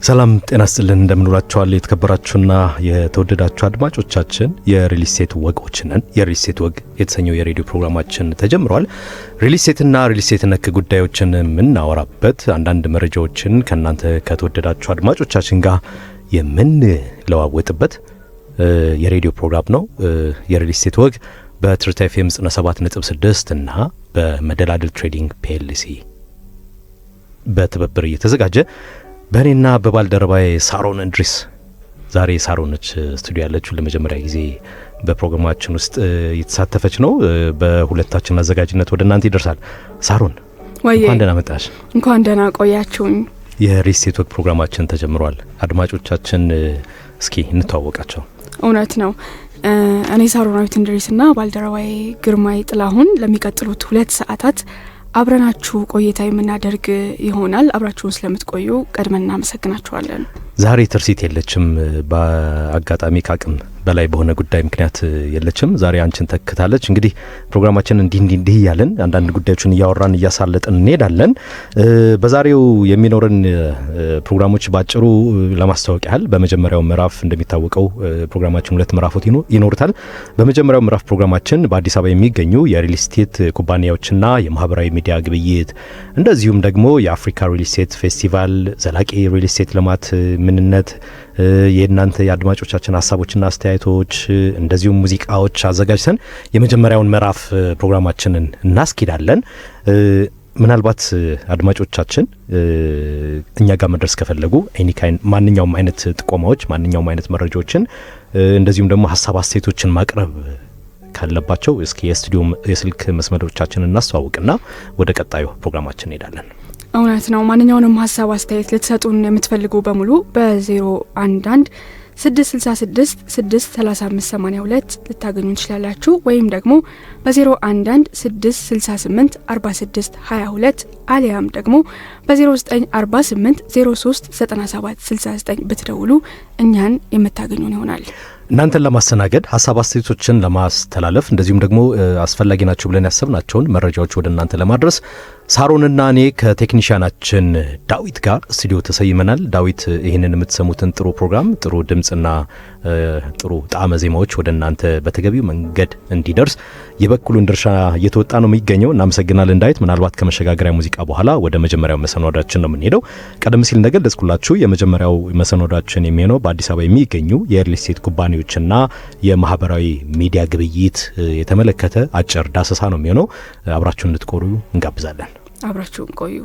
ሰላም ጤና ይስጥልን እንደምንውላችኋል የተከበራችሁና የተወደዳችሁ አድማጮቻችን የሪል ስቴት ወጎችንን የሪል ስቴት ወግ የተሰኘው የሬዲዮ ፕሮግራማችን ተጀምሯል። ሪል ስቴትና ሪል ስቴት ነክ ጉዳዮችን የምናወራበት አንዳንድ መረጃዎችን ከናንተ ከተወደዳችሁ አድማጮቻችን ጋር የምንለዋወጥበት የሬዲዮ ፕሮግራም ነው። የሪል ስቴት ወግ በትርታ ኤፍኤም 97.6 እና በመደላድል ትሬዲንግ ፒኤልሲ በትብብር እየተዘጋጀ በእኔና በባልደረባዬ ሳሮን እንድሪስ ዛሬ ሳሮንች ስቱዲዮ ያለችው ለመጀመሪያ ጊዜ በፕሮግራማችን ውስጥ እየተሳተፈች ነው። በሁለታችን አዘጋጅነት ወደ እናንተ ይደርሳል። ሳሮን እንኳን ደህና መጣሽ። እንኳን ደህና ቆያችሁኝ። የሪል ስቴት ወግ ፕሮግራማችን ተጀምሯል። አድማጮቻችን እስኪ እንተዋወቃቸው። እውነት ነው። እኔ ሳሮናዊት እንድሪስና ባልደረባዬ ግርማይ ጥላሁን ለሚቀጥሉት 2 ሰዓታት አብረናችሁ ቆይታ የምናደርግ ይሆናል። አብራችሁን ስለምትቆዩ ቀድመን እናመሰግናችኋለን። ዛሬ ትርሲት የለችም። በአጋጣሚ ካቅም በላይ በሆነ ጉዳይ ምክንያት የለችም። ዛሬ አንቺን ተክታለች። እንግዲህ ፕሮግራማችን እንዲህ ያለን አንዳንድ ጉዳዮችን እያወራን እያሳለጥን እንሄዳለን። በዛሬው የሚኖርን ፕሮግራሞች ባጭሩ ለማስተዋወቅ ያህል በመጀመሪያው ምዕራፍ እንደሚታወቀው ፕሮግራማችን 2 ምዕራፎች ይኖሩታል። በመጀመሪያው ምዕራፍ ፕሮግራማችን በአዲስ አበባ የሚገኙ የሪል ስቴት ኩባንያዎችና የማህበራዊ ሚዲያ ግብይት እንደዚሁም ደግሞ የአፍሪካ ሪል ስቴት ፌስቲቫል ዘላቂ ሪል ስቴት ልማት ምንነት የእናንተ የአድማጮቻችን ሀሳቦችና አስተያየቶች እንደዚሁም ሙዚቃዎች አዘጋጅተን የመጀመሪያውን ምዕራፍ ፕሮግራማችንን እናስኪዳለን። ምናልባት አድማጮቻችን እኛ ጋር መድረስ ከፈለጉ ማንኛውም አይነት ጥቆማዎች ማንኛውም አይነት መረጃዎችን እንደዚሁም ደግሞ ሀሳብ አስተያየቶችን ማቅረብ ካለባቸው እስኪ የስቱዲዮ የስልክ መስመሮቻችንን እናስተዋውቅና ወደ ቀጣዩ ፕሮግራማችን እንሄዳለን። እውነት ነው። ማንኛውንም ሀሳብ አስተያየት ልትሰጡን የምትፈልጉ በሙሉ በ011 666 63582 ልታገኙ ትችላላችሁ። ወይም ደግሞ በ011 668 46 22 አሊያም ደግሞ በ0948 03 97 69 ብትደውሉ እኛን የምታገኙን ይሆናል። እናንተን ለማስተናገድ ሀሳብ አስተያየቶችን ለማስተላለፍ እንደዚሁም ደግሞ አስፈላጊ ናቸው ብለን ያሰብናቸውን መረጃዎች ወደ እናንተ ለማድረስ ሳሮንና እኔ ከቴክኒሻናችን ዳዊት ጋር ስቱዲዮ ተሰይመናል። ዳዊት ይህንን የምትሰሙትን ጥሩ ፕሮግራም ጥሩ ድምጽና ጥሩ ጣዕመ ዜማዎች ወደ እናንተ በተገቢው መንገድ እንዲደርስ የበኩሉን ድርሻ እየተወጣ ነው የሚገኘው። እናመሰግናለን ዳዊት። ምናልባት ከመሸጋገሪያ ሙዚቃ በኋላ ወደ መጀመሪያው መሰናዷችን ነው የምንሄደው። ቀደም ሲል እንደገለጽኩላችሁ የመጀመሪያው መሰናዷችን የሚሆነው በአዲስ አበባ የሚገኙ የሪል ስቴት ኩባንያዎችና የማህበራዊ ሚዲያ ግብይት የተመለከተ አጭር ዳሰሳ ነው የሚሆነው። አብራችሁን እንድትቆዩ እንጋብዛለን። አብራችሁን ቆዩ።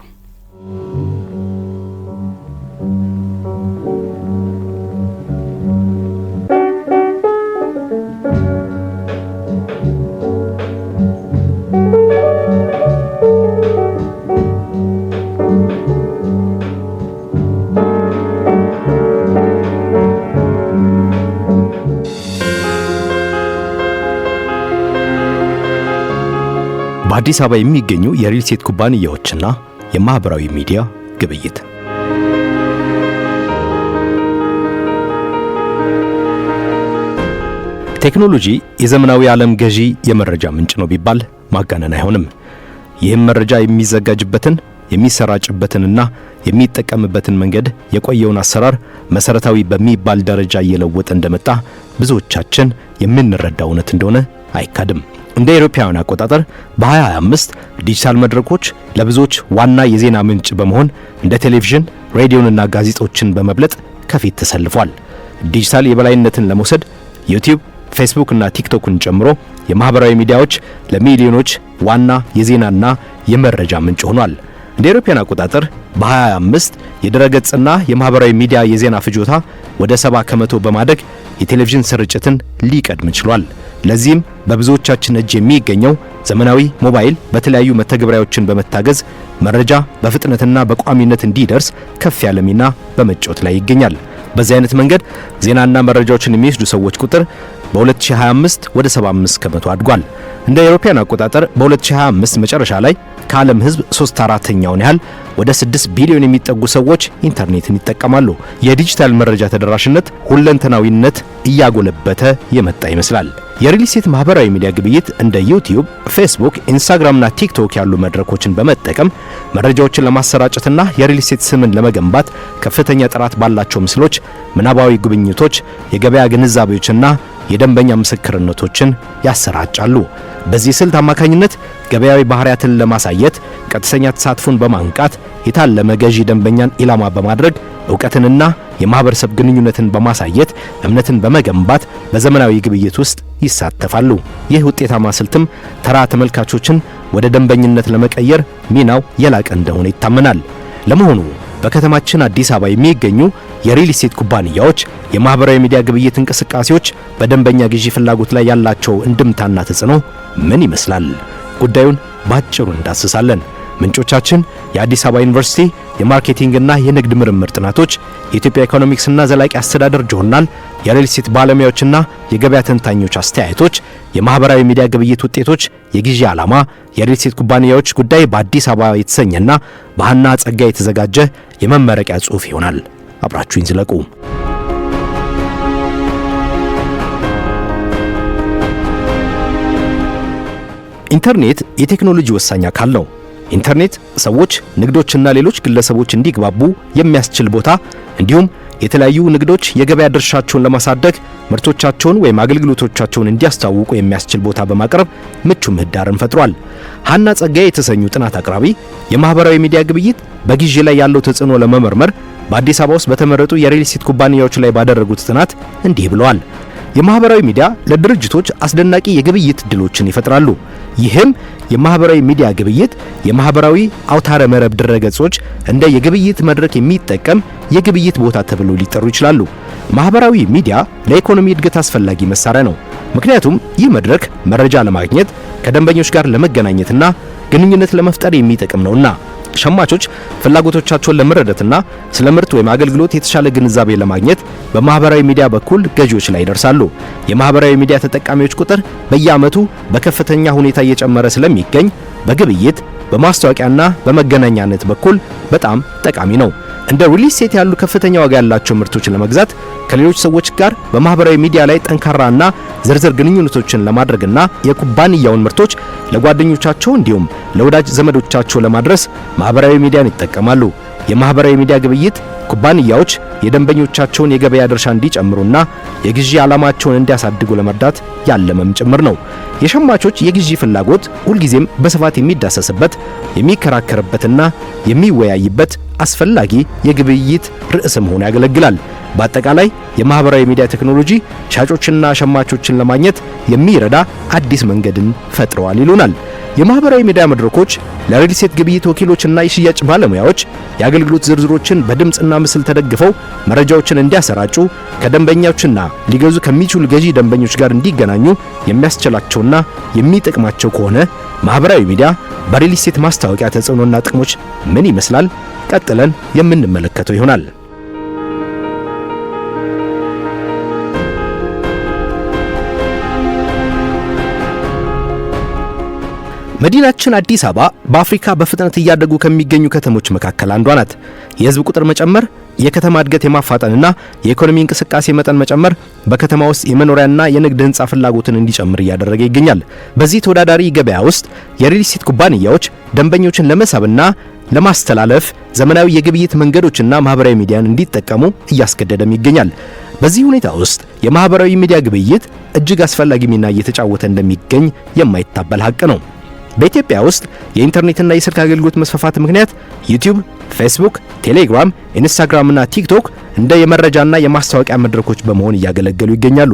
በአዲስ አበባ የሚገኙ የሪል ስቴት ኩባንያዎችና የማህበራዊ ሚዲያ ግብይት ቴክኖሎጂ የዘመናዊ ዓለም ገዢ የመረጃ ምንጭ ነው ቢባል ማጋነን አይሆንም። ይህም መረጃ የሚዘጋጅበትን የሚሰራጭበትንና የሚጠቀምበትን መንገድ የቆየውን አሰራር መሰረታዊ በሚባል ደረጃ እየለወጠ እንደመጣ ብዙዎቻችን የምንረዳው እውነት እንደሆነ አይካድም። እንደ አውሮፓውያን አቆጣጠር በ2025 ዲጂታል መድረኮች ለብዙዎች ዋና የዜና ምንጭ በመሆን እንደ ቴሌቪዥን፣ ሬዲዮንና ጋዜጦችን በመብለጥ ከፊት ተሰልፏል። ዲጂታል የበላይነትን ለመውሰድ ዩቲዩብ፣ ፌስቡክ እና ቲክቶክን ጨምሮ የማህበራዊ ሚዲያዎች ለሚሊዮኖች ዋና የዜናና የመረጃ ምንጭ ሆኗል። እንደ አውሮፓውያን አቆጣጠር በ2025 የድረገጽና የማህበራዊ ሚዲያ የዜና ፍጆታ ወደ 70% በማደግ የቴሌቪዥን ስርጭትን ሊቀድም ችሏል። ለዚህም በብዙዎቻችን እጅ የሚገኘው ዘመናዊ ሞባይል በተለያዩ መተግበሪያዎችን በመታገዝ መረጃ በፍጥነትና በቋሚነት እንዲደርስ ከፍ ያለ ሚና በመጫወት ላይ ይገኛል። በዚህ አይነት መንገድ ዜናና መረጃዎችን የሚወስዱ ሰዎች ቁጥር በ2025 ወደ 75% አድጓል። እንደ አውሮፓውያን አቆጣጠር በ2025 መጨረሻ ላይ ከዓለም ሕዝብ 3/4ኛውን ያህል ወደ 6 ቢሊዮን የሚጠጉ ሰዎች ኢንተርኔትን ይጠቀማሉ። የዲጂታል መረጃ ተደራሽነት ሁለንተናዊነት እያጎለበተ የመጣ ይመስላል። የሪል ስቴት ማህበራዊ ሚዲያ ግብይት እንደ ዩቲዩብ፣ ፌስቡክ፣ ኢንስታግራምና ቲክቶክ ያሉ መድረኮችን በመጠቀም መረጃዎችን ለማሰራጨትና የሪል ስቴት ስምን ለመገንባት ከፍተኛ ጥራት ባላቸው ምስሎች፣ ምናባዊ ጉብኝቶች፣ የገበያ ግንዛቤዎችና የደንበኛ ምስክርነቶችን ያሰራጫሉ። በዚህ ስልት አማካኝነት ገበያዊ ባህሪያትን ለማሳየት ቀጥተኛ ተሳትፎን በማንቃት የታለመ ገዢ ደንበኛን ኢላማ በማድረግ ዕውቀትንና የማህበረሰብ ግንኙነትን በማሳየት እምነትን በመገንባት በዘመናዊ ግብይት ውስጥ ይሳተፋሉ። ይህ ውጤታማ ስልትም ተራ ተመልካቾችን ወደ ደንበኝነት ለመቀየር ሚናው የላቀ እንደሆነ ይታመናል። ለመሆኑ በከተማችን አዲስ አበባ የሚገኙ የሪል ስቴት ኩባንያዎች የማህበራዊ ሚዲያ ግብይት እንቅስቃሴዎች በደንበኛ ግዢ ፍላጎት ላይ ያላቸው እንድምታና ተጽዕኖ ምን ይመስላል? ጉዳዩን ባጭሩ እንዳስሳለን። ምንጮቻችን የአዲስ አበባ ዩኒቨርሲቲ የማርኬቲንግና የንግድ ምርምር ጥናቶች፣ የኢትዮጵያ ኢኮኖሚክስና ዘላቂ አስተዳደር ጆርናል፣ የሪል ስቴት ባለሙያዎችና የገበያ ተንታኞች አስተያየቶች፣ የማህበራዊ ሚዲያ ግብይት ውጤቶች፣ የግዢ ዓላማ፣ የሪል ስቴት ኩባንያዎች ጉዳይ በአዲስ አበባ የተሰኘና በሃና ጸጋይ የተዘጋጀ የመመረቂያ ጽሑፍ ይሆናል። አብራችሁኝ ዝለቁ። ኢንተርኔት የቴክኖሎጂ ወሳኝ አካል ነው። ኢንተርኔት ሰዎች፣ ንግዶችና ሌሎች ግለሰቦች እንዲግባቡ የሚያስችል ቦታ እንዲሁም የተለያዩ ንግዶች የገበያ ድርሻቸውን ለማሳደግ ምርቶቻቸውን ወይም አገልግሎቶቻቸውን እንዲያስተዋውቁ የሚያስችል ቦታ በማቅረብ ምቹ ምህዳርን ፈጥሯል። ሃና ጸጋይ የተሰኙ ጥናት አቅራቢ የማህበራዊ ሚዲያ ግብይት በግዢ ላይ ያለው ተጽዕኖ ለመመርመር በአዲስ አበባ ውስጥ በተመረጡ የሪል ስቴት ኩባንያዎች ላይ ባደረጉት ጥናት እንዲህ ብለዋል። የማህበራዊ ሚዲያ ለድርጅቶች አስደናቂ የግብይት ዕድሎችን ይፈጥራሉ። ይህም የማህበራዊ ሚዲያ ግብይት የማህበራዊ አውታረ መረብ ድረገጾች እንደ የግብይት መድረክ የሚጠቀም የግብይት ቦታ ተብለው ሊጠሩ ይችላሉ። ማህበራዊ ሚዲያ ለኢኮኖሚ እድገት አስፈላጊ መሳሪያ ነው። ምክንያቱም ይህ መድረክ መረጃ ለማግኘት ከደንበኞች ጋር ለመገናኘትና ግንኙነት ለመፍጠር የሚጠቅም ነውና ሸማቾች ፍላጎቶቻቸውን ለመረዳትና ስለ ምርት ወይም አገልግሎት የተሻለ ግንዛቤ ለማግኘት በማህበራዊ ሚዲያ በኩል ገዢዎች ላይ ይደርሳሉ። የማህበራዊ ሚዲያ ተጠቃሚዎች ቁጥር በየዓመቱ በከፍተኛ ሁኔታ እየጨመረ ስለሚገኝ በግብይት በማስታወቂያና በመገናኛነት በኩል በጣም ጠቃሚ ነው። እንደ ሪል ስቴት ያሉ ከፍተኛ ዋጋ ያላቸው ምርቶችን ለመግዛት ከሌሎች ሰዎች ጋር በማህበራዊ ሚዲያ ላይ ጠንካራና ዝርዝር ግንኙነቶችን ለማድረግና የኩባንያውን ምርቶች ለጓደኞቻቸው እንዲሁም ለወዳጅ ዘመዶቻቸው ለማድረስ ማህበራዊ ሚዲያን ይጠቀማሉ። የማህበራዊ ሚዲያ ግብይት ኩባንያዎች የደንበኞቻቸውን የገበያ ድርሻ እንዲጨምሩና የግዢ ዓላማቸውን እንዲያሳድጉ ለመርዳት ያለመም ጭምር ነው። የሸማቾች የግዢ ፍላጎት ሁልጊዜም በስፋት የሚዳሰስበት የሚከራከርበትና የሚወያይበት አስፈላጊ የግብይት ርዕስ መሆኑ ያገለግላል። በአጠቃላይ የማህበራዊ ሚዲያ ቴክኖሎጂ ሻጮችና ሸማቾችን ለማግኘት የሚረዳ አዲስ መንገድን ፈጥረዋል ይሉናል። የማህበራዊ ሚዲያ መድረኮች ለሪል ስቴት ግብይት ወኪሎችና የሽያጭ ባለሙያዎች የአገልግሎት ዝርዝሮችን በድምጽና ምስል ተደግፈው መረጃዎችን እንዲያሰራጩ ከደንበኞችና ሊገዙ ከሚችሉ ገዢ ደንበኞች ጋር እንዲገናኙ የሚያስችላቸውና የሚጠቅማቸው ከሆነ ማህበራዊ ሚዲያ በሪል ስቴት ማስታወቂያ ተጽዕኖና ጥቅሞች ምን ይመስላል? ቀጥለን የምንመለከተው ይሆናል። መዲናችን አዲስ አበባ በአፍሪካ በፍጥነት እያደጉ ከሚገኙ ከተሞች መካከል አንዷ ናት። የህዝብ ቁጥር መጨመር፣ የከተማ እድገት የማፋጠንና የኢኮኖሚ እንቅስቃሴ መጠን መጨመር በከተማ ውስጥ የመኖሪያና የንግድ ህንጻ ፍላጎትን እንዲጨምር እያደረገ ይገኛል። በዚህ ተወዳዳሪ ገበያ ውስጥ የሪል ስቴት ኩባንያዎች ደንበኞችን ለመሳብና ለማስተላለፍ ዘመናዊ የግብይት መንገዶችና ማህበራዊ ሚዲያን እንዲጠቀሙ እያስገደደም ይገኛል። በዚህ ሁኔታ ውስጥ የማህበራዊ ሚዲያ ግብይት እጅግ አስፈላጊ ሚና እየተጫወተ እንደሚገኝ የማይታበል ሀቅ ነው። በኢትዮጵያ ውስጥ የኢንተርኔትና የስልክ አገልግሎት መስፋፋት ምክንያት ዩቲዩብ፣ ፌስቡክ፣ ቴሌግራም፣ ኢንስታግራምና ቲክቶክ እንደ የመረጃና የማስታወቂያ መድረኮች በመሆን እያገለገሉ ይገኛሉ።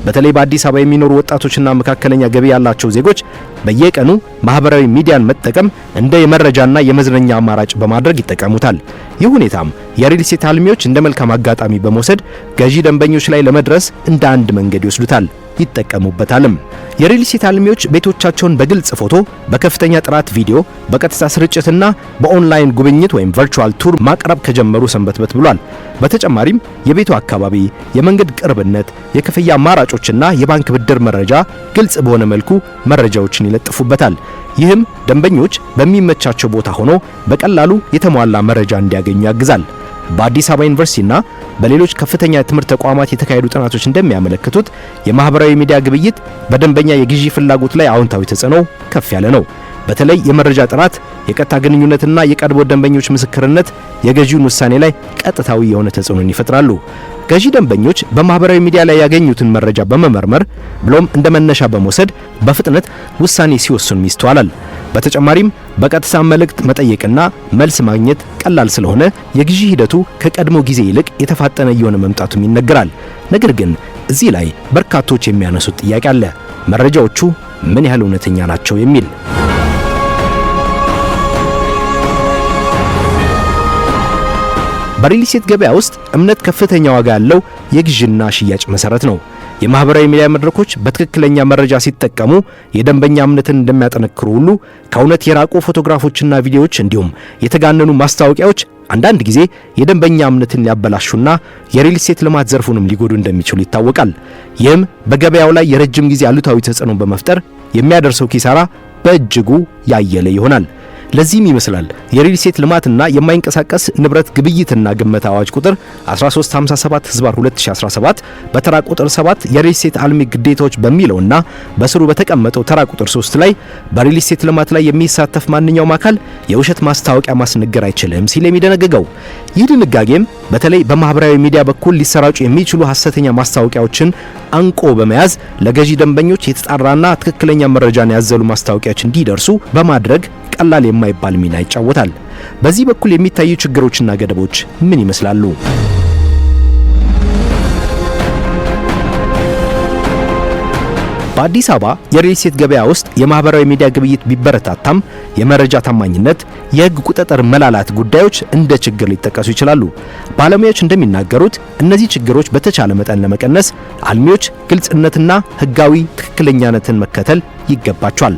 በተለይ በአዲስ አበባ የሚኖሩ ወጣቶችና መካከለኛ ገቢ ያላቸው ዜጎች በየቀኑ ማህበራዊ ሚዲያን መጠቀም እንደ የመረጃና የመዝናኛ አማራጭ በማድረግ ይጠቀሙታል። ይህ ሁኔታም የሪል ስቴት አልሚዎች እንደ መልካም አጋጣሚ በመውሰድ ገዢ ደንበኞች ላይ ለመድረስ እንደ አንድ መንገድ ይወስዱታል። ይጠቀሙበታልም። የሪል ስቴት አልሚዎች ቤቶቻቸውን በግልጽ ፎቶ፣ በከፍተኛ ጥራት ቪዲዮ፣ በቀጥታ ስርጭትና በኦንላይን ጉብኝት ወይም ቨርቹዋል ቱር ማቅረብ ከጀመሩ ሰንበትበት ብሏል። በተጨማሪም የቤቱ አካባቢ፣ የመንገድ ቅርብነት፣ የክፍያ አማራጮችና የባንክ ብድር መረጃ ግልጽ በሆነ መልኩ መረጃዎችን ይለጥፉበታል። ይህም ደንበኞች በሚመቻቸው ቦታ ሆኖ በቀላሉ የተሟላ መረጃ እንዲያገኙ ያግዛል። በአዲስ አበባ ዩኒቨርሲቲና በሌሎች ከፍተኛ የትምህርት ተቋማት የተካሄዱ ጥናቶች እንደሚያመለክቱት የማህበራዊ ሚዲያ ግብይት በደንበኛ የግዢ ፍላጎት ላይ አዎንታዊ ተጽዕኖ ከፍ ያለ ነው። በተለይ የመረጃ ጥራት፣ የቀጥታ ግንኙነትና የቀድሞ ደንበኞች ምስክርነት የገዢውን ውሳኔ ላይ ቀጥታዊ የሆነ ተጽዕኖን ይፈጥራሉ። ገዢ ደንበኞች በማህበራዊ ሚዲያ ላይ ያገኙትን መረጃ በመመርመር ብሎም እንደ መነሻ በመውሰድ በፍጥነት ውሳኔ ሲወስኑ ይስተዋላል። በተጨማሪም በቀጥታ መልእክት መጠየቅና መልስ ማግኘት ቀላል ስለሆነ የግዢ ሂደቱ ከቀድሞ ጊዜ ይልቅ የተፋጠነ እየሆነ መምጣቱም ይነገራል። ነገር ግን እዚህ ላይ በርካቶች የሚያነሱት ጥያቄ አለ። መረጃዎቹ ምን ያህል እውነተኛ ናቸው የሚል። በሪል ስቴት ገበያ ውስጥ እምነት ከፍተኛ ዋጋ ያለው የግዥና ሽያጭ መሰረት ነው። የማህበራዊ ሚዲያ መድረኮች በትክክለኛ መረጃ ሲጠቀሙ የደንበኛ እምነትን እንደሚያጠነክሩ ሁሉ ከእውነት የራቁ ፎቶግራፎችና ቪዲዮዎች እንዲሁም የተጋነኑ ማስታወቂያዎች አንዳንድ ጊዜ የደንበኛ እምነትን ሊያበላሹና የሪል ስቴት ልማት ዘርፉንም ሊጎዱ እንደሚችሉ ይታወቃል። ይህም በገበያው ላይ የረጅም ጊዜ አሉታዊ ተጽዕኖ በመፍጠር የሚያደርሰው ኪሳራ በእጅጉ ያየለ ይሆናል። ለዚህም ይመስላል የሪል ስቴት ልማትና የማይንቀሳቀስ ንብረት ግብይትና ግመታ አዋጅ ቁጥር 1357/2017 በተራ ቁጥር 7 የሪል ስቴት አልሚ ግዴታዎች በሚለውና በስሩ በተቀመጠው ተራ ቁጥር 3 ላይ በሪል ስቴት ልማት ላይ የሚሳተፍ ማንኛውም አካል የውሸት ማስታወቂያ ማስነገር አይችልም ሲል የሚደነግገው። ይህ ድንጋጌም በተለይ በማህበራዊ ሚዲያ በኩል ሊሰራጩ የሚችሉ ሐሰተኛ ማስታወቂያዎችን አንቆ በመያዝ ለገዢ ደንበኞች የተጣራና ትክክለኛ መረጃን ያዘሉ ማስታወቂያዎች እንዲደርሱ በማድረግ ቀላል የማይባል ሚና ይጫወታል። በዚህ በኩል የሚታዩ ችግሮችና ገደቦች ምን ይመስላሉ? በአዲስ አበባ የሪል ስቴት ገበያ ውስጥ የማህበራዊ ሚዲያ ግብይት ቢበረታታም የመረጃ ታማኝነት፣ የህግ ቁጥጥር መላላት ጉዳዮች እንደ ችግር ሊጠቀሱ ይችላሉ። ባለሙያዎች እንደሚናገሩት እነዚህ ችግሮች በተቻለ መጠን ለመቀነስ አልሚዎች ግልጽነትና ህጋዊ ትክክለኛነትን መከተል ይገባቸዋል።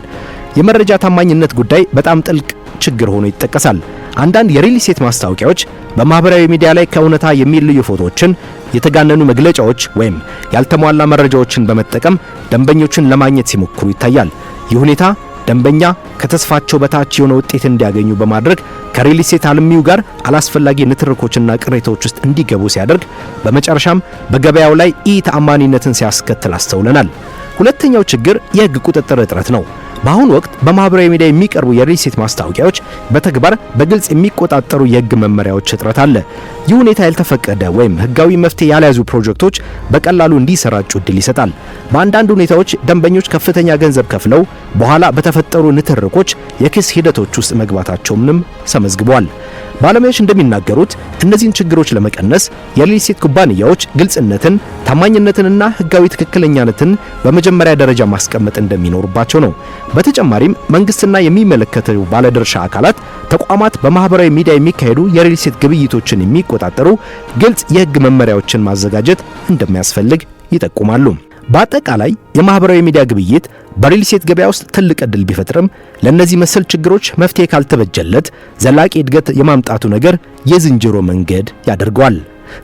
የመረጃ ታማኝነት ጉዳይ በጣም ጥልቅ ችግር ሆኖ ይጠቀሳል። አንዳንድ የሪል ስቴት ማስታወቂያዎች በማህበራዊ ሚዲያ ላይ ከእውነታ የሚለዩ ፎቶዎችን፣ የተጋነኑ መግለጫዎች ወይም ያልተሟላ መረጃዎችን በመጠቀም ደንበኞችን ለማግኘት ሲሞክሩ ይታያል። ይህ ሁኔታ ደንበኛ ከተስፋቸው በታች የሆነ ውጤት እንዲያገኙ በማድረግ ከሪል ስቴት አልሚው ጋር አላስፈላጊ ንትርኮችና ቅሬታዎች ውስጥ እንዲገቡ ሲያደርግ፣ በመጨረሻም በገበያው ላይ ተአማኒነትን ሲያስከትል አስተውለናል። ሁለተኛው ችግር የህግ ቁጥጥር እጥረት ነው። በአሁኑ ወቅት በማህበራዊ ሚዲያ የሚቀርቡ የሪል ስቴት ማስታወቂያዎች በተግባር በግልጽ የሚቆጣጠሩ የህግ መመሪያዎች እጥረት አለ። ይህ ሁኔታ ያልተፈቀደ ወይም ህጋዊ መፍትሄ ያልያዙ ፕሮጀክቶች በቀላሉ እንዲሰራጩ እድል ይሰጣል። በአንዳንድ ሁኔታዎች ደንበኞች ከፍተኛ ገንዘብ ከፍለው በኋላ በተፈጠሩ ንትርኮች የክስ ሂደቶች ውስጥ መግባታቸውንም ተመዝግቧል። ባለሙያዎች እንደሚናገሩት እነዚህን ችግሮች ለመቀነስ የሪል ስቴት ኩባንያዎች ግልጽነትን፣ ታማኝነትንና ህጋዊ ትክክለኛነትን በመጀመሪያ ደረጃ ማስቀመጥ እንደሚኖርባቸው ነው። በተጨማሪም መንግስትና የሚመለከተው ባለድርሻ አካላት ተቋማት በማህበራዊ ሚዲያ የሚካሄዱ የሪል ስቴት ግብይቶችን የሚቆጣጠሩ ግልጽ የህግ መመሪያዎችን ማዘጋጀት እንደሚያስፈልግ ይጠቁማሉ። በአጠቃላይ የማህበራዊ ሚዲያ ግብይት በሪል ስቴት ገበያ ውስጥ ትልቅ ዕድል ቢፈጥርም ለነዚህ መሰል ችግሮች መፍትሄ ካልተበጀለት ዘላቂ እድገት የማምጣቱ ነገር የዝንጀሮ መንገድ ያደርገዋል።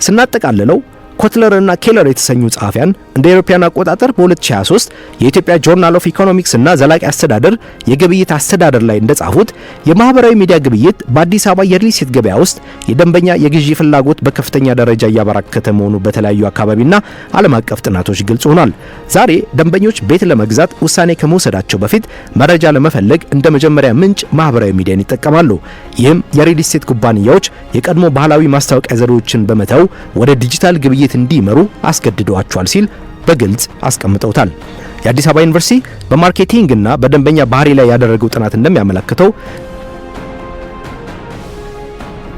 ስናጠቃልለው ኮትለር እና ኬለር የተሰኙ ጸሐፊያን እንደ አውሮፓውያን አቆጣጠር በ2023 የኢትዮጵያ ጆርናል ኦፍ ኢኮኖሚክስ እና ዘላቂ አስተዳደር የግብይት አስተዳደር ላይ እንደጻፉት የማህበራዊ ሚዲያ ግብይት በአዲስ አበባ የሪል ስቴት ገበያ ውስጥ የደንበኛ የግዢ ፍላጎት በከፍተኛ ደረጃ እያበራከተ መሆኑ በተለያዩ አካባቢና ዓለም አቀፍ ጥናቶች ግልጽ ሆኗል። ዛሬ ደንበኞች ቤት ለመግዛት ውሳኔ ከመውሰዳቸው በፊት መረጃ ለመፈለግ እንደ መጀመሪያ ምንጭ ማህበራዊ ሚዲያን ይጠቀማሉ። ይህም የሪል ስቴት ኩባንያዎች የቀድሞ ባህላዊ ማስታወቂያ ዘዴዎችን በመተው ወደ ዲጂታል ግብይት እንዲመሩ አስገድደዋቸዋል ሲል በግልጽ አስቀምጠውታል። የአዲስ አበባ ዩኒቨርሲቲ በማርኬቲንግ እና በደንበኛ ባህሪ ላይ ያደረገው ጥናት እንደሚያመለክተው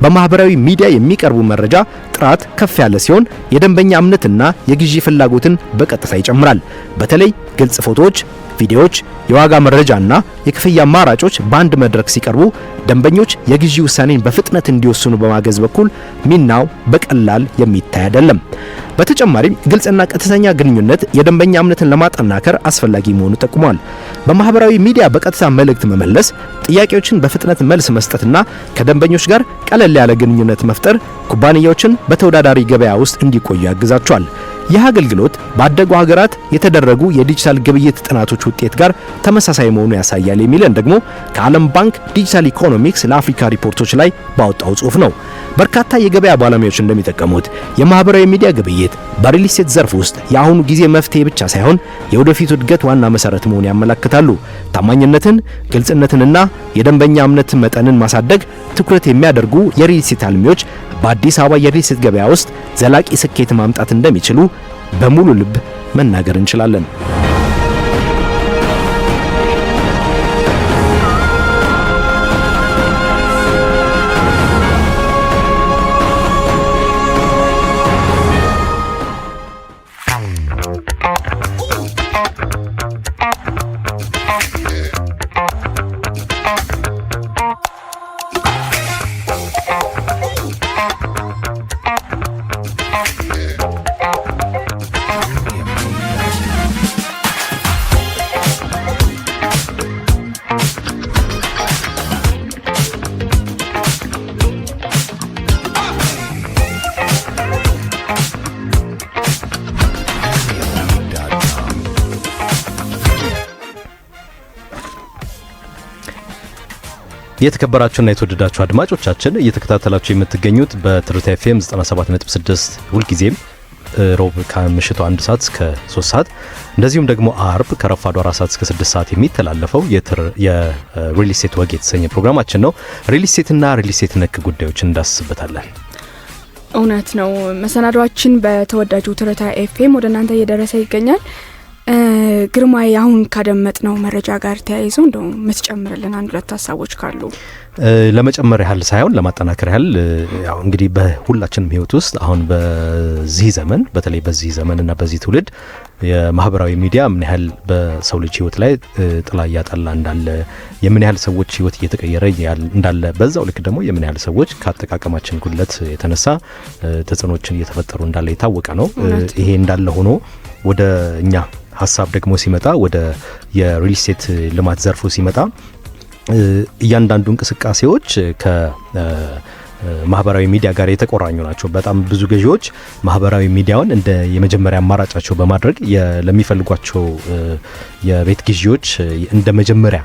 በማህበራዊ ሚዲያ የሚቀርቡ መረጃ ጥራት ከፍ ያለ ሲሆን የደንበኛ እምነትና የግዢ ፍላጎትን በቀጥታ ይጨምራል። በተለይ ግልጽ ፎቶዎች፣ ቪዲዮዎች፣ የዋጋ መረጃና የክፍያ አማራጮች በአንድ መድረክ ሲቀርቡ ደንበኞች የግዢ ውሳኔን በፍጥነት እንዲወስኑ በማገዝ በኩል ሚናው በቀላል የሚታይ አይደለም። በተጨማሪም ግልጽና ቀጥተኛ ግንኙነት የደንበኛ እምነትን ለማጠናከር አስፈላጊ መሆኑ ጠቁሟል። በማህበራዊ ሚዲያ በቀጥታ መልእክት መመለስ፣ ጥያቄዎችን በፍጥነት መልስ መስጠትና ከደንበኞች ጋር ቀለል ያለ ግንኙነት መፍጠር ኩባንያዎችን በተወዳዳሪ ገበያ ውስጥ እንዲቆዩ ያግዛቸዋል። ይህ አገልግሎት ባደጉ ሀገራት የተደረጉ የዲጂታል ግብይት ጥናቶች ውጤት ጋር ተመሳሳይ መሆኑ ያሳያል የሚለን ደግሞ ከዓለም ባንክ ዲጂታል ኢኮኖሚክስ ለአፍሪካ ሪፖርቶች ላይ ባወጣው ጽሑፍ ነው። በርካታ የገበያ ባለሙያዎች እንደሚጠቀሙት የማህበራዊ ሚዲያ ግብይት በሪል ስቴት ዘርፍ ውስጥ የአሁኑ ጊዜ መፍትሄ ብቻ ሳይሆን የወደፊቱ እድገት ዋና መሰረት መሆኑን ያመለክታሉ። ታማኝነትን፣ ግልጽነትንና የደንበኛ እምነት መጠንን ማሳደግ ትኩረት የሚያደርጉ የሪል ስቴት አልሚዎች በአዲስ አበባ የሪል ስቴት ገበያ ውስጥ ዘላቂ ስኬት ማምጣት እንደሚችሉ በሙሉ ልብ መናገር እንችላለን። የተከበራችሁና የተወደዳችሁ አድማጮቻችን እየተከታተላችሁ የምትገኙት በትርታ ኤፍኤም 97.6 ሁልጊዜም ሮብ ከምሽቱ 1 ሰዓት እስከ 3 ሰዓት እንደዚሁም ደግሞ አርብ ከረፋዱ 4 ሰዓት እስከ 6 ሰዓት የሚተላለፈው የሪል ስቴት ወግ የተሰኘ ፕሮግራማችን ነው። ሪል ስቴትና ሪል ስቴት ነክ ጉዳዮችን እንዳስስበታለን። እውነት ነው። መሰናዷችን በተወዳጁ ትርታ ኤፍኤም ወደ እናንተ እየደረሰ ይገኛል። ግርማይ አሁን ካደመጥነው መረጃ ጋር ተያይዞ እንደው የምትጨምርልን አንድ ሁለት ሀሳቦች ካሉ? ለመጨመር ያህል ሳይሆን ለማጠናከር ያህል ያው እንግዲህ በሁላችንም ህይወት ውስጥ አሁን በዚህ ዘመን በተለይ በዚህ ዘመንና በዚህ ትውልድ የማህበራዊ ሚዲያ ምን ያህል በሰው ልጅ ህይወት ላይ ጥላ እያጠላ እንዳለ፣ የምን ያህል ሰዎች ህይወት እየተቀየረ እንዳለ፣ በዛው ልክ ደግሞ የምን ያህል ሰዎች ከአጠቃቀማችን ጉድለት የተነሳ ተጽዕኖችን እየተፈጠሩ እንዳለ የታወቀ ነው። ይሄ እንዳለ ሆኖ ወደ እኛ ሀሳብ ደግሞ ሲመጣ ወደ የሪል ስቴት ልማት ዘርፉ ሲመጣ እያንዳንዱ እንቅስቃሴዎች ከማህበራዊ ሚዲያ ጋር የተቆራኙ ናቸው። በጣም ብዙ ገዢዎች ማህበራዊ ሚዲያውን እንደ የመጀመሪያ አማራጫቸው በማድረግ ለሚፈልጓቸው የቤት ግዢዎች እንደ መጀመሪያ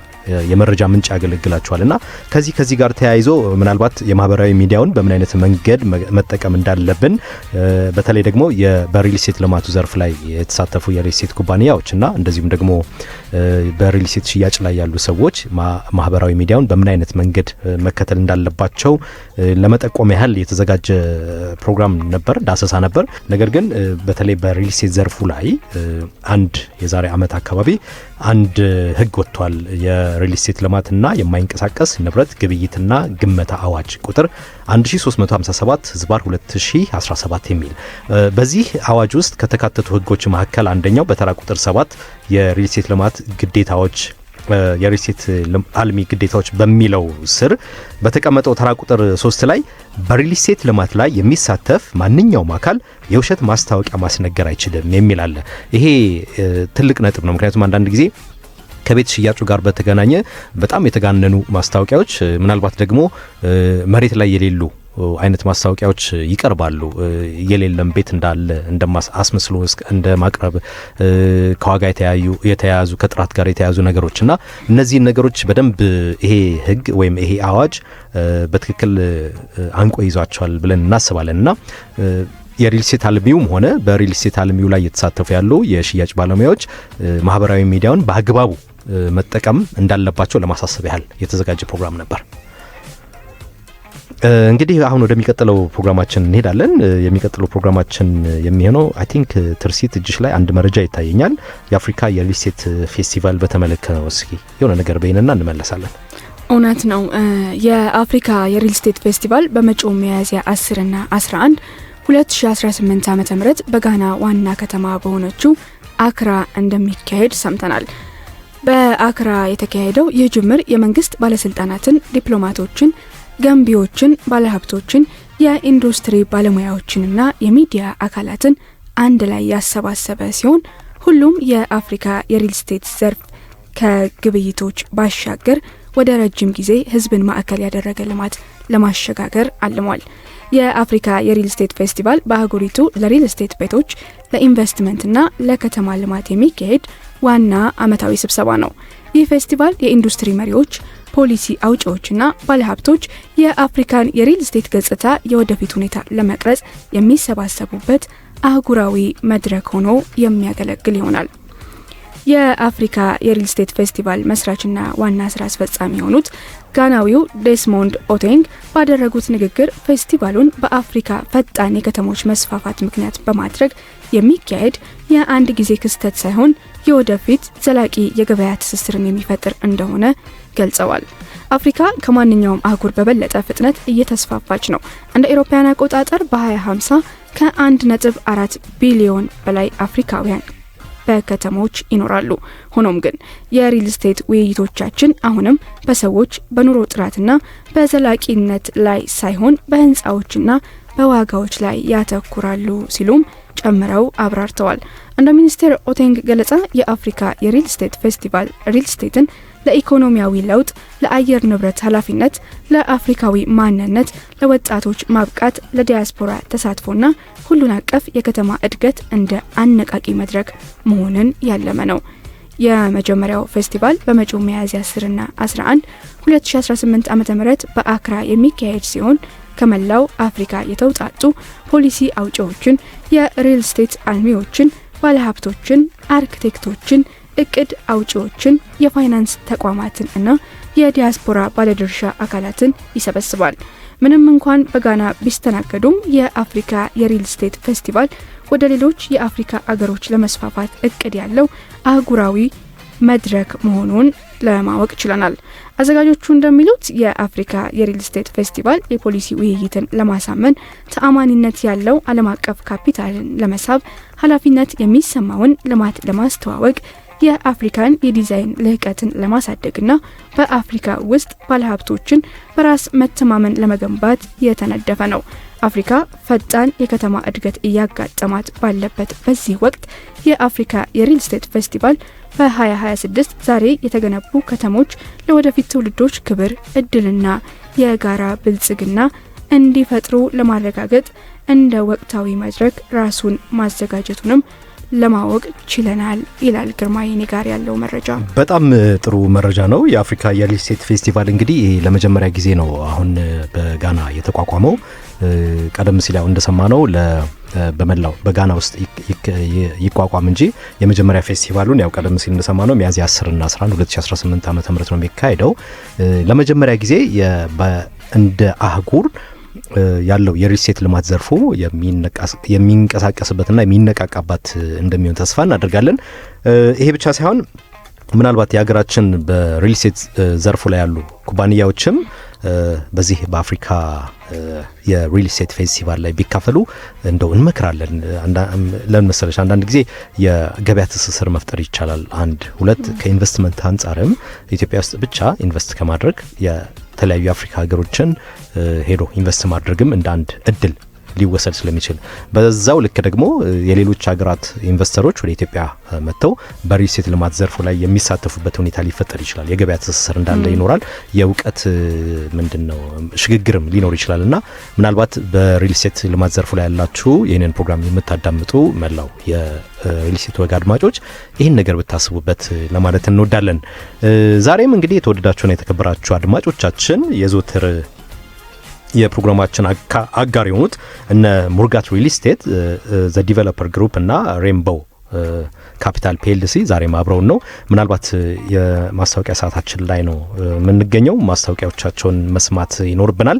የመረጃ ምንጭ ያገለግላቸዋልና ከዚህ ጋር ተያይዞ ምናልባት የማህበራዊ ሚዲያውን በምን አይነት መንገድ መጠቀም እንዳለብን በተለይ ደግሞ በሪል ስቴት ልማቱ ዘርፍ ላይ የተሳተፉ የሪል ስቴት ኩባንያዎችና እንደዚሁም ደግሞ በሪል ስቴት ሽያጭ ላይ ያሉ ሰዎች ማህበራዊ ሚዲያውን በምን አይነት መንገድ መከተል እንዳለባቸው ለመጠቆም ያህል የተዘጋጀ ፕሮግራም ነበር፣ ዳሰሳ ነበር። ነገር ግን በተለይ በሪል ስቴት ዘርፉ ላይ የዛሬ ዓመት አካባቢ አንድ ህግ ወጥቷል። የሪል ስቴት ልማትና የማይንቀሳቀስ ንብረት ግብይትና ግመታ አዋጅ ቁጥር 1357/2017 የሚል በዚህ አዋጅ ውስጥ ከተካተቱ ህጎች መካከል አንደኛው በተራ ቁጥር 7 የሪል ስቴት ልማት ግዴታዎች የሪል ስቴት አልሚ ግዴታዎች በሚለው ስር በተቀመጠው ተራ ቁጥር 3 ላይ በሪል ስቴት ልማት ላይ የሚሳተፍ ማንኛውም አካል የውሸት ማስታወቂያ ማስነገር አይችልም የሚል አለ። ይሄ ትልቅ ነጥብ ነው። ምክንያቱም አንዳንድ ጊዜ ከቤት ሽያጩ ጋር በተገናኘ በጣም የተጋነኑ ማስታወቂያዎች ምናልባት ደግሞ መሬት ላይ የሌሉ አይነት ማስታወቂያዎች ይቀርባሉ። የሌለም ቤት እንዳለ አስመስሎ እንደ ማቅረብ ከዋጋ የተያያዙ ከጥራት ጋር የተያያዙ ነገሮችና እነዚህ ነገሮች በደንብ ይሄ ህግ ወይም ይሄ አዋጅ በትክክል አንቆ ይዟቸዋል ብለን እናስባለንና የሪል ስቴት አልሚውም ሆነ በሪል ስቴት አልሚው ላይ የተሳተፉ ያሉ የሽያጭ ባለሙያዎች ማህበራዊ ሚዲያውን በአግባቡ መጠቀም እንዳለባቸው ለማሳሰብ ያህል የተዘጋጀ ፕሮግራም ነበር። እንግዲህ አሁን ወደሚቀጥለው ፕሮግራማችን እንሄዳለን። የሚቀጥለው ፕሮግራማችን የሚሆነው አይ ቲንክ ትርሲት እጅሽ ላይ አንድ መረጃ ይታየኛል። የአፍሪካ የሪል ስቴት ፌስቲቫል በተመለከተ ነው። እስኪ የሆነ ነገር በይነና እንመለሳለን። እውነት ነው። የአፍሪካ የሪል ስቴት ፌስቲቫል በመጪው ሚያዝያ 10 እና 11 2018 ዓ.ም በጋና ዋና ከተማ በሆነችው አክራ እንደሚካሄድ ሰምተናል። በአክራ የተካሄደው ይህ ጅምር የመንግስት ባለስልጣናትን፣ ዲፕሎማቶችን፣ ገንቢዎችን፣ ባለሀብቶችን፣ የኢንዱስትሪ ባለሙያዎችንና የሚዲያ አካላትን አንድ ላይ ያሰባሰበ ሲሆን ሁሉም የአፍሪካ የሪል ስቴት ዘርፍ ከግብይቶች ባሻገር ወደ ረጅም ጊዜ ህዝብን ማዕከል ያደረገ ልማት ለማሸጋገር አልሟል። የአፍሪካ የሪል ስቴት ፌስቲቫል በአህጉሪቱ ለሪል ስቴት ቤቶች፣ ለኢንቨስትመንትና ለከተማ ልማት የሚካሄድ ዋና አመታዊ ስብሰባ ነው። ይህ ፌስቲቫል የኢንዱስትሪ መሪዎች፣ ፖሊሲ አውጪዎችና ባለሀብቶች የአፍሪካን የሪል ስቴት ገጽታ የወደፊት ሁኔታ ለመቅረጽ የሚሰባሰቡበት አህጉራዊ መድረክ ሆኖ የሚያገለግል ይሆናል። የአፍሪካ የሪል ስቴት ፌስቲቫል መስራችና ዋና ስራ አስፈጻሚ የሆኑት ጋናዊው ዴስሞንድ ኦቴንግ ባደረጉት ንግግር ፌስቲቫሉን በአፍሪካ ፈጣን የከተሞች መስፋፋት ምክንያት በማድረግ የሚካሄድ የአንድ ጊዜ ክስተት ሳይሆን የወደፊት ዘላቂ የገበያ ትስስርን የሚፈጥር እንደሆነ ገልጸዋል። አፍሪካ ከማንኛውም አህጉር በበለጠ ፍጥነት እየተስፋፋች ነው። እንደ አውሮፓውያን አቆጣጠር በ2050 ከ1.4 ቢሊዮን በላይ አፍሪካውያን በከተሞች ይኖራሉ። ሆኖም ግን የሪል ስቴት ውይይቶቻችን አሁንም በሰዎች በኑሮ ጥራትና በዘላቂነት ላይ ሳይሆን በህንፃዎችና በዋጋዎች ላይ ያተኩራሉ ሲሉም ጨምረው አብራርተዋል። እንደ ሚኒስትር ኦቴንግ ገለጻ የአፍሪካ የሪል ስቴት ፌስቲቫል ሪል ስቴትን ለኢኮኖሚያዊ ለውጥ፣ ለአየር ንብረት ኃላፊነት፣ ለአፍሪካዊ ማንነት፣ ለወጣቶች ማብቃት፣ ለዲያስፖራ ተሳትፎና ሁሉን አቀፍ የከተማ እድገት እንደ አነቃቂ መድረክ መሆንን ያለመ ነው። የመጀመሪያው ፌስቲቫል በመጪው ሚያዝያ 10ና 11 2018 ዓ.ም በአክራ የሚካሄድ ሲሆን ከመላው አፍሪካ የተውጣጡ ፖሊሲ አውጪዎችን፣ የሪል ስቴት አልሚዎችን፣ ባለሀብቶችን፣ አርክቴክቶችን፣ እቅድ አውጪዎችን፣ የፋይናንስ ተቋማትን እና የዲያስፖራ ባለድርሻ አካላትን ይሰበስባል። ምንም እንኳን በጋና ቢስተናገዱም የአፍሪካ የሪል ስቴት ፌስቲቫል ወደ ሌሎች የአፍሪካ አገሮች ለመስፋፋት እቅድ ያለው አህጉራዊ መድረክ መሆኑን ለማወቅ ችለናል። አዘጋጆቹ እንደሚሉት የአፍሪካ የሪል ስቴት ፌስቲቫል የፖሊሲ ውይይትን ለማሳመን፣ ተአማኒነት ያለው ዓለም አቀፍ ካፒታልን ለመሳብ፣ ኃላፊነት የሚሰማውን ልማት ለማስተዋወቅ፣ የአፍሪካን የዲዛይን ልህቀትን ለማሳደግና በአፍሪካ ውስጥ ባለሀብቶችን በራስ መተማመን ለመገንባት የተነደፈ ነው። አፍሪካ ፈጣን የከተማ እድገት እያጋጠማት ባለበት በዚህ ወቅት የአፍሪካ የሪል ስቴት ፌስቲቫል በ2026 ዛሬ የተገነቡ ከተሞች ለወደፊት ትውልዶች ክብር፣ እድልና የጋራ ብልጽግና እንዲፈጥሩ ለማረጋገጥ እንደ ወቅታዊ መድረክ ራሱን ማዘጋጀቱንም ለማወቅ ችለናል ይላል ግርማይ እኔ ጋር ያለው መረጃ። በጣም ጥሩ መረጃ ነው። የአፍሪካ የሪል ስቴት ፌስቲቫል እንግዲህ ለመጀመሪያ ጊዜ ነው አሁን በጋና የተቋቋመው። ቀደም ሲል እንደሰማነው በመላው በጋና ውስጥ ይቋቋም እንጂ የመጀመሪያ ፌስቲቫሉን ያው ቀደም ሲል እንደሰማነው ሚያዝያ 10 እና 11 2018 ዓ.ም ነው የሚካሄደው። ለመጀመሪያ ጊዜ እንደ አህጉር ያለው የሪል ስቴት ልማት ዘርፉ የሚንቀሳቀስበትና የሚነቃቃባት እንደሚሆን ተስፋ እናደርጋለን። ይሄ ብቻ ሳይሆን ምናልባት የሀገራችን በሪል ስቴት ዘርፉ ላይ ያሉ ኩባንያዎችም በዚህ በአፍሪካ የሪል ስቴት ፌስቲቫል ላይ ቢካፈሉ እንደው እንመክራለን። ለምን መሰለሽ አንዳንድ ጊዜ የገበያ ትስስር መፍጠር ይቻላል። አንድ ሁለት ከኢንቨስትመንት አንጻርም ኢትዮጵያ ውስጥ ብቻ ኢንቨስት ከማድረግ የተለያዩ የአፍሪካ ሀገሮችን ሄዶ ኢንቨስት ማድረግም እንደ አንድ እድል ሊወሰድ ስለሚችል በዛው ልክ ደግሞ የሌሎች ሀገራት ኢንቨስተሮች ወደ ኢትዮጵያ መጥተው በሪል ስቴት ልማት ዘርፉ ላይ የሚሳተፉበት ሁኔታ ሊፈጠር ይችላል። የገበያ ትስስር እንዳለ ይኖራል። የእውቀት ምንድነው ሽግግርም ሊኖር ይችላልና ምናልባት በሪል ስቴት ልማት ዘርፉ ላይ ያላችሁ ይህንን ፕሮግራም የምታዳምጡ መላው የሪል ስቴት ወግ አድማጮች ይህን ነገር ብታስቡበት ለማለት እንወዳለን። ዛሬም እንግዲህ የተወደዳችሁና የተከበራችሁ አድማጮቻችን የዘወትር የፕሮግራማችን አጋር የሆኑት እነ ሙርጋት ሪል ስቴት ዘ ዲቨሎፐር ግሩፕ እና ሬንቦው ካፒታል ፒኤልሲ ዛሬም አብረውን ነው። ምናልባት የማስታወቂያ ሰዓታችን ላይ ነው የምንገኘው። ማስታወቂያዎቻቸውን መስማት ይኖርብናል።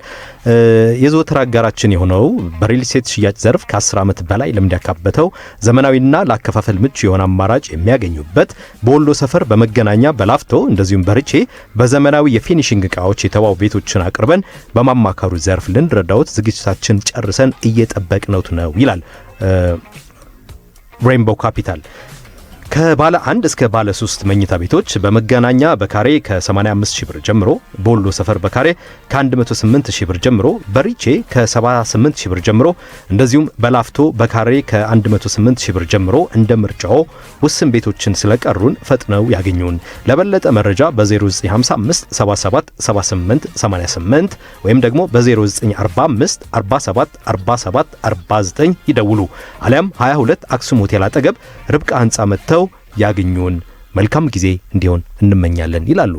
የዘወትር አጋራችን የሆነው በሪል ስቴት ሽያጭ ዘርፍ ከ10 ዓመት በላይ ልምድ ያካበተው ዘመናዊና ለአከፋፈል ምቹ የሆነ አማራጭ የሚያገኙበት በወሎ ሰፈር በመገናኛ በላፍቶ እንደዚሁም በርቼ በዘመናዊ የፊኒሺንግ እቃዎች የተዋቡ ቤቶችን አቅርበን በማማከሩ ዘርፍ ልንረዳዎት ዝግጅታችን ጨርሰን እየጠበቅነው ነው ይላል ሬንቦው ካፒታል። ከባለ 1 እስከ ባለ 3 መኝታ ቤቶች በመገናኛ በካሬ ከ85 ሺህ ብር ጀምሮ፣ በወሎ ሰፈር በካሬ ከ108 ሺህ ብር ጀምሮ፣ በሪቼ ከ78 ሺህ ብር ጀምሮ እንደዚሁም በላፍቶ በካሬ ከ108 ሺህ ብር ጀምሮ እንደ ምርጫው ውስን ቤቶችን ስለቀሩን ፈጥነው ያገኙን። ለበለጠ መረጃ በ0955 77 78 88 ወይም ደግሞ በ0945 47 47 49 ይደውሉ። አሊያም 22 አክሱም ሆቴል አጠገብ ርብቃ ህንጻ መጥተው ያገኙን። መልካም ጊዜ እንዲሆን እንመኛለን ይላሉ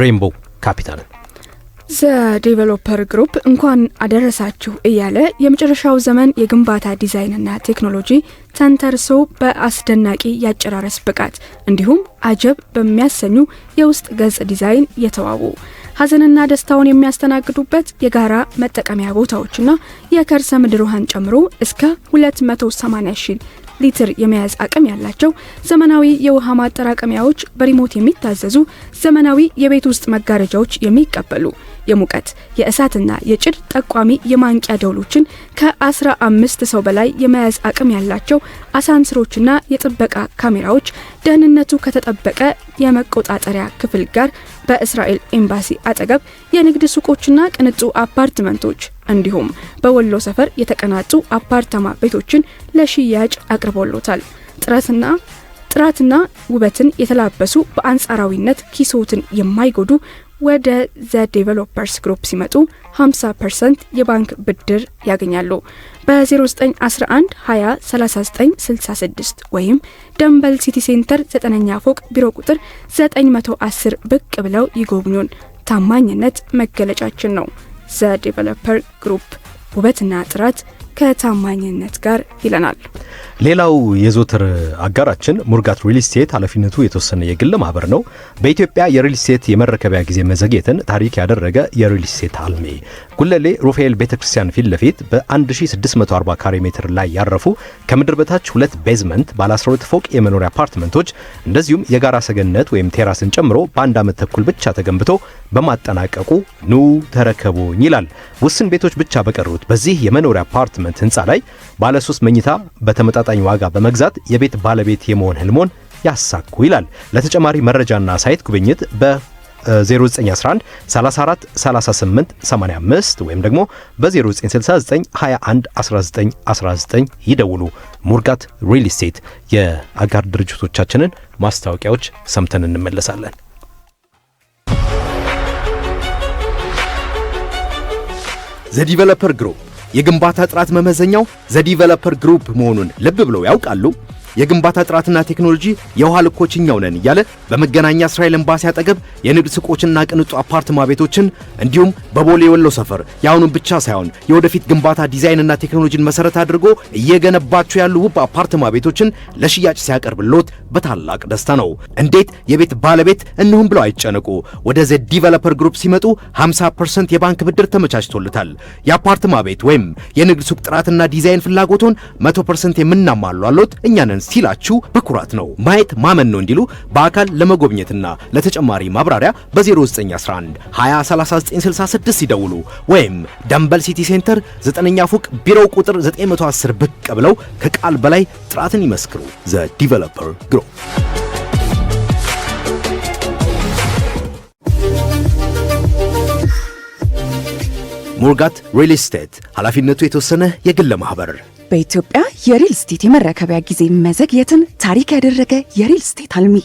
ሬንቦው ካፒታል። ዘ ዴቨሎፐር ግሩፕ እንኳን አደረሳችሁ እያለ የመጨረሻው ዘመን የግንባታ ዲዛይንና ቴክኖሎጂ ተንተርሶ በአስደናቂ ያጨራረስ ብቃት እንዲሁም አጀብ በሚያሰኙ የውስጥ ገጽ ዲዛይን የተዋቡ ሀዘንና ደስታውን የሚያስተናግዱበት የጋራ መጠቀሚያ ቦታዎችና የከርሰ ምድር ውሃን ጨምሮ እስከ 280 ሺህ ሊትር የመያዝ አቅም ያላቸው ዘመናዊ የውሃ ማጠራቀሚያዎች፣ በሪሞት የሚታዘዙ ዘመናዊ የቤት ውስጥ መጋረጃዎች የሚቀበሉ የሙቀት የእሳትና የጭድ ጠቋሚ የማንቂያ ደውሎችን ከ15 ሰው በላይ የመያዝ አቅም ያላቸው አሳንስሮችና የጥበቃ ካሜራዎች ደህንነቱ ከተጠበቀ የመቆጣጠሪያ ክፍል ጋር በእስራኤል ኤምባሲ አጠገብ የንግድ ሱቆችና ቅንጡ አፓርትመንቶች እንዲሁም በወሎ ሰፈር የተቀናጡ አፓርታማ ቤቶችን ለሽያጭ አቅርቦሎታል። ጥራትና ውበትን የተላበሱ በአንጻራዊነት ኪሶትን የማይጎዱ ወደ ዘ ዴቨሎፐርስ ግሩፕ ሲመጡ 50% የባንክ ብድር ያገኛሉ። በ0911 20 39 66 ወይም ደንበል ሲቲ ሴንተር 9ኛ ፎቅ ቢሮ ቁጥር 910 ብቅ ብለው ይጎብኙን። ታማኝነት መገለጫችን ነው። ዘ ዴቨሎፐር ግሩፕ ውበትና ጥራት ከታማኝነት ጋር ይለናል። ሌላው የዞትር አጋራችን ሙርጋት ሪል ስቴት ኃላፊነቱ የተወሰነ የግል ማህበር ነው። በኢትዮጵያ የሪል ስቴት የመረከቢያ ጊዜ መዘግየትን ታሪክ ያደረገ የሪል ስቴት አልሚ ጉለሌ ሩፋኤል ቤተክርስቲያን ፊት ለፊት በ1640 ካሬ ሜትር ላይ ያረፉ ከምድር በታች 2 ቤዝመንት ባለ 12 ፎቅ የመኖሪያ አፓርትመንቶች እንደዚሁም የጋራ ሰገነት ወይም ቴራስን ጨምሮ በአንድ ዓመት ተኩል ብቻ ተገንብቶ በማጠናቀቁ ኑ ተረከቡኝ ይላል። ውስን ቤቶች ብቻ በቀሩት በዚህ የመኖሪያ አፓርትመንት ህንፃ ላይ ባለ 3 መኝታ በተመጣጣኝ ዋጋ በመግዛት የቤት ባለቤት የመሆን ህልሞን ያሳኩ ይላል። ለተጨማሪ መረጃና ሳይት ጉብኝት በ0911 34 38 85 ወይም ደግሞ በ0969 21 19 19 ይደውሉ። ሙርጋት ሪል ስቴት። የአጋር ድርጅቶቻችንን ማስታወቂያዎች ሰምተን እንመለሳለን። ዘ ዴቨሎፐር ግሩፕ የግንባታ ጥራት መመዘኛው ዘ ዴቨሎፐር ግሩፕ መሆኑን ልብ ብለው ያውቃሉ? የግንባታ ጥራትና ቴክኖሎጂ የውሃ ልኮችኛው ነን እያለ በመገናኛ እስራኤል ኤምባሲ አጠገብ የንግድ ሱቆችና ቅንጡ አፓርትማ ቤቶችን እንዲሁም በቦሌ ወሎ ሰፈር የአሁኑን ብቻ ሳይሆን የወደፊት ግንባታ ዲዛይንና ቴክኖሎጂን መሰረት አድርጎ እየገነባቸው ያሉ ውብ አፓርትማ ቤቶችን ለሽያጭ ሲያቀርብሎት በታላቅ ደስታ ነው። እንዴት የቤት ባለቤት እንሁን ብለው አይጨነቁ። ወደ ዘ ዴቨሎፐር ግሩፕ ሲመጡ 50% የባንክ ብድር ተመቻችቶለታል። የአፓርትማ ቤት ወይም የንግድ ሱቅ ጥራትና ዲዛይን ፍላጎቶን 100% የምናሟላሎት እኛ ነን ሲላችሁ በኩራት ነው። ማየት ማመን ነው እንዲሉ በአካል ለመጎብኘትና ለተጨማሪ ማብራሪያ በ0911 203966 ይደውሉ ወይም ደንበል ሲቲ ሴንተር 9ኛ ፎቅ ቢሮው ቁጥር 910 ብቅ ብለው ከቃል በላይ ጥራትን ይመስክሩ። ዘ ዴቨሎፐር ግሩፕ። ሙርጋት ሪል ስቴት ኃላፊነቱ የተወሰነ የግል ማህበር በኢትዮጵያ የሪል ስቴት የመረከቢያ ጊዜ መዘግየትን ታሪክ ያደረገ የሪል ስቴት አልሚ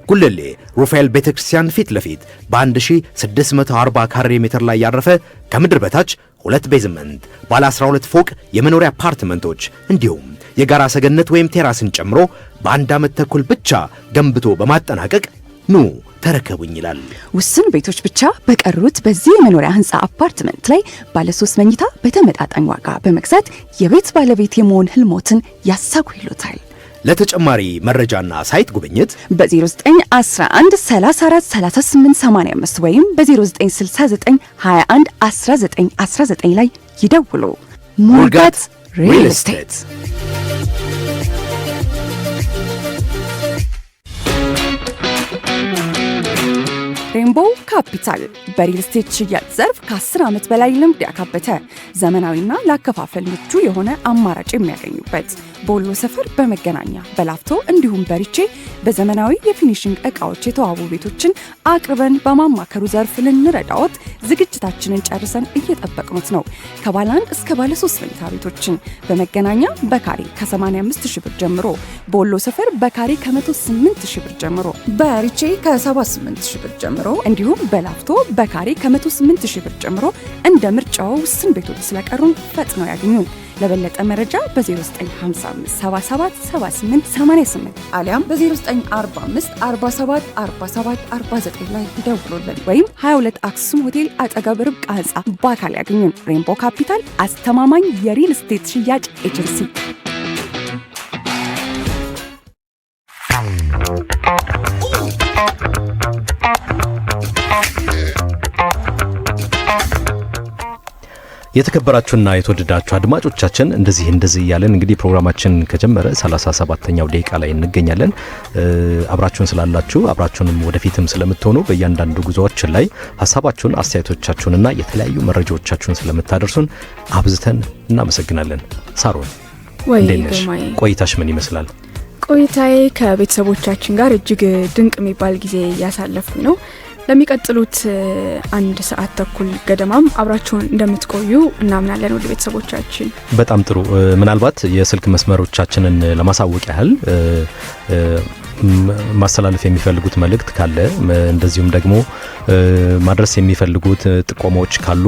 ጉለሌ ሩፋኤል ቤተክርስቲያን ፊት ለፊት በ1640 ካሬ ሜትር ላይ ያረፈ ከምድር በታች 2 ቤዝመንት ባለ 12 ፎቅ የመኖሪያ አፓርትመንቶች እንዲሁም የጋራ ሰገነት ወይም ቴራስን ጨምሮ በአንድ ዓመት ተኩል ብቻ ገንብቶ በማጠናቀቅ ኑ ተረከቡኝ ይላል። ውስን ቤቶች ብቻ በቀሩት በዚህ የመኖሪያ ህንፃ አፓርትመንት ላይ ባለ 3 መኝታ በተመጣጣኝ ዋጋ በመግዛት የቤት ባለቤት የመሆን ህልሞትን ያሳኩ ይሉታል። ለተጨማሪ መረጃና ሳይት ጉብኝት በ0911 34 38 85 ወይም በ0969 21 19 19 ላይ ይደውሉ። ሙርጋት ሪል ስቴት። ሬንቦ ካፒታል በሪል ስቴት ሽያጭ ዘርፍ ከ10 ዓመት በላይ ልምድ ያካበተ ዘመናዊና ለአከፋፈል ምቹ የሆነ አማራጭ የሚያገኙበት በወሎ ሰፈር በመገናኛ በላፍቶ እንዲሁም በሪቼ በዘመናዊ የፊኒሽንግ ዕቃዎች የተዋቡ ቤቶችን አቅርበን በማማከሩ ዘርፍ ልንረዳዎት ዝግጅታችንን ጨርሰን እየጠበቅኖት ነው። ከባለ 1 እስከ ባለ 3 መኝታ ቤቶችን በመገናኛ በካሬ ከ85 ሺህ ብር ጀምሮ፣ በወሎ ሰፈር በካሬ ከ108 ሺህ ብር ጀምሮ፣ በሪቼ ከ78 ሺህ ብር ጀምሮ እንዲሁም በላፍቶ በካሬ ከ108 ሺህ ብር ጀምሮ እንደ ምርጫው ውስን ቤቶች ስለቀሩን ፈጥነው ያገኙን። ለበለጠ መረጃ በ0955 77 78 88 አሊያም በ0945 47 47 49 ላይ ይደውሉልን ወይም 22 አክሱም ሆቴል አጠገብ ርብቃ ህንፃ በአካል ያገኙን። ሬንቦ ካፒታል አስተማማኝ የሪል ስቴት ሽያጭ ኤጀንሲ። የተከበራችሁና የተወደዳችሁ አድማጮቻችን እንደዚህ እያለን እንግዲህ ፕሮግራማችን ከጀመረ 37ኛው ደቂቃ ላይ እንገኛለን። አብራችሁን ስላላችሁ አብራችሁንም ወደፊትም ስለምትሆኑ በእያንዳንዱ ጉዞዎችን ላይ ሐሳባችሁን አስተያየቶቻችሁንና የተለያዩ መረጃዎቻችሁን ስለምታደርሱን አብዝተን እናመሰግናለን። ሳሮን እንዴት ነሽ? ቆይታሽ ምን ይመስላል? ቆይታዬ ከቤተሰቦቻችን ጋር እጅግ ድንቅ የሚባል ጊዜ እያሳለፍን ነው። ለሚቀጥሉት 1 ሰዓት ተኩል ገደማም አብራችሁን እንደምትቆዩ እናምናለን። ወደ ቤተሰቦቻችን በጣም ጥሩ። ምናልባት የስልክ መስመሮቻችንን ለማሳወቅ ያህል ማስተላለፍ የሚፈልጉት መልእክት ካለ እንደዚሁም ደግሞ ማድረስ የሚፈልጉት ጥቆማዎች ካሉ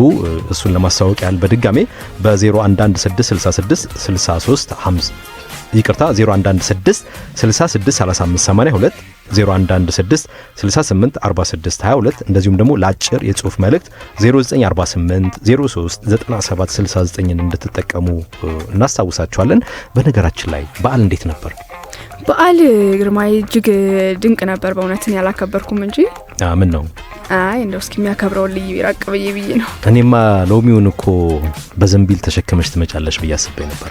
እሱን ለማሳወቅ ያህል በድጋሜ በ011666 63 50 ይቅርታ 0116 66 35 82 0116 68 46 22 እንደዚሁም ደግሞ ለአጭር የጽሁፍ መልእክት 0948 03 97 69ን እንድትጠቀሙ እናስታውሳችኋለን። በነገራችን ላይ በዓል እንዴት ነበር? በዓል ግርማይ እጅግ ድንቅ ነበር። በእውነትን ያላከበርኩም እንጂ ምን ነው እንደው እስኪ የሚያከብረው ልዩ ይራቅ ብዬ ነው። እኔማ ሎሚውን እኮ በዘንቢል ተሸክመሽ ትመጫለሽ ብዬ አስቤ ነበር።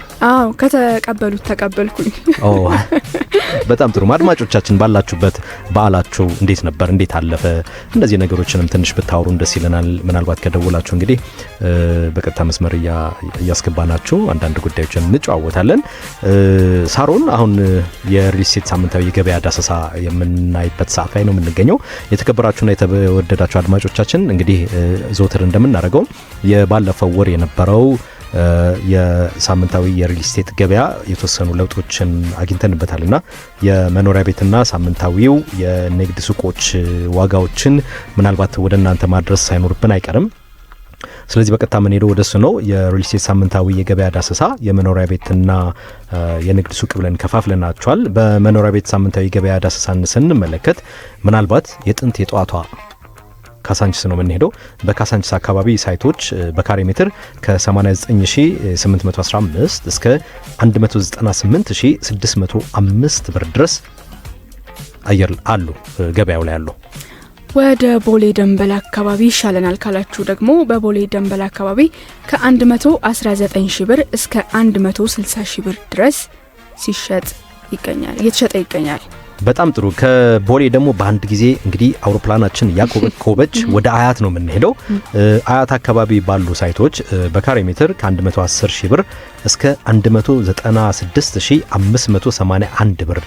ከተቀበሉት ተቀበልኩኝ። በጣም ጥሩ። አድማጮቻችን ባላችሁበት በዓላችሁ እንዴት ነበር? እንዴት አለፈ? እነዚህ ነገሮችንም ትንሽ ብታወሩ ደስ ይለናል። ምናልባት ከደወላችሁ እንግዲህ በቀጥታ መስመር እያስገባናችሁ አንዳንድ ጉዳዮችን እንጨዋወታለን። ሳሮን፣ አሁን የሪል ስቴት ሳምንታዊ የገበያ ዳሰሳ የምናይበት ሰዓት ላይ ነው የምንገኘው። የተከበራችሁና የተወደዳችሁ አድማጮቻችን እንግዲህ ዘወትር እንደምናደርገው የባለፈው ወር የነበረው የሳምንታዊ የሪል ስቴት ገበያ የተወሰኑ ለውጦችን አግኝተንበታልና የመኖሪያ ቤትና ሳምንታዊው የንግድ ሱቆች ዋጋዎችን ምናልባት ወደ እናንተ ማድረስ ሳይኖርብን አይቀርም። ስለዚህ በቀጥታ ምን ሄዶ ወደሱ ነው የሪል ስቴት ሳምንታዊ የገበያ ዳሰሳ የመኖሪያ ቤትና የንግድ ሱቅ ብለን ከፋፍለናቸዋል። በመኖሪያ ቤት ሳምንታዊ የገበያ ዳሰሳን ስንመለከት ምናልባት የጥንት የጧቷ ካሳንቺስ ነው የምንሄደው። በካሳንቺስ አካባቢ ሳይቶች በካሬ ሜትር ከ89815 እስከ 198605 ብር ድረስ አየር አሉ ገበያው ላይ አሉ። ወደ ቦሌ ደንበል አካባቢ ይሻለናል ካላችሁ ደግሞ በቦሌ ደንበል አካባቢ ከ119 ሺህ ብር እስከ 160 ሺህ ብር ድረስ እየተሸጠ ይገኛል። በጣም ጥሩ። ከቦሌ ደግሞ በአንድ ጊዜ እንግዲህ አውሮፕላናችን ያኮበች ወደ አያት ነው የምንሄደው። አያት አካባቢ ባሉ ሳይቶች በካሬ ሜትር ከ110 ሺህ ብር እስከ 196581 ብር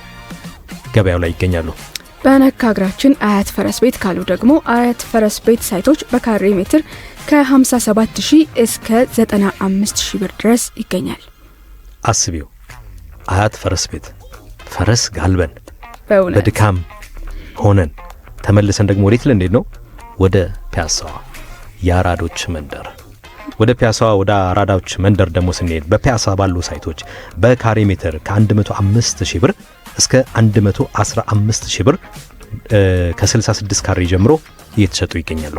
ገበያው ላይ ይገኛሉ። በነካ እግራችን አያት ፈረስ ቤት ካሉ ደግሞ አያት ፈረስ ቤት ሳይቶች በካሬ ሜትር ከ57 ሺህ እስከ 95 ሺህ ብር ድረስ ይገኛል። አስቢው፣ አያት ፈረስ ቤት ፈረስ ጋልበን በእውነት በድካም ሆነን ተመልሰን ደግሞ ወዴት ልንሄድ ነው? ወደ ፒያሳዋ የአራዶች መንደር። ወደ ፒያሳዋ ወደ አራዳዎች መንደር ደግሞ ስንሄድ በፒያሳ ባሉ ሳይቶች በካሬ ሜትር ከ105 ሺህ ብር እስከ 115 ሺህ ብር ከ66 ካሬ ጀምሮ እየተሸጡ ይገኛሉ።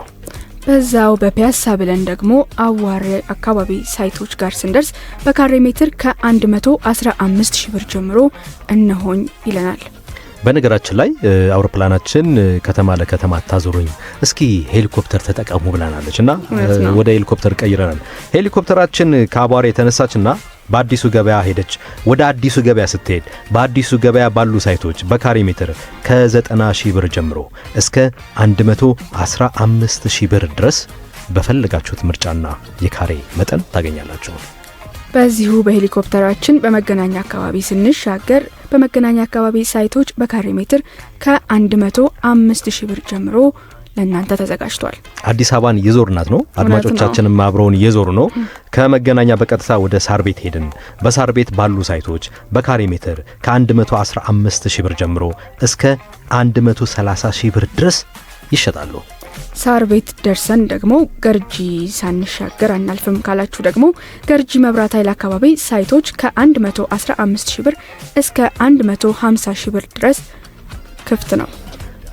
በዛው በፒያሳ ብለን ደግሞ አዋሬ አካባቢ ሳይቶች ጋር ስንደርስ በካሬ ሜትር ከ115 ሺህ ብር ጀምሮ እነሆኝ ይለናል። በነገራችን ላይ አውሮፕላናችን ከተማ ለከተማ አታዞሩኝ እስኪ ሄሊኮፕተር ተጠቀሙ ብላናለች እና ወደ ሄሊኮፕተር ቀይረናል። ሄሊኮፕተራችን ከአቧሬ የተነሳችና በአዲሱ ገበያ ሄደች። ወደ አዲሱ ገበያ ስትሄድ በአዲሱ ገበያ ባሉ ሳይቶች በካሬ ሜትር ከ90 ሺህ ብር ጀምሮ እስከ 115 ሺህ ብር ድረስ በፈለጋችሁት ምርጫና የካሬ መጠን ታገኛላችሁ። በዚሁ በሄሊኮፕተራችን በመገናኛ አካባቢ ስንሻገር በመገናኛ አካባቢ ሳይቶች በካሬ ሜትር ከ105 ሺህ ብር ጀምሮ ለእናንተ ተዘጋጅቷል። አዲስ አበባን የዞርናት ነው። አድማጮቻችንም አብረውን የዞሩ ነው። ከመገናኛ በቀጥታ ወደ ሳር ቤት ሄድን። በሳር ቤት ባሉ ሳይቶች በካሬ ሜትር ከ115 ሺህ ብር ጀምሮ እስከ 130 ሺህ ብር ድረስ ይሸጣሉ። ሳር ቤት ደርሰን ደግሞ ገርጂ ሳንሻገር አናልፍም ካላችሁ ደግሞ ገርጂ መብራት ኃይል አካባቢ ሳይቶች ከ115 ሺህ ብር እስከ 150 ሺህ ብር ድረስ ክፍት ነው።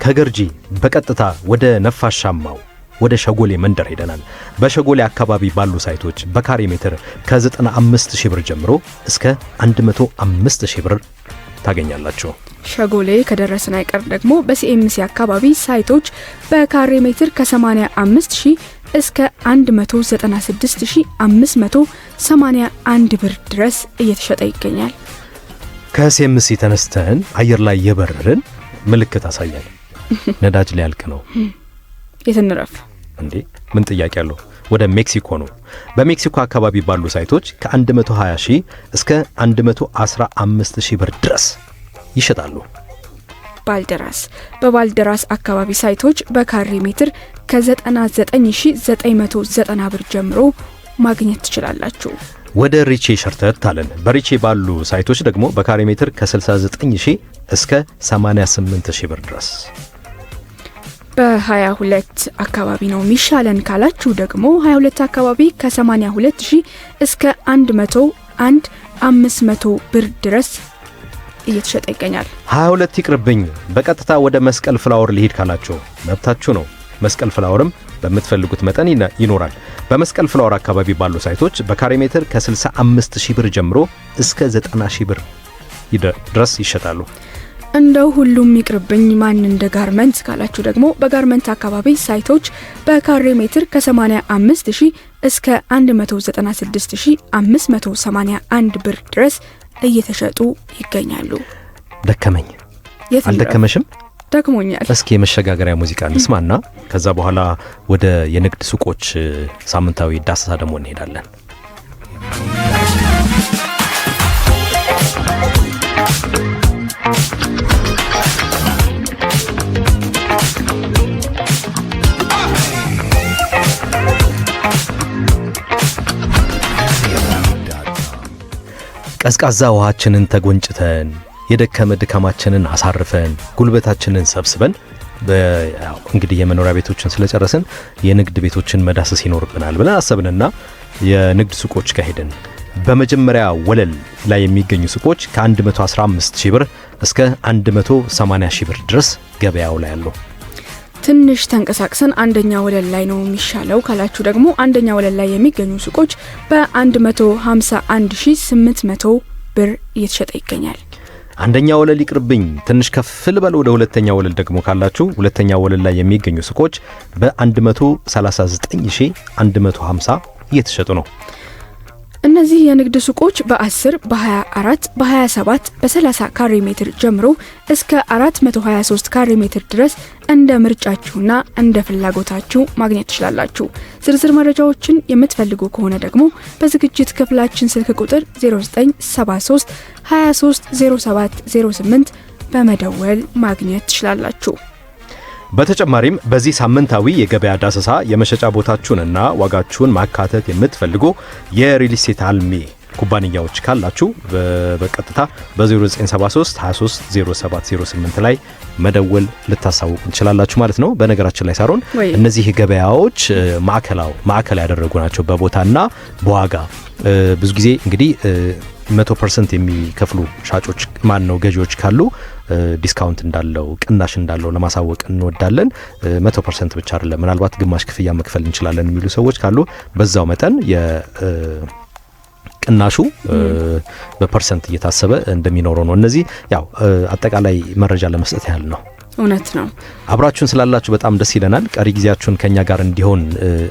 ከገርጂ በቀጥታ ወደ ነፋሻማው ወደ ሸጎሌ መንደር ሄደናል። በሸጎሌ አካባቢ ባሉ ሳይቶች በካሬ ሜትር ከ95 ሺህ ብር ጀምሮ እስከ 105 ሺህ ብር ታገኛላችሁ። ሸጎሌ ከደረስን አይቀር ደግሞ በሲኤምሲ አካባቢ ሳይቶች በካሬ ሜትር ከ85 ሺህ እስከ 196,581 ብር ድረስ እየተሸጠ ይገኛል። ከሲኤምሲ ተነስተን አየር ላይ የበረርን ምልክት አሳያል። ነዳጅ ሊያልቅ ነው። የትንረፍ እንዴ? ምን ጥያቄ አለው? ወደ ሜክሲኮ ነው። በሜክሲኮ አካባቢ ባሉ ሳይቶች ከ120 ሺህ እስከ 115 ሺህ ብር ድረስ ይሸጣሉ። ባልደራስ በባልደራስ አካባቢ ሳይቶች በካሬ ሜትር ከ99,990 ብር ጀምሮ ማግኘት ትችላላችሁ። ወደ ሪቼ ሸርተት አለን። በሪቼ ባሉ ሳይቶች ደግሞ በካሬ ሜትር ከ69 ሺህ እስከ 88 ሺህ ብር ድረስ። በ22 አካባቢ ነው የሚሻለን ካላችሁ ደግሞ 22 አካባቢ ከ82 ሺህ እስከ 101,500 ብር ድረስ እየተሸጠ ይገኛል። 22 ይቅርብኝ በቀጥታ ወደ መስቀል ፍላወር ሊሄድ ካላችሁ መብታችሁ ነው። መስቀል ፍላወርም በምትፈልጉት መጠን ይኖራል። በመስቀል ፍላወር አካባቢ ባሉ ሳይቶች በካሬ ሜትር ከ65 ሺህ ብር ጀምሮ እስከ 90 ሺህ ብር ድረስ ይሸጣሉ። እንደው ሁሉም ይቅርብኝ ማን እንደ ጋርመንት ካላችሁ ደግሞ በጋርመንት አካባቢ ሳይቶች በካሬ ሜትር ከ85 ሺህ እስከ 196,581 ብር ድረስ እየተሸጡ ይገኛሉ። ደከመኝ። አልደከመሽም? ደክሞኛል። እስኪ የመሸጋገሪያ ሙዚቃ እንስማና ከዛ በኋላ ወደ የንግድ ሱቆች ሳምንታዊ ዳሰሳ ደግሞ እንሄዳለን። ቀዝቃዛ ውሃችንን ተጎንጭተን የደከመ ድካማችንን አሳርፈን ጉልበታችንን ሰብስበን እንግዲህ የመኖሪያ ቤቶችን ስለጨረስን የንግድ ቤቶችን መዳሰስ ይኖርብናል ብለን አሰብንና የንግድ ሱቆች ጋር ሄድን። በመጀመሪያ ወለል ላይ የሚገኙ ሱቆች ከ115 ሺህ ብር እስከ 180 ሺህ ብር ድረስ ገበያው ላይ አሉ። ትንሽ ተንቀሳቅሰን አንደኛ ወለል ላይ ነው የሚሻለው ካላችሁ ደግሞ አንደኛ ወለል ላይ የሚገኙ ሱቆች በ151,800 ብር እየተሸጠ ይገኛል። አንደኛ ወለል ይቅርብኝ ትንሽ ከፍ ልበል ወደ ሁለተኛ ወለል ደግሞ ካላችሁ ሁለተኛ ወለል ላይ የሚገኙ ሱቆች በ139,150 እየተሸጡ ነው። እነዚህ የንግድ ሱቆች በ10 በ24 በ27 በ30 ካሬ ሜትር ጀምሮ እስከ 423 ካሬ ሜትር ድረስ እንደ ምርጫችሁና እንደ ፍላጎታችሁ ማግኘት ትችላላችሁ። ዝርዝር መረጃዎችን የምትፈልጉ ከሆነ ደግሞ በዝግጅት ክፍላችን ስልክ ቁጥር 0973 230708 በመደወል ማግኘት ትችላላችሁ። በተጨማሪም በዚህ ሳምንታዊ የገበያ ዳሰሳ የመሸጫ ቦታችሁንና ዋጋችሁን ማካተት የምትፈልጉ የሪል ስቴት አልሚ ኩባንያዎች ካላችሁ በቀጥታ በ0973 230708 ላይ መደወል ልታሳውቁ ትችላላችሁ ማለት ነው። በነገራችን ላይ ሳሮን እነዚህ ገበያዎች ማዕከል ያደረጉ ናቸው በቦታና በዋጋ። ብዙ ጊዜ እንግዲህ 100% የሚከፍሉ ሻጮች ማን ነው ገዢዎች ካሉ ዲስካውንት እንዳለው ቅናሽ እንዳለው ለማሳወቅ እንወዳለን። 100% ብቻ አይደለም ምናልባት ግማሽ ክፍያ መክፈል እንችላለን የሚሉ ሰዎች ካሉ በዛው መጠን ቅናሹ በፐርሰንት እየታሰበ እንደሚኖረው ነው። እነዚህ ያው አጠቃላይ መረጃ ለመስጠት ያህል ነው። እውነት ነው። አብራችሁን ስላላችሁ በጣም ደስ ይለናል። ቀሪ ጊዜያችሁን ከኛ ጋር እንዲሆን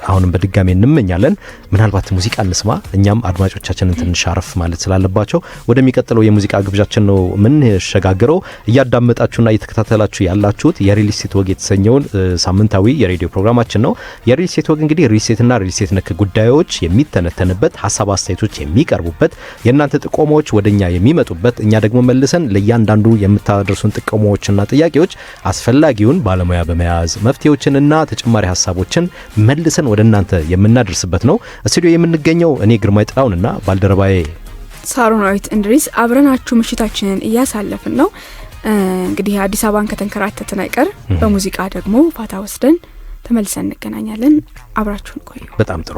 አሁንም በድጋሚ እንመኛለን። ምናልባት ሙዚቃ እንስማ፣ እኛም አድማጮቻችንን ትንሽ አረፍ ማለት ስላለባቸው ወደሚቀጥለው የሙዚቃ ግብዣችን ነው ምን ሸጋግረው። እያዳመጣችሁና እየተከታተላችሁ ያላችሁት የሪል ስቴት ወግ የተሰኘውን ሳምንታዊ የሬዲዮ ፕሮግራማችን ነው። የሪል ስቴት ወግ እንግዲህ ሪል ስቴትና ሪል ስቴት ነክ ጉዳዮች የሚተነተንበት፣ ሐሳብ አስተያየቶች የሚቀርቡበት፣ የእናንተ ጥቆማዎች ወደኛ የሚመጡበት፣ እኛ ደግሞ መልሰን ለእያንዳንዱ የምታደርሱን ጥቆማዎችና ጥያቄዎች አስፈላጊውን ባለሙያ በመያዝ መፍትሄዎችንና ተጨማሪ ሐሳቦችን መልሰን ወደ እናንተ የምናደርስበት ነው። ስቱዲዮ የምንገኘው እኔ ግርማይ ጥላውንና ባልደረባዬ ሳሮናዊት እንድሪስ አብረናችሁ ምሽታችንን እያሳለፍን ነው። እንግዲህ አዲስ አበባን ከተንከራተትን አይቀር በሙዚቃ ደግሞ ፋታ ወስደን ተመልሰን እንገናኛለን። አብራችሁን ቆዩ። በጣም ጥሩ።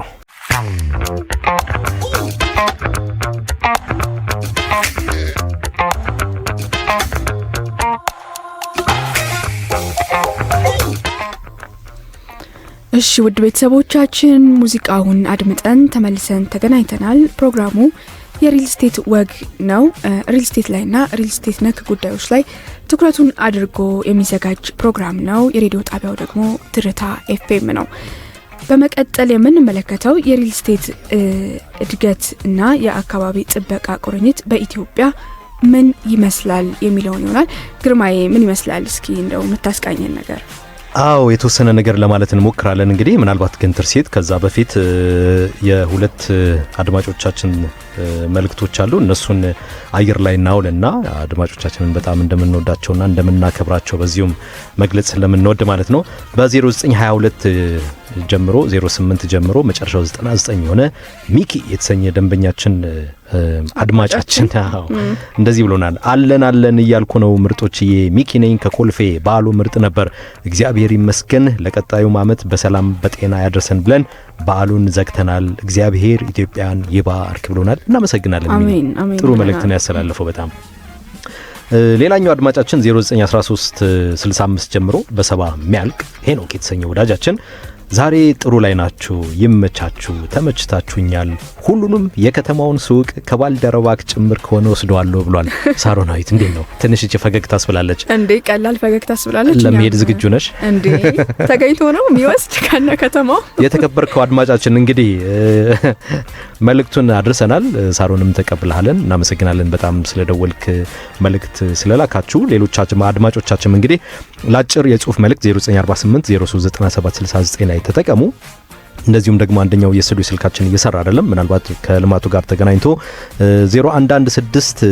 እሺ ውድ ቤተሰቦቻችን ሙዚቃውን አድምጠን ተመልሰን ተገናኝተናል። ፕሮግራሙ የሪል ስቴት ወግ ነው። ሪል ስቴት ላይና ሪል ስቴት ነክ ጉዳዮች ላይ ትኩረቱን አድርጎ የሚዘጋጅ ፕሮግራም ነው። የሬዲዮ ጣቢያው ደግሞ ትርታ ኤፍኤም ነው። በመቀጠል የምንመለከተው የሪል ስቴት እድገት እና የአካባቢ ጥበቃ ቁርኝት በኢትዮጵያ ምን ይመስላል የሚለውን ይሆናል። ግርማዬ ምን ይመስላል? እስኪ እንደው የምታስቃኘን ነገር። አዎ የተወሰነ ነገር ለማለት እንሞክራለን። እንግዲህ ምናልባት ግን ትርሲት ከዛ በፊት የሁለት አድማጮቻችን መልእክቶች አሉ። እነሱን አየር ላይ እናውልና አድማጮቻችንን በጣም እንደምንወዳቸውና እንደምናከብራቸው በዚሁም መግለጽ ስለምንወድ ማለት ነው። በ0922 ጀምሮ 08 ጀምሮ መጨረሻው 99 የሆነ ሚኪ የተሰኘ ደንበኛችን አድማጫችን እንደዚህ ብሎናል። አለን እያልኩ ነው ምርጦችዬ፣ ሚኪ ነኝ ከኮልፌ። በዓሉ ምርጥ ነበር፣ እግዚአብሔር ይመስገን። ለቀጣዩም ዓመት በሰላም በጤና ያደርሰን ብለን በዓሉን ዘግተናል። እግዚአብሔር ኢትዮጵያን ይባርክ ብሎናል። እናመሰግናለን። አሜን። ጥሩ መልእክት ነው ያስተላለፈው በጣም። ሌላኛው አድማጫችን 0913 65 ጀምሮ በሰባ የሚያልቅ ሄኖክ የተሰኘ ወዳጃችን ዛሬ ጥሩ ላይ ናችሁ፣ ይመቻችሁ፣ ተመችታችሁኛል። ሁሉንም የከተማውን ሱቅ ከባልደረባክ ጭምር ከሆነ ወስደዋለሁ ብሏል። ሳሮናዊት እንዴት ነው? ትንሽ እቺ ፈገግታ አስብላለች እንዴ? ቀላል ፈገግታ አስብላለች። ለመሄድ ዝግጁ ነሽ እንዴ? ተገኝቶ ነው የሚወስድ ከነ ከተማው። የተከበርከው አድማጫችን እንግዲህ መልእክቱን አድርሰናል። ሳሮንም ተቀብለሃለን። እናመሰግናለን በጣም ስለደወልክ መልእክት ስለላካችሁ። ሌሎቻችን አድማጮቻችን እንግዲህ ላጭር የጽሁፍ መልእክት 0948 039769 ላይ ተጠቀሙ። እንደዚሁም ደግሞ አንደኛው የስቱዲዮ ስልካችን እየሰራ አይደለም፣ ምናልባት ከልማቱ ጋር ተገናኝቶ 0116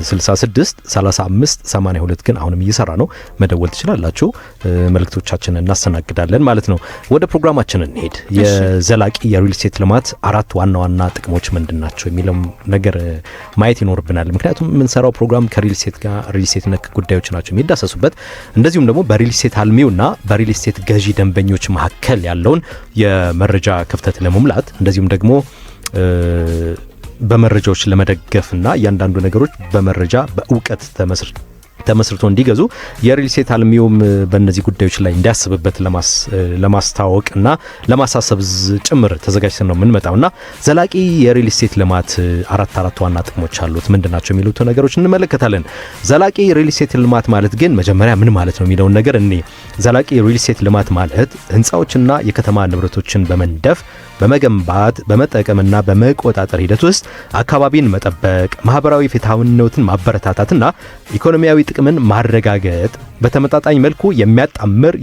66 35 82 ግን አሁንም እየሰራ ነው። መደወል ትችላላችሁ። መልእክቶቻችንን እናስተናግዳለን ማለት ነው። ወደ ፕሮግራማችን እንሄድ። የዘላቂ የሪል ስቴት ልማት አራት ዋና ዋና ጥቅሞች ምንድናቸው የሚለው ነገር ማየት ይኖርብናል። ምክንያቱም የምንሰራው ፕሮግራም ከሪል ስቴት ጋር ሪል ስቴት ነክ ጉዳዮች ናቸው የሚዳሰሱበት። እንደዚሁም ደግሞ በሪል ስቴት አልሚውና በሪል ስቴት ገዢ ደንበኞች መካከል ያለውን የመረጃ ክፍተት ለመሙላት እንደዚሁም ደግሞ በመረጃዎች ለመደገፍና እያንዳንዱ ነገሮች በመረጃ በእውቀት ተመስርቶ እንዲገዙ የሪል ስቴት አልሚውም በእነዚህ ጉዳዮች ላይ እንዲያስብበት ለማስታወቅና ለማሳሰብ ጭምር ተዘጋጅተን ነው የምንመጣውና ዘላቂ የሪል ስቴት ልማት አራት ዋና ጥቅሞች አሉት። ምንድናቸው የሚሉት ነገሮች እንመለከታለን። ዘላቂ ሪል ስቴት ልማት ማለት ግን መጀመሪያ ምን ማለት ነው የሚለውን ነገር እኔ ዘላቂ ሪል ስቴት ልማት ማለት ህንፃዎችና የከተማ ንብረቶችን በመንደፍ በመገንባት በመጠቀምና በመቆጣጠር ሂደት ውስጥ አካባቢን መጠበቅ፣ ማህበራዊ ፍትሃዊነትን ማበረታታትና ኢኮኖሚያዊ ጥቅምን ማረጋገጥ በተመጣጣኝ መልኩ የሚያጣምር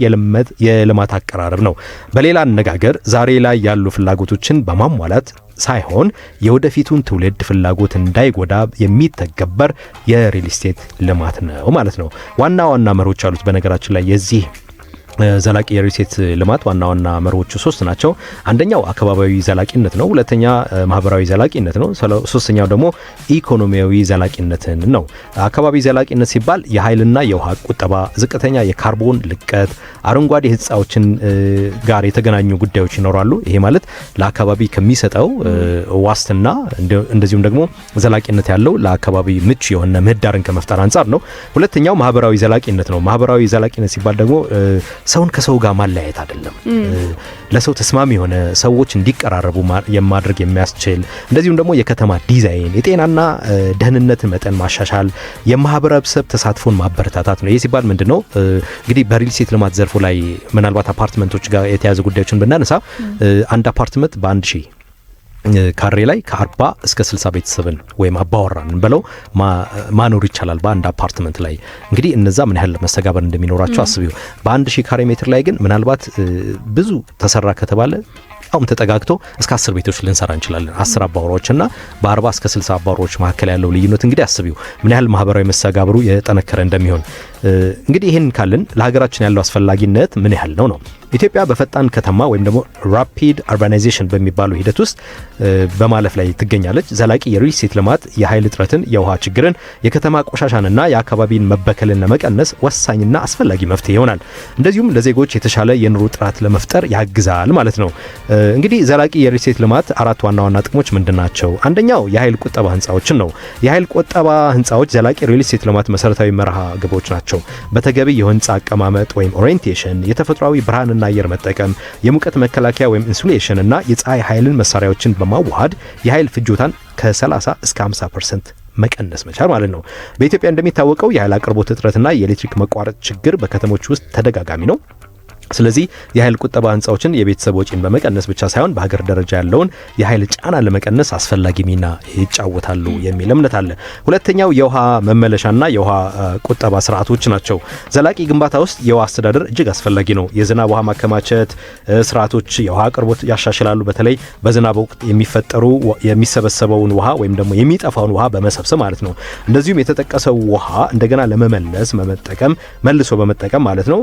የልማት አቀራረብ ነው። በሌላ አነጋገር ዛሬ ላይ ያሉ ፍላጎቶችን በማሟላት ሳይሆን የወደፊቱን ትውልድ ፍላጎት እንዳይጎዳ የሚተገበር የሪል ስቴት ልማት ነው ማለት ነው። ዋና ዋና መርሆች አሉት። በነገራችን ላይ የዚህ ዘላቂ የሪልስቴት ልማት ዋና ዋና መርሆቹ 3 ናቸው። አንደኛው አካባቢያዊ ዘላቂነት ነው። ሁለተኛ ማህበራዊ ዘላቂነት ነው። ሶስተኛው ደግሞ ኢኮኖሚያዊ ዘላቂነትን ነው። አካባቢ ዘላቂነት ሲባል የኃይልና የውሃ ቁጠባ፣ ዝቅተኛ የካርቦን ልቀት፣ አረንጓዴ ህንፃዎችን ጋር የተገናኙ ጉዳዮች ይኖራሉ። ይሄ ማለት ለአካባቢ ከሚሰጠው ዋስትና እንደዚሁም ደግሞ ዘላቂነት ያለው ለአካባቢ ምቹ የሆነ ምህዳርን ከመፍጠር አንጻር ነው። ሁለተኛው ማህበራዊ ዘላቂነት ነው። ማህበራዊ ዘላቂነት ሲባል ደግሞ ሰውን ከሰው ጋር ማለያየት አይደለም። ለሰው ተስማሚ የሆነ ሰዎች እንዲቀራረቡ የማድረግ የሚያስችል እንደዚሁም ደግሞ የከተማ ዲዛይን፣ የጤናና ደህንነት መጠን ማሻሻል፣ የማህበረሰብ ተሳትፎን ማበረታታት ነው። ይህ ሲባል ምንድነው? እንግዲህ በሪል ስቴት ልማት ዘርፉ ላይ ምናልባት አፓርትመንቶች ጋር የተያዙ ጉዳዮችን ብናነሳ አንድ አፓርትመንት በ1000 ካሬ ላይ ከ40 እስከ 60 ቤተሰብን ወይም አባወራን ብለው ማኖር ይቻላል በአንድ አፓርትመንት ላይ። እንግዲህ እነዛ ምን ያህል መስተጋበር እንደሚኖራቸው አስቢው። በ1000 ካሬ ሜትር ላይ ግን ምናልባት ብዙ ተሰራ ከተባለ አሁን ተጠጋግቶ እስከ 10 ቤቶች ልንሰራ እንችላለን። 10 አባወራዎችና በ40 እስከ 60 አባወራዎች መካከል ያለው ልዩነት እንግዲህ አስቢው ምን ያህል ማህበራዊ መስተጋብሩ የጠነከረ እንደሚሆን። እንግዲህ ይህን ካልን ለሀገራችን ያለው አስፈላጊነት ምን ያህል ነው? ኢትዮጵያ በፈጣን ከተማ ወይም ደግሞ ራፒድ አርባናይዜሽን በሚባለው ሂደት ውስጥ በማለፍ ላይ ትገኛለች። ዘላቂ የሪል ስቴት ልማት የኃይል እጥረትን፣ የውሃ ችግርን፣ የከተማ ቆሻሻንና የአካባቢን መበከልን ለመቀነስ ወሳኝና አስፈላጊ መፍትሄ ይሆናል። እንደዚሁም ለዜጎች የተሻለ የኑሮ ጥራት ለመፍጠር ያግዛል ማለት ነው። እንግዲህ ዘላቂ የሪል ስቴት ልማት 4 ዋና ዋና ጥቅሞች ምንድናቸው? አንደኛው የኃይል ቁጠባ ህንፃዎችን ነው። የኃይል ቁጠባ ህንፃዎች ዘላቂ የሪል ስቴት ልማት መሰረታዊ መርሃ ግብሮች ናቸው። በተገቢ የህንፃ አቀማመጥ ወይም ኦሪየንቴሽን፣ የተፈጥሯዊ ብርሃንና አየር መጠቀም፣ የሙቀት መከላከያ ወይም ኢንሱሌሽን እና የፀሐይ ኃይልን መሳሪያዎችን በማዋሃድ የኃይል ፍጆታን ከ30 እስከ 50% መቀነስ መቻል ማለት ነው። በኢትዮጵያ እንደሚታወቀው የኃይል አቅርቦት እጥረትና የኤሌክትሪክ መቋረጥ ችግር በከተሞች ውስጥ ተደጋጋሚ ነው። ስለዚህ የኃይል ቁጠባ ህንፃዎችን የቤተሰብ ወጪን በመቀነስ ብቻ ሳይሆን በሀገር ደረጃ ያለውን የኃይል ጫና ለመቀነስ አስፈላጊ ሚና ይጫወታሉ የሚል እምነት አለ። ሁለተኛው የውሃ መመለሻና የውሃ ቁጠባ ስርዓቶች ናቸው። ዘላቂ ግንባታ ውስጥ የውሃ አስተዳደር እጅግ አስፈላጊ ነው። የዝናብ ውሃ ማከማቸት ስርዓቶች የውሃ አቅርቦት ያሻሽላሉ። በተለይ በዝናብ ወቅት የሚሰበሰበውን ውሃ ወይም ደግሞ የሚጠፋውን ውሃ በመሰብሰብ ማለት ነው። እንደዚሁም የተጠቀሰው ውሃ እንደገና ለመመለስ መልሶ በመጠቀም ማለት ነው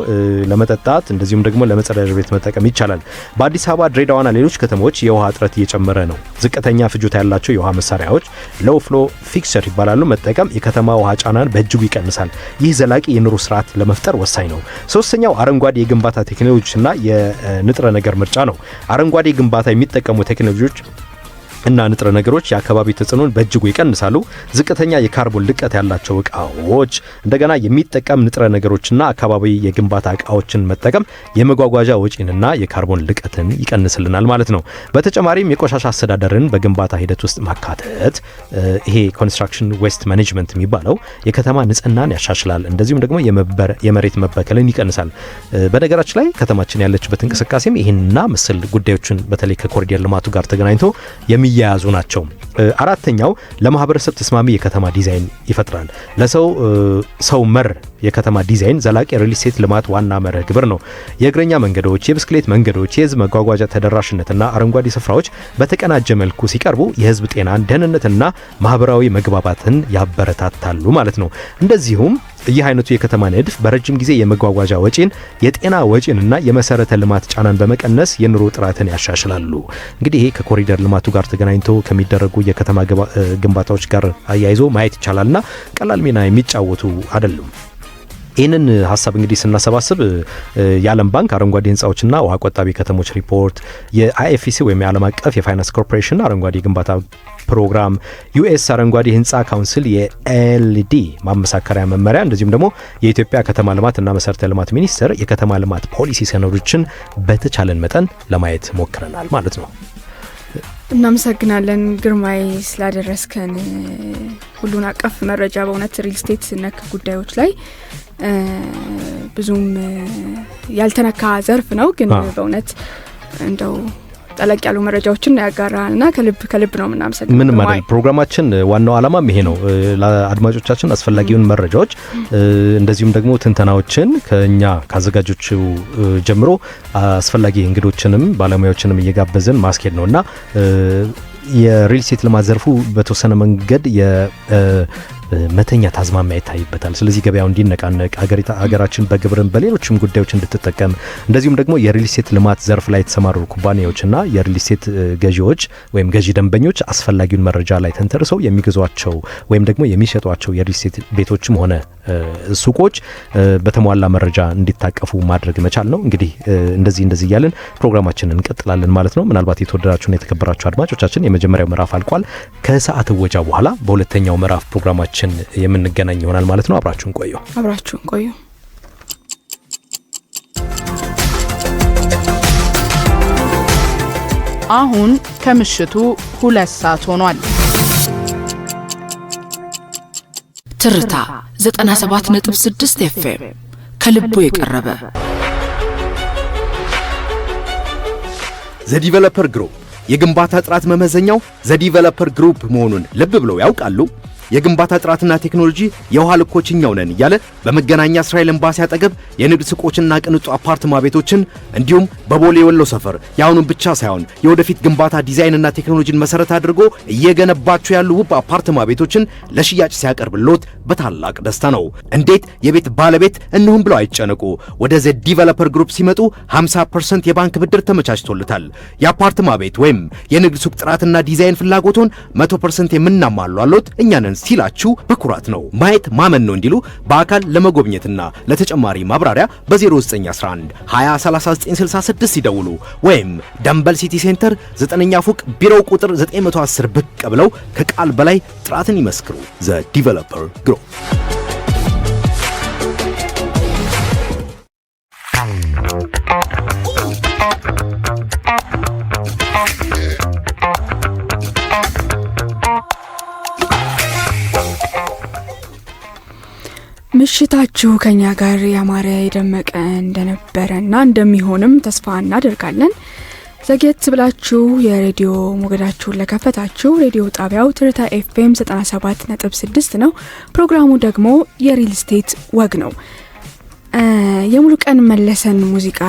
ለመጠጣት እንደዚሁም ደግሞ ለመጸዳጃ ቤት መጠቀም ይቻላል። በአዲስ አበባ፣ ድሬዳዋና ሌሎች ከተሞች የውሃ እጥረት እየጨመረ ነው። ዝቅተኛ ፍጆታ ያላቸው የውሃ መሳሪያዎች ሎው ፍሎ ፊክስቸር ይባላሉ መጠቀም የከተማ ውሃ ጫናን በእጅጉ ይቀንሳል። ይህ ዘላቂ የኑሮ ስርዓት ለመፍጠር ወሳኝ ነው። ሶስተኛው አረንጓዴ የግንባታ ቴክኖሎጂና የንጥረ ነገር ምርጫ ነው። አረንጓዴ ግንባታ የሚጠቀሙ ቴክኖሎጂዎች እና ንጥረ ነገሮች የአካባቢ ተጽዕኖን በእጅጉ ይቀንሳሉ። ዝቅተኛ የካርቦን ልቀት ያላቸው እቃዎች፣ እንደገና የሚጠቀም ንጥረ ነገሮችና አካባቢ የግንባታ እቃዎችን መጠቀም የመጓጓዣ ወጪንና የካርቦን ልቀትን ይቀንስልናል ማለት ነው። በተጨማሪም የቆሻሻ አስተዳደርን በግንባታ ሂደት ውስጥ ማካተት ይሄ ኮንስትራክሽን ዌስት ማኔጅመንት የሚባለው የከተማ ንጽህናን ያሻሽላል። እንደዚሁም ደግሞ የመሬት መበከልን ይቀንሳል። በነገራችን ላይ ከተማችን ያለችበት እንቅስቃሴም ይህንና መሰል ጉዳዮችን በተለይ ከኮሪደር ልማቱ ጋር ተገናኝቶ የሚያያዙ ናቸው። አራተኛው ለማህበረሰብ ተስማሚ የከተማ ዲዛይን ይፈጥራል። ለሰው መር የከተማ ዲዛይን ዘላቂ ሪል ስቴት ልማት ዋና መርህ ግብር ነው። የእግረኛ መንገዶች፣ የብስክሌት መንገዶች፣ የህዝብ መጓጓዣ ተደራሽነትና አረንጓዴ ስፍራዎች በተቀናጀ መልኩ ሲቀርቡ የህዝብ ጤናን፣ ደህንነትና ማህበራዊ መግባባትን ያበረታታሉ ማለት ነው። እንደዚሁም ይህ አይነቱ የከተማ ንድፍ በረጅም ጊዜ የመጓጓዣ ወጪን፣ የጤና ወጪንና የመሰረተ ልማት ጫናን በመቀነስ የኑሮ ጥራትን ያሻሽላሉ። እንግዲህ ይሄ ከኮሪደር ልማቱ ጋር ተገናኝቶ ከሚደረጉ የከተማ ግንባታዎች ጋር አያይዞ ማየት ይቻላልና ቀላል ሚና የሚጫወቱ አይደሉም። ይህንን ሀሳብ እንግዲህ ስናሰባስብ የዓለም ባንክ አረንጓዴ ህንፃዎችና ውሃ ቆጣቢ ከተሞች ሪፖርት፣ የአይኤፍሲ ወይም የዓለም አቀፍ የፋይናንስ ኮርፖሬሽን አረንጓዴ ግንባታ ፕሮግራም፣ ዩኤስ አረንጓዴ ህንፃ ካውንስል የኤልዲ ማመሳከሪያ መመሪያ፣ እንደዚሁም ደግሞ የኢትዮጵያ ከተማ ልማትና መሰረተ ልማት ሚኒስቴር የከተማ ልማት ፖሊሲ ሰነዶችን በተቻለን መጠን ለማየት ሞክረናል ማለት ነው። እናመሰግናለን ግርማይ ስላደረስከን ሁሉን አቀፍ መረጃ። በእውነት ሪል ስቴት ነክ ጉዳዮች ላይ ብዙም ያልተነካ ዘርፍ ነው፣ ግን በእውነት እንደው ጠለቅ ያሉ መረጃዎችን ያጋራልና ከልብ ነው የምናመሰግነው። ምን ማለት ፕሮግራማችን ዋናው ዓላማም ይሄ ነው። ለአድማጮቻችን አስፈላጊውን መረጃዎች እንደዚሁም ደግሞ ትንተናዎችን ከኛ ካዘጋጆቹ ጀምሮ አስፈላጊ እንግዶችንም ባለሙያዎችንም እየጋበዝን ማስኬድ ነውና የሪል ስቴት ልማት ዘርፉ በተወሰነ መንገድ መተኛ ታዝማሚያ ይታይበታል። ስለዚህ ገበያው እንዲነቃነቅ ሀገራችን በግብርም በሌሎችም ጉዳዮች እንድትጠቀም እንደዚሁም ደግሞ የሪል ስቴት ልማት ዘርፍ ላይ የተሰማሩ ኩባንያዎችና የሪል ስቴት ገዢዎች ወይም ገዢ ደንበኞች አስፈላጊውን መረጃ ላይ ተንተርሰው የሚገዟቸው ወይም ደግሞ የሚሸጧቸው የሪል ስቴት ቤቶችም ሆነ ሱቆች በተሟላ መረጃ እንዲታቀፉ ማድረግ መቻል ነው። እንግዲህ እንደዚህ እያልን ፕሮግራማችንን እንቀጥላለን ማለት ነው። ምናልባት የተወደዳችሁና የተከበራችሁ አድማጮቻችን የመጀመሪያው ምዕራፍ አልቋል። ከሰዓት ወጃ በኋላ በሁለተኛው ምዕራፍ ፕሮግራማችን የምንገናኝ ይሆናል ማለት ነው። አብራችሁን ቆዩ። አሁን ከምሽቱ 2 ሰዓት ሆኗል። ትርታ 97.6 FM ከልቦ የቀረበ ዘዲቨሎፐር ግሩፕ የግንባታ ጥራት መመዘኛው ዘዲቨሎፐር ግሩፕ መሆኑን ልብ ብለው ያውቃሉ? የግንባታ ጥራትና ቴክኖሎጂ የውሃ ልኮችኛው ነን እያለ በመገናኛ እስራኤል ኤምባሲ አጠገብ የንግድ ሱቆችና ቅንጡ አፓርትማ ቤቶችን እንዲሁም በቦሌ ወሎ ሰፈር የአሁኑን ብቻ ሳይሆን የወደፊት ግንባታ ዲዛይንና ቴክኖሎጂን መሰረት አድርጎ እየገነባቸው ያሉ ውብ አፓርትማ ቤቶችን ለሽያጭ ሲያቀርብሎት በታላቅ ደስታ ነው። እንዴት የቤት ባለቤት እንሁን ብለው አይጨነቁ። ወደ ዘዲቨሎፐር ግሩፕ ሲመጡ 50% የባንክ ብድር ተመቻችቶለታል። የአፓርትማ ቤት ወይም የንግድ ሱቅ ጥራትና ዲዛይን ፍላጎቶን 100% የምናሟላሎት እኛ ነን ሲላችሁ በኩራት ነው። ማየት ማመን ነው እንዲሉ በአካል ለመጎብኘትና ለተጨማሪ ማብራሪያ በ0911 203966 ይደውሉ ወይም ደምበል ሲቲ ሴንተር 9ኛ ፎቅ ቢሮው ቁጥር 910 ብቅ ብለው ከቃል በላይ ጥራትን ይመስክሩ። ዘ ዲቨሎፐር ግሩፕ ምሽታችሁ ከኛ ጋር ያማረ የደመቀ እንደነበረና እንደሚሆንም ተስፋ እናደርጋለን። ዘጌት ብላችሁ የሬዲዮ ሞገዳችሁን ለከፈታችሁ ሬዲዮ ጣቢያው ትርታ ኤፍኤም 97.6 ነው። ፕሮግራሙ ደግሞ የሪል ስቴት ወግ ነው። የሙሉ ቀን መለሰን ሙዚቃ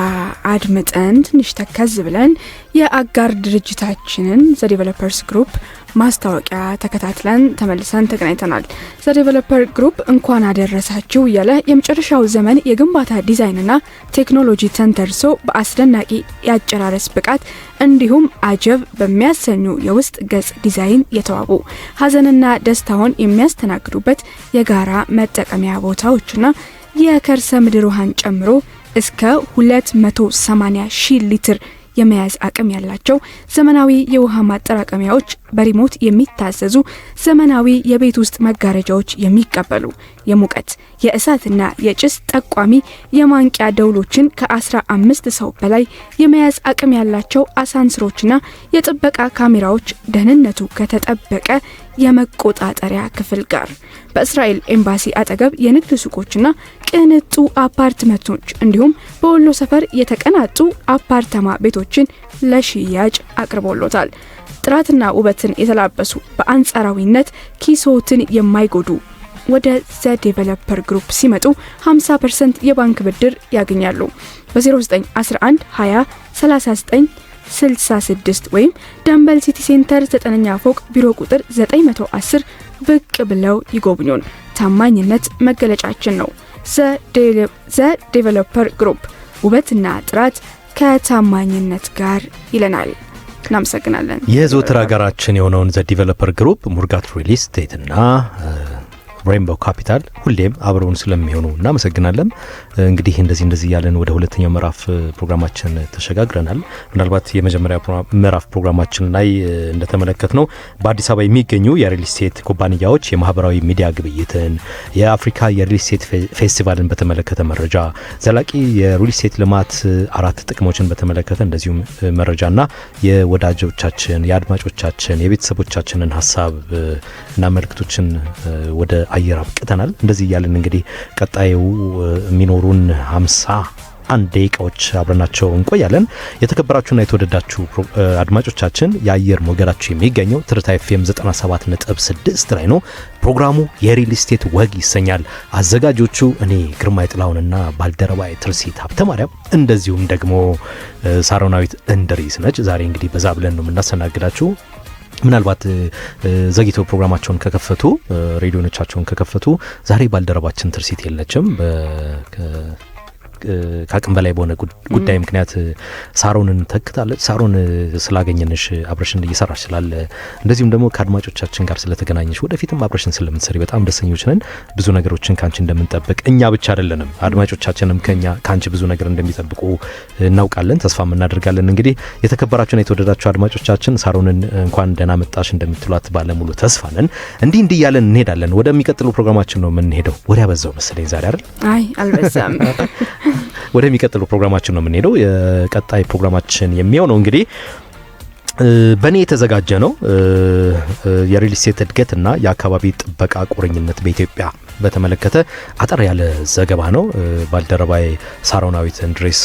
አድምጠን ትንሽ ተከዝ ብለን የአጋር ድርጅታችንን ዘዲቨሎፐርስ ግሩፕ ማስታወቂያ ተከታትለን ተመልሰን ተገናኝተናል። ዘዲቨሎፐር ግሩፕ እንኳን አደረሳችሁ እያለ የመጨረሻው ዘመን የግንባታ ዲዛይንና ቴክኖሎጂ ተንተርሶ በአስደናቂ የአጨራረስ ብቃት እንዲሁም አጀብ በሚያሰኙ የውስጥ ገጽ ዲዛይን የተዋቡ ሀዘንና ደስታውን የሚያስተናግዱበት የጋራ መጠቀሚያ ቦታዎችና የከርሰ ምድር ውሃን ጨምሮ እስከ 280,000 ሊትር የመያዝ አቅም ያላቸው ዘመናዊ የውሃ ማጠራቀሚያዎች፣ በሪሞት የሚታዘዙ ዘመናዊ የቤት ውስጥ መጋረጃዎች የሚቀበሉ የሙቀት የእሳትና የጭስ ጠቋሚ የማንቂያ ደውሎችን ከ15 ሰው በላይ የመያዝ አቅም ያላቸው አሳንስሮችና የጥበቃ ካሜራዎች ደህንነቱ ከተጠበቀ የመቆጣጠሪያ ክፍል ጋር በእስራኤል ኤምባሲ አጠገብ የንግድ ሱቆችና ቅንጡ አፓርትመንቶች እንዲሁም በወሎ ሰፈር የተቀናጡ አፓርታማ ቤቶችን ለሽያጭ አቅርቦሎታል። ጥራትና ውበትን የተላበሱ በአንጻራዊነት ኪሶትን የማይጎዱ ወደ ዘዲቨሎፐር ግሩፕ ሲመጡ 50% የባንክ ብድር ያገኛሉ። በ0911 20 39 66 ወይም ደምበል ሲቲ ሴንተር 9ኛ ፎቅ ቢሮ ቁጥር 910 ብቅ ብለው ይጎብኙን። ታማኝነት መገለጫችን ነው። ዘ ዲቨሎፐር ግሩፕ ውበትና ጥራት ከታማኝነት ጋር ይለናል። እናመሰግናለን። የዘወትር ሀገራችን የሆነውን ዘ ዲቨሎፐር ግሩፕ ሙርጋት ሪል ስቴት እና ሬንቦ ካፒታል ሁሌም አብረውን ስለሚሆኑ እናመሰግናለን። እንግዲህ እንደዚህ ያለን ወደ ሁለተኛው ምዕራፍ ፕሮግራማችን ተሸጋግረናል። ምናልባት የመጀመሪያ ምዕራፍ ፕሮግራማችን ላይ እንደተመለከትነው በአዲስ አበባ የሚገኙ የሪል ስቴት ኩባንያዎች የማህበራዊ ሚዲያ ግብይትን፣ የአፍሪካ የሪል ስቴት ፌስቲቫልን በተመለከተ መረጃ፣ ዘላቂ የሪል ስቴት ልማት 4 ጥቅሞችን በተመለከተ እንደዚሁም መረጃና የወዳጆቻችን የአድማጮቻችን የቤተሰቦቻችንን ሀሳብ እና መልእክቶችን ወደ አየር አብቅተናል። እንደዚህ እያልን እንግዲህ ቀጣዩ የሚኖሩን 51 ደቂቃዎች አብረናቸው እንቆያለን። የተከበራችሁና የተወደዳችሁ አድማጮቻችን የአየር ሞገዳችሁ የሚገኘው ትርታ ኤፍኤም 97.6 ላይ ነው። ፕሮግራሙ የሪል ስቴት ወግ ይሰኛል። አዘጋጆቹ እኔ ግርማይ ጥላሁንና ባልደረባዬ ትርሲት ሀብተማርያም እንደዚሁም ደግሞ ሳሮናዊት እንድሪስ ነች። ዛሬ እንግዲህ በዛ ብለን ነው የምናስተናግዳችሁ። ምናልባት ዘግይተው ፕሮግራማቸውን ከከፈቱ ሬዲዮኖቻቸውን ከከፈቱ ዛሬ ባልደረባችን ትርሲት የለችም ከአቅም በላይ በሆነ ጉዳይ ምክንያት ሳሮንን ተክታለች። ሳሮን ስላገኘንሽ አብረሽን እየሰራሽ ስላለ እንደዚሁም ደግሞ ከአድማጮቻችን ጋር ስለተገናኘሽ ወደፊትም አብረሽን ስለምትሰሪ በጣም ደስተኞች ነን። ብዙ ነገሮችን ካንቺ እንደምንጠብቅ እኛ ብቻ አይደለንም አድማጮቻችንም ካንቺ ብዙ ነገር እንደሚጠብቁ እናውቃለን፣ ተስፋም እናደርጋለን። እንግዲህ የተከበራችሁና የተወደዳችሁ አድማጮቻችን ሳሮንን እንኳን ደህና መጣሽ እንደምትሏት ባለሙሉ ተስፋ ነን። እንዲህ እያለን እንሄዳለን። ወደሚቀጥለው ፕሮግራማችን ነው የምንሄደው። ወዲያ በዛው መሰለኝ ዛሬ አይደል? አይ አልበዛም። ወደሚቀጥለው ፕሮግራማችን ነው የምንሄደው። የቀጣይ ፕሮግራማችን የሚሆነው እንግዲህ በእኔ የተዘጋጀ ነው። የሪል ስቴት እድገትና የአካባቢ ጥበቃ ቁርኝነት በኢትዮጵያ በተመለከተ አጠር ያለ ዘገባ ነው። ባልደረባዬ ሳሮናዊት እንድሬስ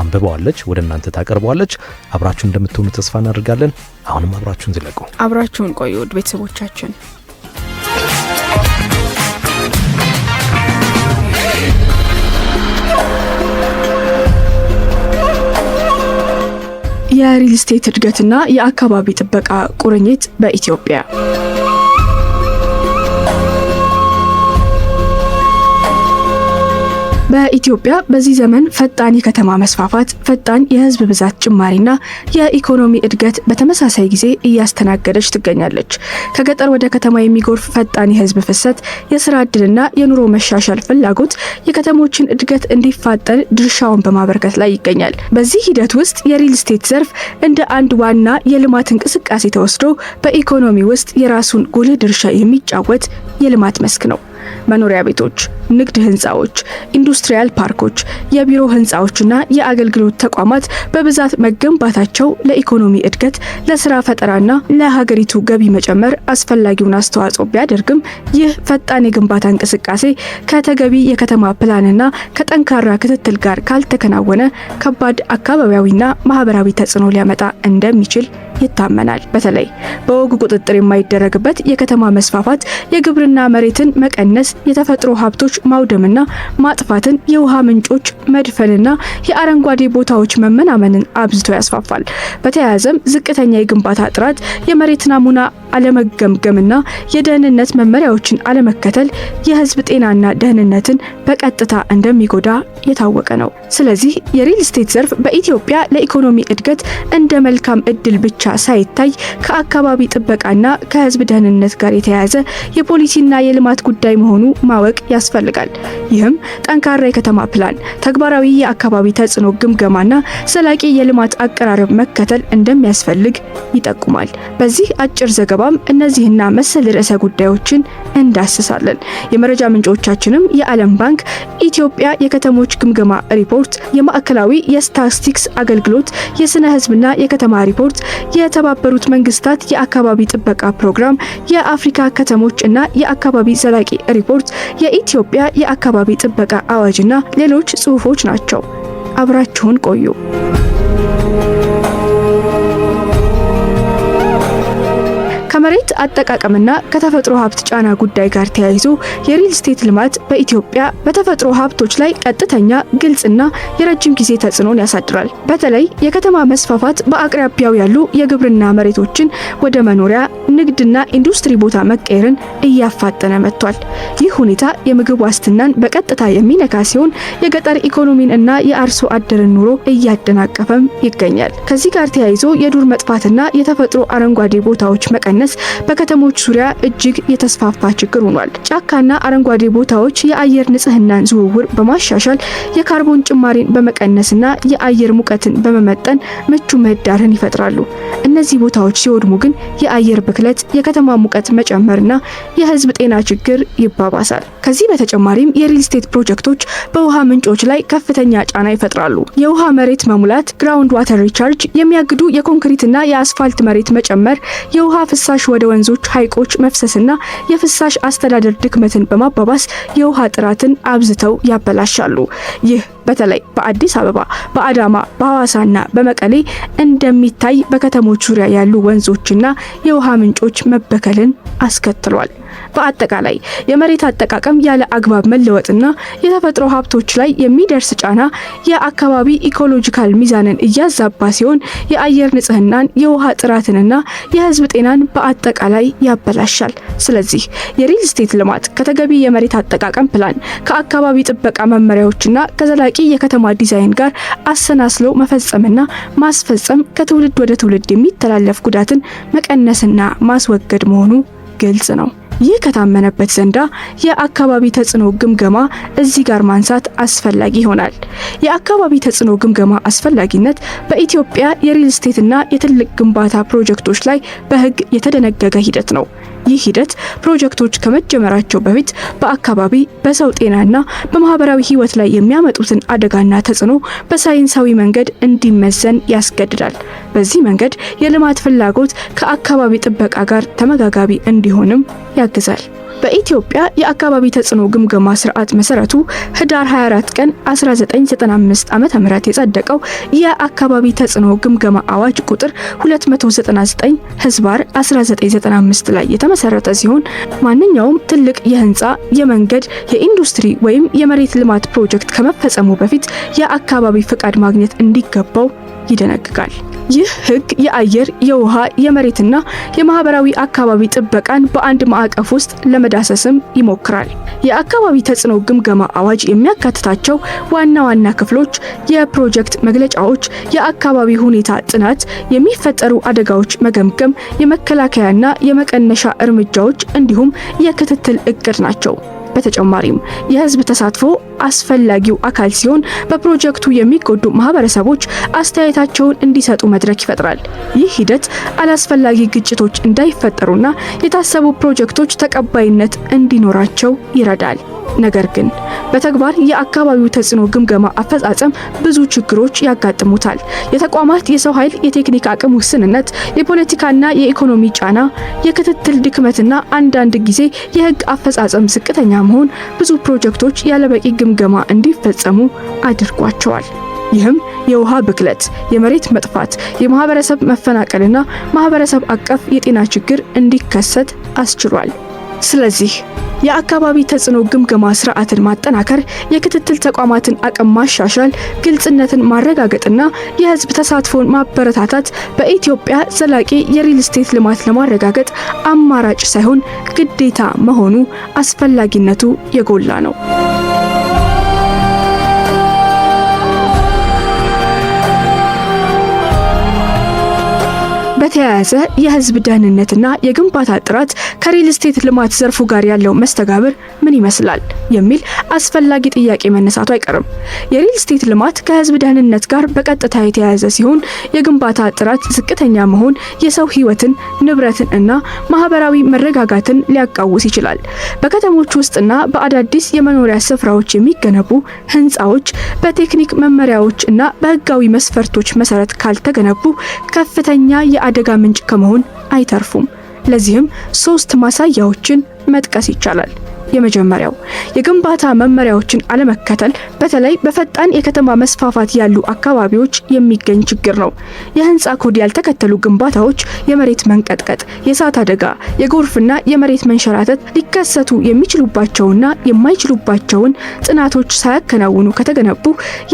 አንብበዋለች፣ ወደ እናንተ ታቀርበዋለች። አብራችሁን እንደምትሆኑ ተስፋ እናደርጋለን። አሁንም አብራችሁን ዝለቁ፣ አብራችሁን ቆዩ ውድ ቤተሰቦቻችን። የሪል ስቴት እድገትና የአካባቢ ጥበቃ ቁርኝት በኢትዮጵያ በኢትዮጵያ በዚህ ዘመን ፈጣን የከተማ መስፋፋት፣ ፈጣን የህዝብ ብዛት ጭማሪና የኢኮኖሚ እድገት በተመሳሳይ ጊዜ እያስተናገደች ትገኛለች። ከገጠር ወደ ከተማ የሚጎርፍ ፈጣን የህዝብ ፍሰት፣ የስራ ዕድልና የኑሮ መሻሻል ፍላጎት የከተሞችን እድገት እንዲፋጠን ድርሻውን በማበርከት ላይ ይገኛል። በዚህ ሂደት ውስጥ የሪል ስቴት ዘርፍ እንደ አንድ ዋና የልማት እንቅስቃሴ ተወስዶ በኢኮኖሚ ውስጥ የራሱን ጉልህ ድርሻ የሚጫወት የልማት መስክ ነው። መኖሪያ ቤቶች፣ ንግድ ህንፃዎች፣ ኢንዱስትሪያል ፓርኮች፣ የቢሮ ህንፃዎችና የአገልግሎት ተቋማት በብዛት መገንባታቸው ለኢኮኖሚ እድገት፣ ለስራ ፈጠራና ለሀገሪቱ ገቢ መጨመር አስፈላጊውን አስተዋጽኦ ቢያደርግም ይህ ፈጣን የግንባታ እንቅስቃሴ ከተገቢ የከተማ ፕላንና ከጠንካራ ክትትል ጋር ካልተከናወነ ከባድ አካባቢያዊና ማህበራዊ ተጽዕኖ ሊያመጣ እንደሚችል ይታመናል። በተለይ በወጉ ቁጥጥር የማይደረግበት የከተማ መስፋፋት የግብርና መሬትን መቀነስ፣ የተፈጥሮ ሀብቶች ማውደምና ማጥፋትን፣ የውሃ ምንጮች መድፈንና የአረንጓዴ ቦታዎች መመናመንን አብዝቶ ያስፋፋል። በተያያዘም ዝቅተኛ የግንባታ ጥራት፣ የመሬት ናሙና አለመገምገምና የደህንነት መመሪያዎችን አለመከተል የህዝብ ጤናና ደህንነትን በቀጥታ እንደሚጎዳ የታወቀ ነው። ስለዚህ የሪል ስቴት ዘርፍ በኢትዮጵያ ለኢኮኖሚ እድገት እንደ መልካም እድል ብቻ ሳይታይ ከአካባቢ ጥበቃና ከህዝብ ደህንነት ጋር የተያያዘ የፖሊሲና የልማት ጉዳይ መሆኑ ማወቅ ያስፈልጋል። ይህም ጠንካራ የከተማ ፕላን፣ ተግባራዊ የአካባቢ ተጽዕኖ ግምገማና ዘላቂ የልማት አቀራረብ መከተል እንደሚያስፈልግ ይጠቁማል። በዚህ አጭር ዘገባም እነዚህና መሰል ርዕሰ ጉዳዮችን እንዳስሳለን። የመረጃ ምንጮቻችንም የዓለም ባንክ፣ ኢትዮጵያ የከተሞች ግምገማ ሪፖርት፣ የማዕከላዊ የስታቲስቲክስ አገልግሎት የስነ ህዝብና የከተማ ሪፖርት፣ የተባበሩት መንግስታት የአካባቢ ጥበቃ ፕሮግራም፣ የአፍሪካ ከተሞች እና የአካባቢ ዘላቂ ሪፖርት፣ የኢትዮጵያ የአካባቢ ጥበቃ አዋጅና ሌሎች ጽሑፎች ናቸው። አብራችሁን ቆዩ። ከመሬት አጠቃቀምና ከተፈጥሮ ሀብት ጫና ጉዳይ ጋር ተያይዞ የሪል ስቴት ልማት በኢትዮጵያ በተፈጥሮ ሀብቶች ላይ ቀጥተኛ፣ ግልጽና የረጅም ጊዜ ተጽዕኖን ያሳድራል። በተለይ የከተማ መስፋፋት በአቅራቢያው ያሉ የግብርና መሬቶችን ወደ መኖሪያ፣ ንግድና ኢንዱስትሪ ቦታ መቀየርን እያፋጠነ መጥቷል። ይህ ሁኔታ የምግብ ዋስትናን በቀጥታ የሚነካ ሲሆን የገጠር ኢኮኖሚን እና የአርሶ አደርን ኑሮ እያደናቀፈም ይገኛል። ከዚህ ጋር ተያይዞ የዱር መጥፋትና የተፈጥሮ አረንጓዴ ቦታዎች መቀነስ በከተሞች ዙሪያ እጅግ የተስፋፋ ችግር ሆኗል። ጫካና አረንጓዴ ቦታዎች የአየር ንጽህናን ዝውውር በማሻሻል የካርቦን ጭማሪን በመቀነስና የአየር ሙቀትን በመመጠን ምቹ ምህዳርን ይፈጥራሉ። እነዚህ ቦታዎች ሲወድሙ ግን የአየር ብክለት፣ የከተማ ሙቀት መጨመርና የህዝብ ጤና ችግር ይባባሳል። ከዚህ በተጨማሪም የሪል ስቴት ፕሮጀክቶች በውሃ ምንጮች ላይ ከፍተኛ ጫና ይፈጥራሉ። የውሃ መሬት መሙላት፣ ግራውንድ ዋተር ሪቻርጅ፣ የሚያግዱ የኮንክሪትና የአስፋልት መሬት መጨመር፣ የውሃ ፍሳሽ ወደ ወንዞች፣ ሐይቆች መፍሰስና የፍሳሽ አስተዳደር ድክመትን በማባባስ የውሃ ጥራትን አብዝተው ያበላሻሉ። ይህ በተለይ በአዲስ አበባ፣ በአዳማ፣ በሐዋሳና በመቀሌ እንደሚታይ በከተሞች ዙሪያ ያሉ ወንዞችና የውሃ ምንጮች መበከልን አስከትሏል። በአጠቃላይ የመሬት አጠቃቀም ያለ አግባብ መለወጥና የተፈጥሮ ሀብቶች ላይ የሚደርስ ጫና የአካባቢ ኢኮሎጂካል ሚዛንን እያዛባ ሲሆን የአየር ንጽህናን፣ የውሃ ጥራትንና የህዝብ ጤናን በአጠቃላይ ያበላሻል። ስለዚህ የሪል ስቴት ልማት ከተገቢ የመሬት አጠቃቀም ፕላን፣ ከአካባቢ ጥበቃ መመሪያዎችና ከዘላቂ የከተማ ዲዛይን ጋር አሰናስሎ መፈጸምና ማስፈጸም ከትውልድ ወደ ትውልድ የሚተላለፍ ጉዳትን መቀነስና ማስወገድ መሆኑ ግልጽ ነው። ይህ ከታመነበት ዘንዳ የአካባቢ ተጽዕኖ ግምገማ እዚህ ጋር ማንሳት አስፈላጊ ይሆናል። የአካባቢ ተጽዕኖ ግምገማ አስፈላጊነት በኢትዮጵያ የሪል ስቴትና የትልቅ ግንባታ ፕሮጀክቶች ላይ በህግ የተደነገገ ሂደት ነው። ይህ ሂደት ፕሮጀክቶች ከመጀመራቸው በፊት በአካባቢ በሰው ጤናና በማህበራዊ ህይወት ላይ የሚያመጡትን አደጋና ተጽዕኖ በሳይንሳዊ መንገድ እንዲመዘን ያስገድዳል። በዚህ መንገድ የልማት ፍላጎት ከአካባቢ ጥበቃ ጋር ተመጋጋቢ እንዲሆንም ያግዛል። በኢትዮጵያ የአካባቢ ተጽዕኖ ግምገማ ስርዓት መሰረቱ ህዳር 24 ቀን 1995 ዓመተ ምህረት የጸደቀው የአካባቢ ተጽዕኖ ግምገማ አዋጅ ቁጥር 299 ህዝባር 1995 ላይ የተመሰረተ ሲሆን ማንኛውም ትልቅ የህንፃ፣ የመንገድ፣ የኢንዱስትሪ ወይም የመሬት ልማት ፕሮጀክት ከመፈጸሙ በፊት የአካባቢ ፍቃድ ማግኘት እንዲገባው ይደነግጋል። ይህ ህግ የአየር፣ የውሃ፣ የመሬትና የማህበራዊ አካባቢ ጥበቃን በአንድ ማዕቀፍ ውስጥ ለመዳሰስም ይሞክራል። የአካባቢ ተጽዕኖ ግምገማ አዋጅ የሚያካትታቸው ዋና ዋና ክፍሎች የፕሮጀክት መግለጫዎች፣ የአካባቢ ሁኔታ ጥናት፣ የሚፈጠሩ አደጋዎች መገምገም፣ የመከላከያና የመቀነሻ እርምጃዎች እንዲሁም የክትትል እቅድ ናቸው። በተጨማሪም የህዝብ ተሳትፎ አስፈላጊው አካል ሲሆን በፕሮጀክቱ የሚጎዱ ማህበረሰቦች አስተያየታቸውን እንዲሰጡ መድረክ ይፈጥራል። ይህ ሂደት አላስፈላጊ ግጭቶች እንዳይፈጠሩና የታሰቡ ፕሮጀክቶች ተቀባይነት እንዲኖራቸው ይረዳል። ነገር ግን በተግባር የአካባቢው ተጽዕኖ ግምገማ አፈጻጸም ብዙ ችግሮች ያጋጥሙታል። የተቋማት የሰው ኃይል፣ የቴክኒክ አቅም ውስንነት፣ የፖለቲካና የኢኮኖሚ ጫና፣ የክትትል ድክመትና አንዳንድ ጊዜ የህግ አፈጻጸም ዝቅተኛ መሆን ብዙ ፕሮጀክቶች ያለበቂ ግምገማ እንዲፈጸሙ አድርጓቸዋል። ይህም የውሃ ብክለት፣ የመሬት መጥፋት፣ የማህበረሰብ መፈናቀልና ማህበረሰብ አቀፍ የጤና ችግር እንዲከሰት አስችሏል። ስለዚህ የአካባቢ ተጽዕኖ ግምገማ ስርዓትን ማጠናከር፣ የክትትል ተቋማትን አቅም ማሻሻል፣ ግልጽነትን ማረጋገጥና የህዝብ ተሳትፎን ማበረታታት በኢትዮጵያ ዘላቂ የሪል ስቴት ልማት ለማረጋገጥ አማራጭ ሳይሆን ግዴታ መሆኑ አስፈላጊነቱ የጎላ ነው። በተያያዘ የህዝብ ደህንነትና የግንባታ ጥራት ከሪል ስቴት ልማት ዘርፉ ጋር ያለው መስተጋብር ምን ይመስላል የሚል አስፈላጊ ጥያቄ መነሳቱ አይቀርም። የሪል ስቴት ልማት ከህዝብ ደህንነት ጋር በቀጥታ የተያያዘ ሲሆን የግንባታ ጥራት ዝቅተኛ መሆን የሰው ህይወትን፣ ንብረትን እና ማህበራዊ መረጋጋትን ሊያቃውስ ይችላል። በከተሞች ውስጥና በአዳዲስ የመኖሪያ ስፍራዎች የሚገነቡ ህንፃዎች በቴክኒክ መመሪያዎች እና በህጋዊ መስፈርቶች መሰረት ካልተገነቡ ከፍተኛ የአደጋ ምንጭ ከመሆን አይተርፉም። ለዚህም 3 ማሳያዎችን መጥቀስ ይቻላል። የመጀመሪያው የግንባታ መመሪያዎችን አለመከተል በተለይ በፈጣን የከተማ መስፋፋት ያሉ አካባቢዎች የሚገኝ ችግር ነው። የህንፃ ኮድ ያልተከተሉ ግንባታዎች የመሬት መንቀጥቀጥ፣ የእሳት አደጋ፣ የጎርፍና የመሬት መንሸራተት ሊከሰቱ የሚችሉባቸውና የማይችሉባቸውን ጥናቶች ሳያከናውኑ ከተገነቡ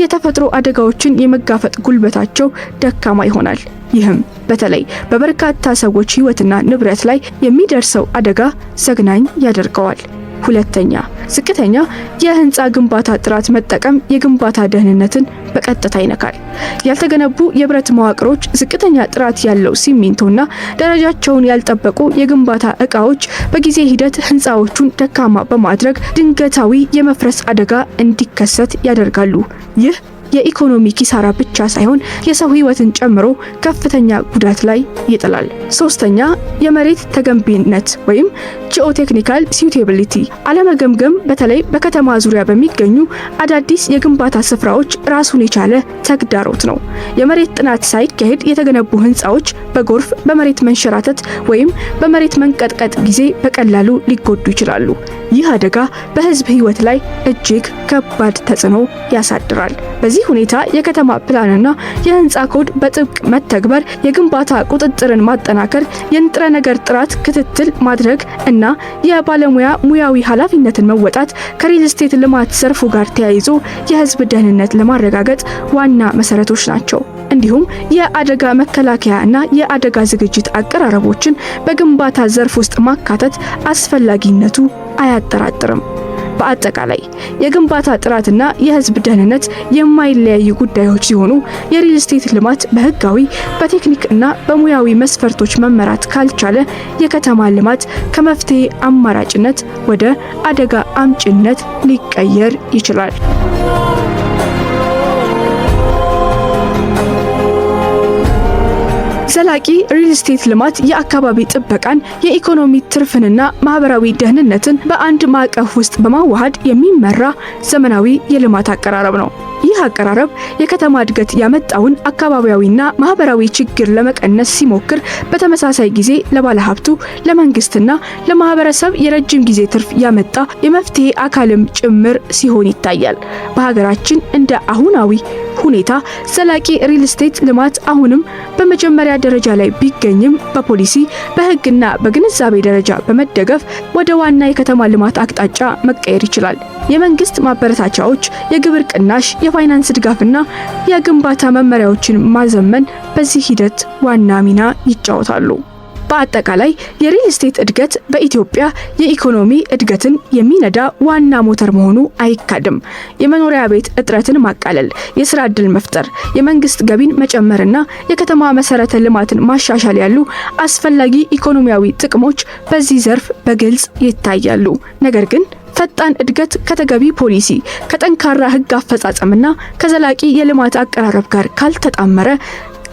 የተፈጥሮ አደጋዎችን የመጋፈጥ ጉልበታቸው ደካማ ይሆናል። ይህም በተለይ በበርካታ ሰዎች ህይወትና ንብረት ላይ የሚደርሰው አደጋ ዘግናኝ ያደርገዋል። ሁለተኛ፣ ዝቅተኛ የህንፃ ግንባታ ጥራት መጠቀም የግንባታ ደህንነትን በቀጥታ ይነካል። ያልተገነቡ የብረት መዋቅሮች፣ ዝቅተኛ ጥራት ያለው ሲሚንቶና ደረጃቸውን ያልጠበቁ የግንባታ ዕቃዎች በጊዜ ሂደት ህንፃዎቹን ደካማ በማድረግ ድንገታዊ የመፍረስ አደጋ እንዲከሰት ያደርጋሉ። ይህ የኢኮኖሚ ኪሳራ ብቻ ሳይሆን የሰው ህይወትን ጨምሮ ከፍተኛ ጉዳት ላይ ይጥላል። ሶስተኛ፣ የመሬት ተገንቢነት ወይም ጂኦቴክኒካል ሲዩቴቢሊቲ አለመገምገም በተለይ በከተማ ዙሪያ በሚገኙ አዳዲስ የግንባታ ስፍራዎች ራሱን የቻለ ተግዳሮት ነው። የመሬት ጥናት ሳይካሄድ የተገነቡ ህንፃዎች በጎርፍ፣ በመሬት መንሸራተት ወይም በመሬት መንቀጥቀጥ ጊዜ በቀላሉ ሊጎዱ ይችላሉ። ይህ አደጋ በህዝብ ህይወት ላይ እጅግ ከባድ ተጽዕኖ ያሳድራል። በዚህ ሁኔታ የከተማ ፕላንና የህንፃ ኮድ በጥብቅ መተግበር፣ የግንባታ ቁጥጥርን ማጠናከር፣ የንጥረ ነገር ጥራት ክትትል ማድረግ እና የባለሙያ ሙያዊ ኃላፊነትን መወጣት ከሪል ስቴት ልማት ዘርፉ ጋር ተያይዞ የህዝብ ደህንነት ለማረጋገጥ ዋና መሰረቶች ናቸው። እንዲሁም የአደጋ መከላከያ እና የአደጋ ዝግጅት አቀራረቦችን በግንባታ ዘርፍ ውስጥ ማካተት አስፈላጊነቱ አያጠራጥርም። በአጠቃላይ የግንባታ ጥራትና የህዝብ ደህንነት የማይለያዩ ጉዳዮች ሲሆኑ የሪል ስቴት ልማት በህጋዊ በቴክኒክ እና በሙያዊ መስፈርቶች መመራት ካልቻለ የከተማ ልማት ከመፍትሄ አማራጭነት ወደ አደጋ አምጪነት ሊቀየር ይችላል። ዘላቂ ሪል ስቴት ልማት የአካባቢ ጥበቃን፣ የኢኮኖሚ ትርፍንና ማህበራዊ ደህንነትን በአንድ ማዕቀፍ ውስጥ በማዋሃድ የሚመራ ዘመናዊ የልማት አቀራረብ ነው። ይህ አቀራረብ የከተማ እድገት ያመጣውን አካባቢያዊና ማህበራዊ ችግር ለመቀነስ ሲሞክር፣ በተመሳሳይ ጊዜ ለባለሀብቱ፣ ለመንግስትና ለማህበረሰብ የረጅም ጊዜ ትርፍ ያመጣ የመፍትሄ አካልም ጭምር ሲሆን ይታያል። በሀገራችን እንደ አሁናዊ ሁኔታ ዘላቂ ሪል ስቴት ልማት አሁንም በመጀመሪያ ደረጃ ላይ ቢገኝም በፖሊሲ በህግና በግንዛቤ ደረጃ በመደገፍ ወደ ዋና የከተማ ልማት አቅጣጫ መቀየር ይችላል። የመንግስት ማበረታቻዎች፣ የግብር ቅናሽ፣ የፋይናንስ ድጋፍና የግንባታ መመሪያዎችን ማዘመን በዚህ ሂደት ዋና ሚና ይጫወታሉ። በአጠቃላይ የሪል ስቴት እድገት በኢትዮጵያ የኢኮኖሚ እድገትን የሚነዳ ዋና ሞተር መሆኑ አይካድም። የመኖሪያ ቤት እጥረትን ማቃለል፣ የስራ ዕድል መፍጠር፣ የመንግስት ገቢን መጨመርና የከተማ መሰረተ ልማትን ማሻሻል ያሉ አስፈላጊ ኢኮኖሚያዊ ጥቅሞች በዚህ ዘርፍ በግልጽ ይታያሉ። ነገር ግን ፈጣን እድገት ከተገቢ ፖሊሲ፣ ከጠንካራ ህግ አፈጻጸምና ከዘላቂ የልማት አቀራረብ ጋር ካልተጣመረ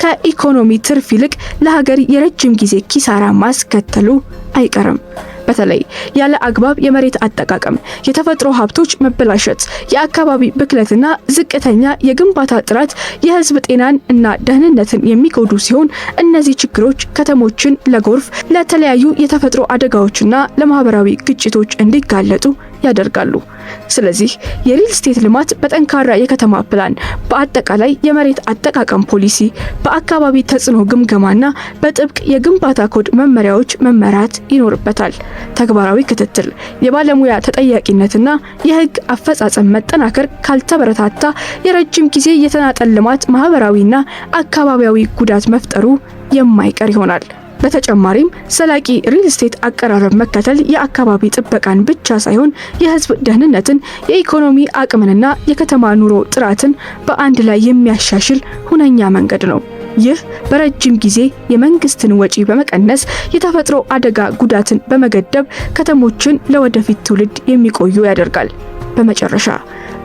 ከኢኮኖሚ ትርፍ ይልቅ ለሀገር የረጅም ጊዜ ኪሳራ ማስከተሉ አይቀርም። በተለይ ያለ አግባብ የመሬት አጠቃቀም፣ የተፈጥሮ ሀብቶች መበላሸት፣ የአካባቢ ብክለትና ዝቅተኛ የግንባታ ጥራት የህዝብ ጤናን እና ደህንነትን የሚጎዱ ሲሆን እነዚህ ችግሮች ከተሞችን ለጎርፍ፣ ለተለያዩ የተፈጥሮ አደጋዎችና ለማህበራዊ ግጭቶች እንዲጋለጡ ያደርጋሉ። ስለዚህ የሪል ስቴት ልማት በጠንካራ የከተማ ፕላን፣ በአጠቃላይ የመሬት አጠቃቀም ፖሊሲ፣ በአካባቢ ተጽዕኖ ግምገማና በጥብቅ የግንባታ ኮድ መመሪያዎች መመራት ይኖርበታል። ተግባራዊ ክትትል፣ የባለሙያ ተጠያቂነትና የህግ አፈጻጸም መጠናከር ካልተበረታታ የረጅም ጊዜ የተናጠል ልማት ማህበራዊና አካባቢያዊ ጉዳት መፍጠሩ የማይቀር ይሆናል። በተጨማሪም ዘላቂ ሪል ስቴት አቀራረብ መከተል የአካባቢ ጥበቃን ብቻ ሳይሆን የህዝብ ደህንነትን፣ የኢኮኖሚ አቅምንና የከተማ ኑሮ ጥራትን በአንድ ላይ የሚያሻሽል ሁነኛ መንገድ ነው። ይህ በረጅም ጊዜ የመንግስትን ወጪ በመቀነስ የተፈጥሮ አደጋ ጉዳትን በመገደብ ከተሞችን ለወደፊት ትውልድ የሚቆዩ ያደርጋል። በመጨረሻ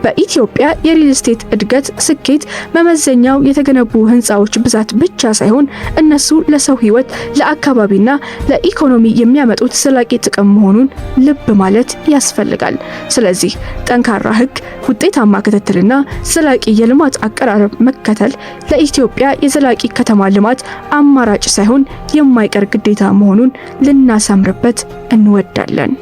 በኢትዮጵያ የሪል ስቴት እድገት ስኬት መመዘኛው የተገነቡ ህንፃዎች ብዛት ብቻ ሳይሆን እነሱ ለሰው ህይወት፣ ለአካባቢና ለኢኮኖሚ የሚያመጡት ዘላቂ ጥቅም መሆኑን ልብ ማለት ያስፈልጋል። ስለዚህ ጠንካራ ህግ፣ ውጤታማ ክትትልና ዘላቂ የልማት አቀራረብ መከተል ለኢትዮጵያ የዘላቂ ከተማ ልማት አማራጭ ሳይሆን የማይቀር ግዴታ መሆኑን ልናሰምርበት እንወዳለን።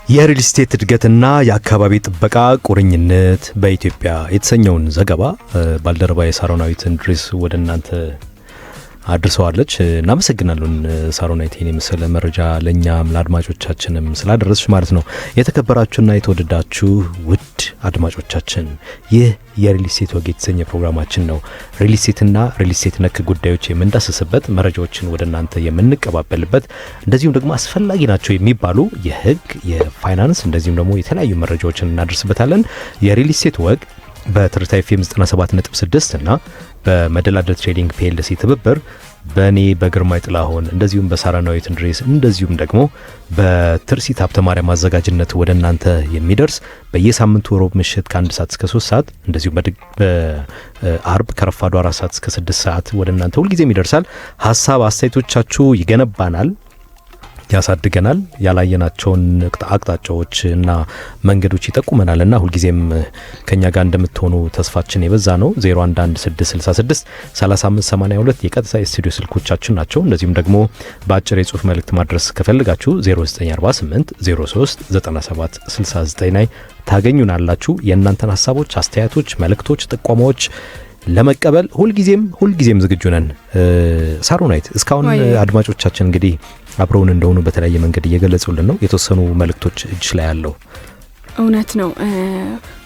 የሪል ስቴት እድገትና የአካባቢ ጥበቃ ቁርኝነት በኢትዮጵያ የተሰኘውን ዘገባ ባልደረባዬ ሳሮናዊት እንድሪስ ወደ እናንተ አድርሰዋለች። እናመሰግናለን ሳሮናዊት፣ ይህን የመሰለ መረጃ ለእኛም ለአድማጮቻችንም ስላደረስሽ ማለት ነው። የተከበራችሁና የተወደዳችሁ ውድ አድማጮቻችን፣ ይህ የሪል ስቴት ወግ የተሰኘ ፕሮግራማችን ነው። ሪል ስቴትና ሪል ስቴት ነክ ጉዳዮች የምንዳስስበት፣ መረጃዎችን ወደ እናንተ የምንቀባበልበት፣ እንደዚሁም ደግሞ አስፈላጊ ናቸው የሚባሉ የህግ፣ የፋይናንስ እንደዚሁም ደግሞ የተለያዩ መረጃዎችን እናደርስበታለን። የሪል ስቴት ወግ በትርታ ኤፍኤም 97.6 እና በመደላደል ትሬዲንግ ፒኤልሲ ትብብር በእኔ በግርማይ ጥላሁን እንደዚሁም በሳራናዊት እንድሬስ እንደዚሁም ደግሞ በትርሲት ሀብተማርያም አዘጋጅነት ወደ እናንተ የሚደርስ በየሳምንቱ ሮብ ምሽት ከ1 ሰዓት እስከ 3 ሰዓት እንደዚሁም በአርብ ከረፋዱ 4 ሰዓት እስከ 6 ሰዓት ወደ እናንተ ሁልጊዜም ይደርሳል። ሀሳብ አስተያየቶቻችሁ ይገነባናል፣ ያሳድገናል፣ ያላየናቸውን አቅጣጫዎች እና መንገዶች ይጠቁመናል እና ሁልጊዜም ከኛ ጋር እንደምትሆኑ ተስፋችን የበዛ ነው። 0116663582 የቀጥታ የስቱዲዮ ስልኮቻችን ናቸው። እንደዚሁም ደግሞ በአጭር የጽሁፍ መልእክት ማድረስ ከፈልጋችሁ 0948039769 ላይ ታገኙናላችሁ። የእናንተን ሀሳቦች፣ አስተያየቶች፣ መልእክቶች፣ ጥቆማዎች ለመቀበል ሁልጊዜም ዝግጁ ነን። ሳሮናይት እስካሁን አድማጮቻችን እንግዲህ አብረውን እንደሆኑ በተለያየ መንገድ እየገለጹልን ነው። የተወሰኑ መልእክቶች እጅ ላይ ያለው እውነት ነው።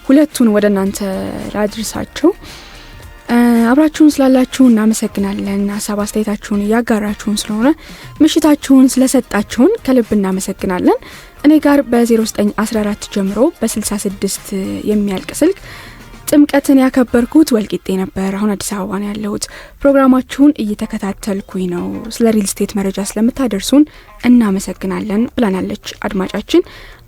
ሁለቱን ወደ እናንተ ላድርሳችሁ። አብራችሁን ስላላችሁ እናመሰግናለን። ሀሳብ አስተያየታችሁን እያጋራችሁን ስለሆነ ምሽታችሁን ስለሰጣችሁን ከልብ እናመሰግናለን። እኔ ጋር በ0914 ጀምሮ በ66 የሚያልቅ ስልክ ጥምቀትን ያከበርኩት ወልቂጤ ነበር። አሁን አዲስ አበባ ነው ያለሁት። ፕሮግራማችሁን እየተከታተልኩኝ ነው። ስለ ሪል ስቴት መረጃ ስለምታደርሱን እናመሰግናለን ብላናለች አድማጫችን።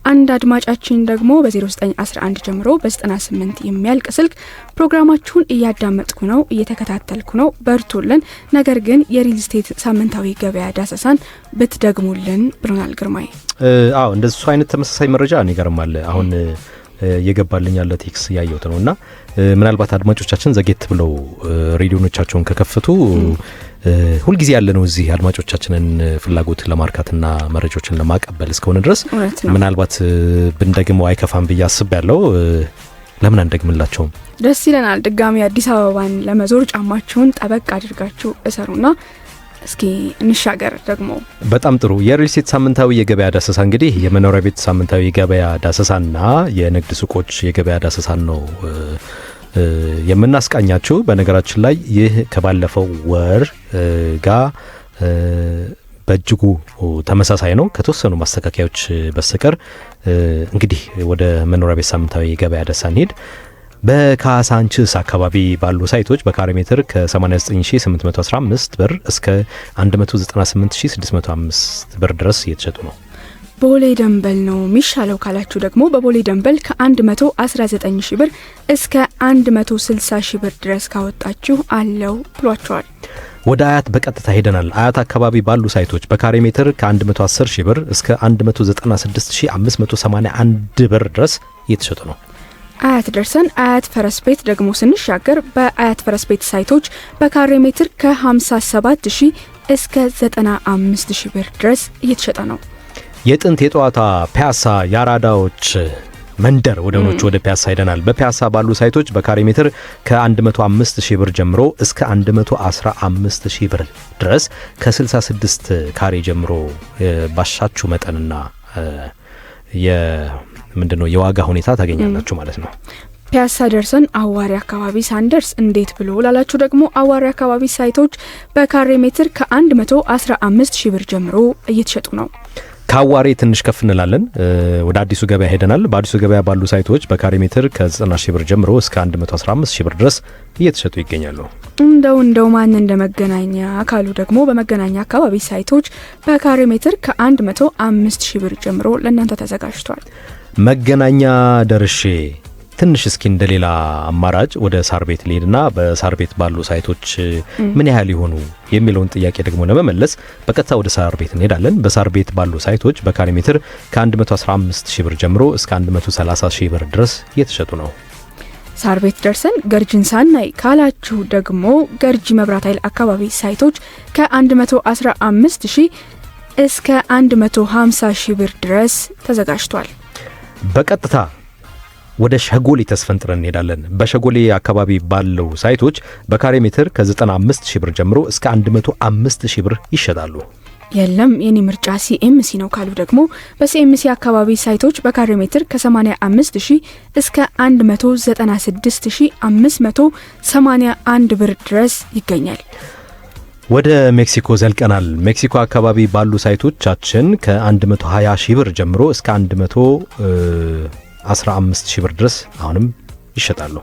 አንድ አድማጫችን ደግሞ በ0911 ጀምሮ በ98 የሚያልቅ ስልክ ፕሮግራማችሁን እያዳመጥኩ ነው፣ እየተከታተልኩ ነው፣ በርቶልን። ነገር ግን የሪል ስቴት ሳምንታዊ ገበያ ዳሰሳን ብትደግሙልን ብሎናል ግርማይ። እንደሱ አይነት ተመሳሳይ መረጃ እኔ ጋርም አለ። አሁን የገባልኝ ያለ ቴክስ ያየሁት ነውና ምናልባት አድማጮቻችን ዘጌት ብለው ሬዲዮኖቻቸውን ከከፈቱ ሁልጊዜ ያለ ነው እዚህ አድማጮቻችንን ፍላጎት ለማርካትና መረጃዎችን ለማቀበል እስከሆነ ድረስ ምናልባት ብንደግመው አይከፋም ብዬ አስቤያለሁ። ለምን አንደግምላቸውም? ደስ ይለናል። ድጋሚ አዲስ አበባን ለመዞር ጫማችሁን ጠበቅ አድርጋችሁ እሰሩና እስኪ እንሻገር። ደግሞ በጣም ጥሩ የሪል ስቴት ሳምንታዊ የገበያ ዳሰሳ እንግዲህ የመኖሪያ ቤት ሳምንታዊ የገበያ ዳሰሳና የንግድ ሱቆች የገበያ ዳሰሳን ነው የምናስቃኛችሁ። በነገራችን ላይ ይህ ከባለፈው ወር ጋር በእጅጉ ተመሳሳይ ነው ከተወሰኑ ማስተካከያዎች በስተቀር። እንግዲህ ወደ መኖሪያ ቤት ሳምንታዊ የገበያ ዳሰሳ እንሄድ። በካሳንችስ አካባቢ ባሉ ሳይቶች በካሬ ሜትር ከ89815 ብር እስከ 198605 ብር ድረስ እየተሸጡ ነው። ቦሌ ደንበል ነው የሚሻለው ካላችሁ ደግሞ በቦሌ ደንበል ከ119 ብር እስከ 160 ብር ድረስ ካወጣችሁ አለው ብሏቸዋል። ወደ አያት በቀጥታ ሄደናል። አያት አካባቢ ባሉ ሳይቶች በካሬ ሜትር ከ110 ብር እስከ 196581 ብር ድረስ እየተሸጡ ነው። አያት ደርሰን አያት ፈረስ ቤት ደግሞ ስንሻገር በአያት ፈረስ ቤት ሳይቶች በካሬ ሜትር ከ57 እስከ 95 ብር ድረስ እየተሸጠ ነው። የጥንት የጠዋታ ፒያሳ የአራዳዎች መንደር ወደኖች ወደ ፒያሳ ሄደናል። በፒያሳ ባሉ ሳይቶች በካሬ ሜትር ከ105 ብር ጀምሮ እስከ 115 ብር ድረስ ከ66 ካሬ ጀምሮ ባሻችሁ መጠንና ምንድነው የዋጋ ሁኔታ ታገኛላችሁ ማለት ነው። ፒያሳ ደርሰን አዋሪ አካባቢ ሳንደርስ እንዴት ብሎ ላላችሁ ደግሞ አዋሪ አካባቢ ሳይቶች በካሬ ሜትር ከ115 ብር ጀምሮ እየተሸጡ ነው። ከአዋሪ ትንሽ ከፍ እንላለን። ወደ አዲሱ ገበያ ሄደናል። በአዲሱ ገበያ ባሉ ሳይቶች በካሬ ሜትር ከ90 ብር ጀምሮ እስከ 115 ብር ድረስ እየተሸጡ ይገኛሉ። እንደው ማን እንደመገናኛ አካሉ ደግሞ በመገናኛ አካባቢ ሳይቶች በካሬ ሜትር ከ105 ብር ጀምሮ ለእናንተ ተዘጋጅቷል። መገናኛ ደርሼ ትንሽ እስኪ እንደሌላ አማራጭ ወደ ሳር ቤት ልሄድና በሳር ቤት ባሉ ሳይቶች ምን ያህል ይሆኑ የሚለውን ጥያቄ ደግሞ ለመመለስ በቀጥታ ወደ ሳር ቤት እንሄዳለን። በሳር ቤት ባሉ ሳይቶች በካሬ ሜትር ከ115 ብር ጀምሮ እስከ 130 ብር ድረስ እየተሸጡ ነው። ሳር ቤት ደርሰን ገርጂን ሳናይ ካላችሁ ደግሞ ገርጂ መብራት ኃይል አካባቢ ሳይቶች ከ115 እስከ 150 ብር ድረስ ተዘጋጅቷል። በቀጥታ ወደ ሸጎሌ ተስፈንጥረን እንሄዳለን። በሸጎሌ አካባቢ ባለው ሳይቶች በካሬ ሜትር ከ95 ብር ጀምሮ እስከ 105 ብር ይሸጣሉ። የለም የኔ ምርጫ ሲኤምሲ ነው ካሉ ደግሞ በሲኤምሲ አካባቢ ሳይቶች በካሬ ሜትር ከ85 እስከ 196581 ብር ድረስ ይገኛል። ወደ ሜክሲኮ ዘልቀናል። ሜክሲኮ አካባቢ ባሉ ሳይቶቻችን ከ120 ብር ጀምሮ እስከ 115 ብር ድረስ አሁንም ይሸጣሉ።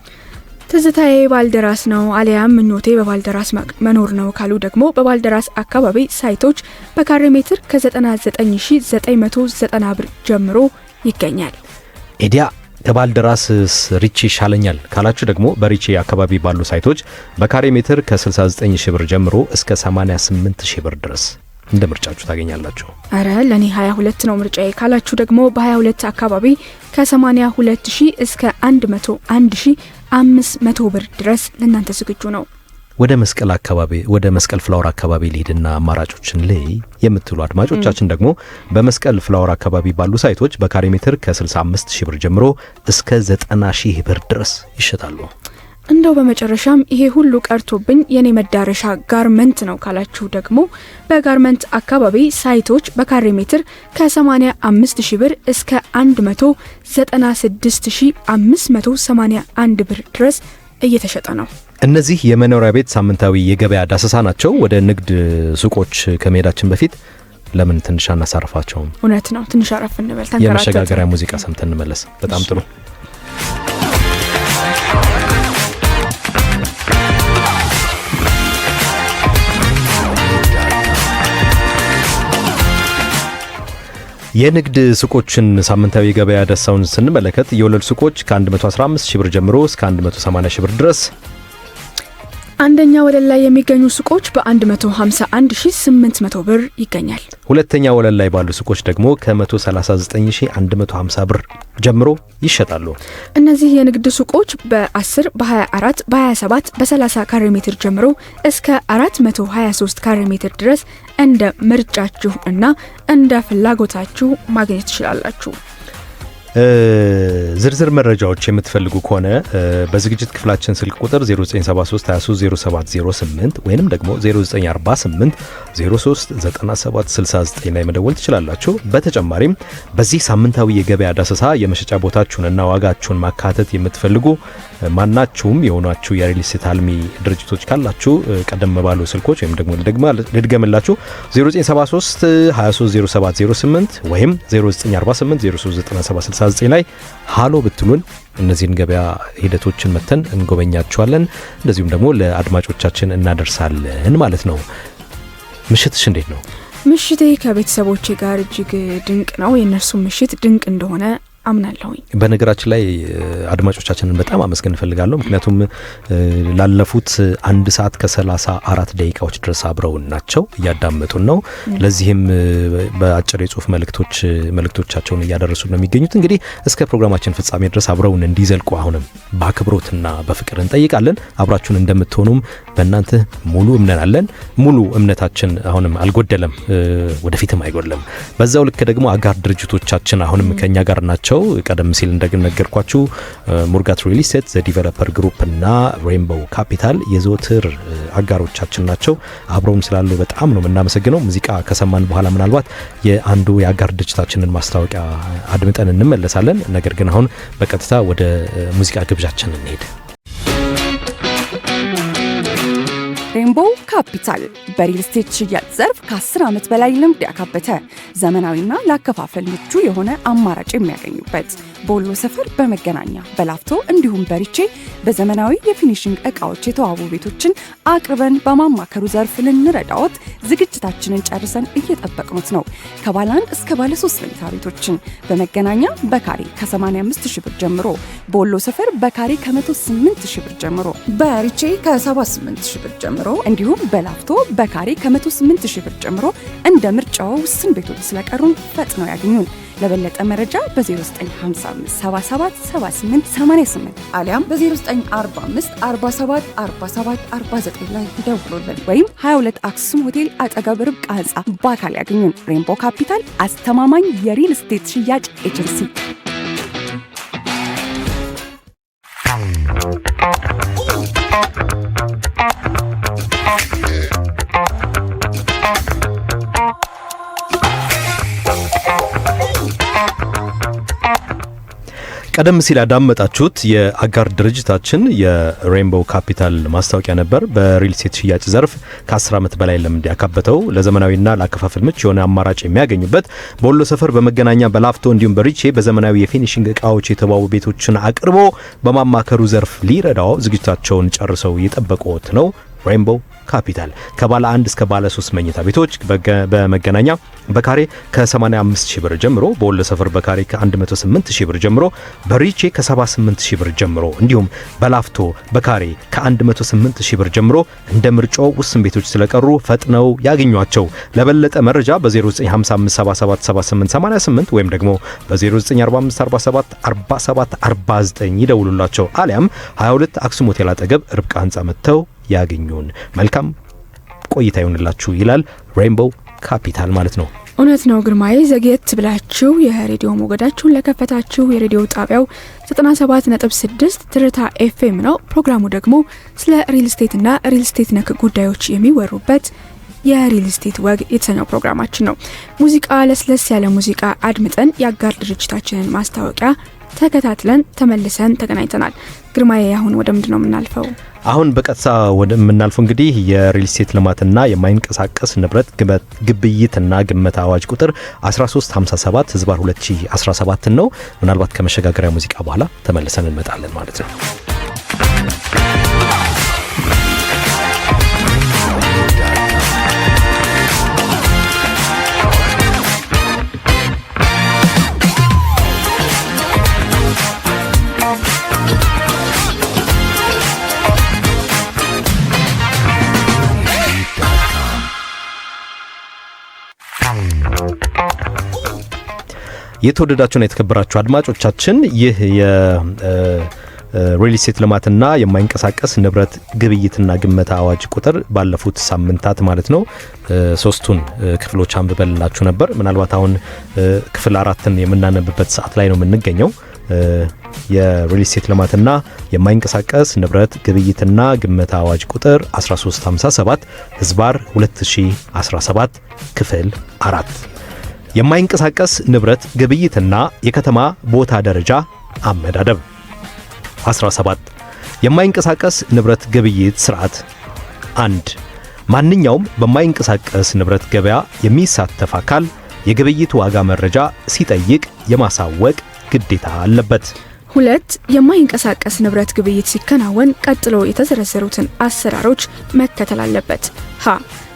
ትዝታዬ ባልደራስ ነው አሊያም ምኞቴ በባልደራስ መኖር ነው ካሉ ደግሞ በባልደራስ አካባቢ ሳይቶች በካሬ ሜትር ከ99990 ብር ጀምሮ ይገኛል። ኤዲያ ከባልደራስ ሪቺ ይሻለኛል ካላችሁ ደግሞ በሪቺ አካባቢ ባሉ ሳይቶች በካሬ ሜትር ከ69000 ብር ጀምሮ እስከ 88000 ብር ድረስ እንደ ምርጫችሁ ታገኛላችሁ። አረ ለኔ 22 ነው ምርጫዬ ካላችሁ ደግሞ በ22 አካባቢ ከ82000 እስከ 101500 ብር ድረስ ለእናንተ ዝግጁ ነው። ወደ መስቀል አካባቢ ወደ መስቀል ፍላወር አካባቢ ሊሄድና አማራጮችን ላይ የምትሉ አድማጮቻችን ደግሞ በመስቀል ፍላወር አካባቢ ባሉ ሳይቶች በካሬ ሜትር ከ65000 ብር ጀምሮ እስከ 90000 ብር ድረስ ይሸጣሉ። እንደው በመጨረሻም ይሄ ሁሉ ቀርቶብኝ የኔ መዳረሻ ጋርመንት ነው ካላችሁ ደግሞ በጋርመንት አካባቢ ሳይቶች በካሬ ሜትር ከ85000 ብር እስከ 196581 ብር ድረስ እየተሸጠ ነው። እነዚህ የመኖሪያ ቤት ሳምንታዊ የገበያ ዳሰሳ ናቸው። ወደ ንግድ ሱቆች ከመሄዳችን በፊት ለምን ትንሽ አናሳርፋቸው? እውነት ነው፣ ትንሽ አረፍ እንበል። ተንከራተት የመሸጋገሪያ ሙዚቃ ሰምተን እንመለስ። በጣም ጥሩ። የንግድ ሱቆችን ሳምንታዊ ገበያ ዳሰሳውን ስንመለከት የወለል ሱቆች ከ115000 ብር ጀምሮ እስከ 180000 ብር ድረስ፣ አንደኛ ወለል ላይ የሚገኙ ሱቆች በ151800 ብር ይገኛል። ሁለተኛ ወለል ላይ ባሉ ሱቆች ደግሞ ከ139150 ብር ጀምሮ ይሸጣሉ። እነዚህ የንግድ ሱቆች በ10 በ24 በ27 በ30 ካሬ ሜትር ጀምሮ እስከ 423 ካሬ ሜትር ድረስ እንደ ምርጫችሁ እና እንደ ፍላጎታችሁ ማግኘት ትችላላችሁ። ዝርዝር መረጃዎች የምትፈልጉ ከሆነ በዝግጅት ክፍላችን ስልክ ቁጥር 0973230708 ወይንም ደግሞ 0948039769 ላይ መደወል ትችላላችሁ። በተጨማሪም በዚህ ሳምንታዊ የገበያ ዳሰሳ የመሸጫ ቦታችሁንና ዋጋችሁን ማካተት የምትፈልጉ ማናችሁም የሆናችሁ የሪል ስቴት አልሚ ድርጅቶች ካላችሁ ቀደም ባሉ ስልኮች ወይም ደግሞ ልድገምላችሁ 0973230708 ወይም 0948039769 ላይ ሃሎ ብትሉን እነዚህን ገበያ ሂደቶችን መተን እንጎበኛችኋለን። እንደዚሁም ደግሞ ለአድማጮቻችን እናደርሳለን ማለት ነው። ምሽትሽ እንዴት ነው? ምሽቴ ከቤተሰቦቼ ጋር እጅግ ድንቅ ነው። የእነርሱ ምሽት ድንቅ እንደሆነ አምናለሁኝ። በነገራችን ላይ አድማጮቻችንን በጣም አመስገን እፈልጋለሁ። ምክንያቱም ላለፉት 1 ሰዓት ከ34 ደቂቃዎች ድረስ አብረውን ናቸው፣ እያዳመጡን ነው። ለዚህም በአጭር የጽሁፍ መልእክቶቻቸውን እያደረሱ ነው የሚገኙት። እንግዲህ እስከ ፕሮግራማችን ፍጻሜ ድረስ አብረውን እንዲዘልቁ አሁንም በአክብሮትና በፍቅር እንጠይቃለን። አብራችሁን እንደምትሆኑም በእናንተ ሙሉ እምነት አለን። ሙሉ እምነታችን አሁንም አልጎደለም፣ ወደፊትም አይጎድለም። በዛው ልክ ደግሞ አጋር ድርጅቶቻችን አሁንም ከኛ ጋር ናቸው። ቀደም ሲል እንደነገርኳችሁ ሙርጋት ሪል ስቴት፣ ዘ ዲቨሎፐር ግሩፕ እና ሬንቦው ካፒታል የዘወትር አጋሮቻችን ናቸው። አብረውን ስላሉ በጣም ነው የምናመሰግነው። ሙዚቃ ከሰማን በኋላ ምናልባት የአንዱ የአጋር ድርጅታችንን ማስታወቂያ አድምጠን እንመለሳለን። ነገር ግን አሁን በቀጥታ ወደ ሙዚቃ ግብዣችን እንሄድ። ሬንቦው ካፒታል በሪል ስቴት ሽያጭ ዘርፍ ከ10 ዓመት በላይ ልምድ ያካበተ ዘመናዊና ለአከፋፈል ምቹ የሆነ አማራጭ የሚያገኙበት በወሎ ሰፈር በመገናኛ በላፍቶ እንዲሁም በሪቼ በዘመናዊ የፊኒሽንግ እቃዎች የተዋቡ ቤቶችን አቅርበን በማማከሩ ዘርፍ ልንረዳዎት ዝግጅታችንን ጨርሰን እየጠበቅኑት ነው። ከባለ 1 እስከ ባለ 3 መኝታ ቤቶችን በመገናኛ በካሬ ከ85000 ብር ጀምሮ፣ በወሎ ሰፈር በካሬ ከ108000 ብር ጀምሮ፣ በሪቼ ከ78000 ብር ጀምሮ እንዲሁም በላፍቶ በካሬ ከ108000 ብር ጀምሮ እንደ ምርጫው ውስን ቤቶች ስለቀሩን ፈጥነው ያገኙን። ለበለጠ መረጃ በ0955777888 አሊያም በ0945474749 ላይ ይደውሉልን ወይም 22 አክሱም ሆቴል አጠገብ ርብቃ ህንፃ በአካል ያገኙን። ሬንቦ ካፒታል አስተማማኝ የሪል ስቴት ሽያጭ ኤጀንሲ። ቀደም ሲል ያዳመጣችሁት የአጋር ድርጅታችን የሬንቦው ካፒታል ማስታወቂያ ነበር። በሪል ስቴት ሽያጭ ዘርፍ ከ10 ዓመት በላይ ልምድ ያካበተው ለዘመናዊና ለአከፋፈል ምቹ የሆነ አማራጭ የሚያገኙበት በወሎ ሰፈር በመገናኛ በላፍቶ እንዲሁም በሪቼ በዘመናዊ የፊኒሺንግ እቃዎች የተዋቡ ቤቶችን አቅርቦ በማማከሩ ዘርፍ ሊረዳው ዝግጅታቸውን ጨርሰው እየጠበቁት ነው። ሬንቦው ካፒታል ከባለ 1 እስከ ባለ 3 መኝታ ቤቶች በመገናኛ በካሬ ከ85,000 ብር ጀምሮ፣ በወሎ ሰፈር በካሬ ከ108,000 ብር ጀምሮ፣ በሪቼ ከ78,000 ብር ጀምሮ እንዲሁም በላፍቶ በካሬ ከ108,000 ብር ጀምሮ እንደ ምርጫው ውስን ቤቶች ስለቀሩ ፈጥነው ያገኟቸው። ለበለጠ መረጃ በ0955777888 ወይም ደግሞ በ0945474749 ይደውሉላቸው አሊያም 22 አክሱም ሆቴል አጠገብ ርብቃ ህንጻ መጥተው ያገኙን። መልካም ቆይታ ይሁንላችሁ ይላል ሬንቦው ካፒታል ማለት ነው። እውነት ነው ግርማዬ። ዘግየት ብላችሁ የሬዲዮ ሞገዳችሁን ለከፈታችሁ የሬዲዮ ጣቢያው 97.6 ትርታ ኤፍኤም ነው። ፕሮግራሙ ደግሞ ስለ ሪል ስቴትና ሪል ስቴት ነክ ጉዳዮች የሚወሩበት የሪል ስቴት ወግ የተሰኘው ፕሮግራማችን ነው። ሙዚቃ ለስለስ ያለ ሙዚቃ አድምጠን የአጋር ድርጅታችንን ማስታወቂያ ተከታትለን ተመልሰን ተገናኝተናል። ግርማዬ አሁን ወደ ምንድነው የምናልፈው? አሁን በቀጥታ ወደ ምናልፈው እንግዲህ የሪል ስቴት ልማትና የማይንቀሳቀስ ንብረት ግብይትና ግመታ አዋጅ ቁጥር 1357/2017 ነው። ምናልባት ከመሸጋገሪያ ሙዚቃ በኋላ ተመልሰን እንመጣለን ማለት ነው። የተወደዳችሁና የተከበራችሁ አድማጮቻችን ይህ የሪል ስቴት ልማትና የማይንቀሳቀስ ንብረት ግብይትና ግመታ አዋጅ ቁጥር ባለፉት ሳምንታት ማለት ነው 3ቱን ክፍሎች አንብበላችሁ ነበር። ምናልባት አሁን ክፍል 4ን የምናነብበት ሰዓት ላይ ነው የምንገኘው። የሪል ስቴት ልማትና የማይንቀሳቀስ ንብረት ግብይትና ግመታ አዋጅ ቁጥር 1357/2017 ክፍል 4 የማይንቀሳቀስ ንብረት ግብይትና የከተማ ቦታ ደረጃ አመዳደብ 17 የማይንቀሳቀስ ንብረት ግብይት ስርዓት 1 ማንኛውም በማይንቀሳቀስ ንብረት ገበያ የሚሳተፍ አካል የግብይት ዋጋ መረጃ ሲጠይቅ የማሳወቅ ግዴታ አለበት። 2 የማይንቀሳቀስ ንብረት ግብይት ሲከናወን ቀጥሎ የተዘረዘሩትን አሰራሮች መከተል አለበት። ሀ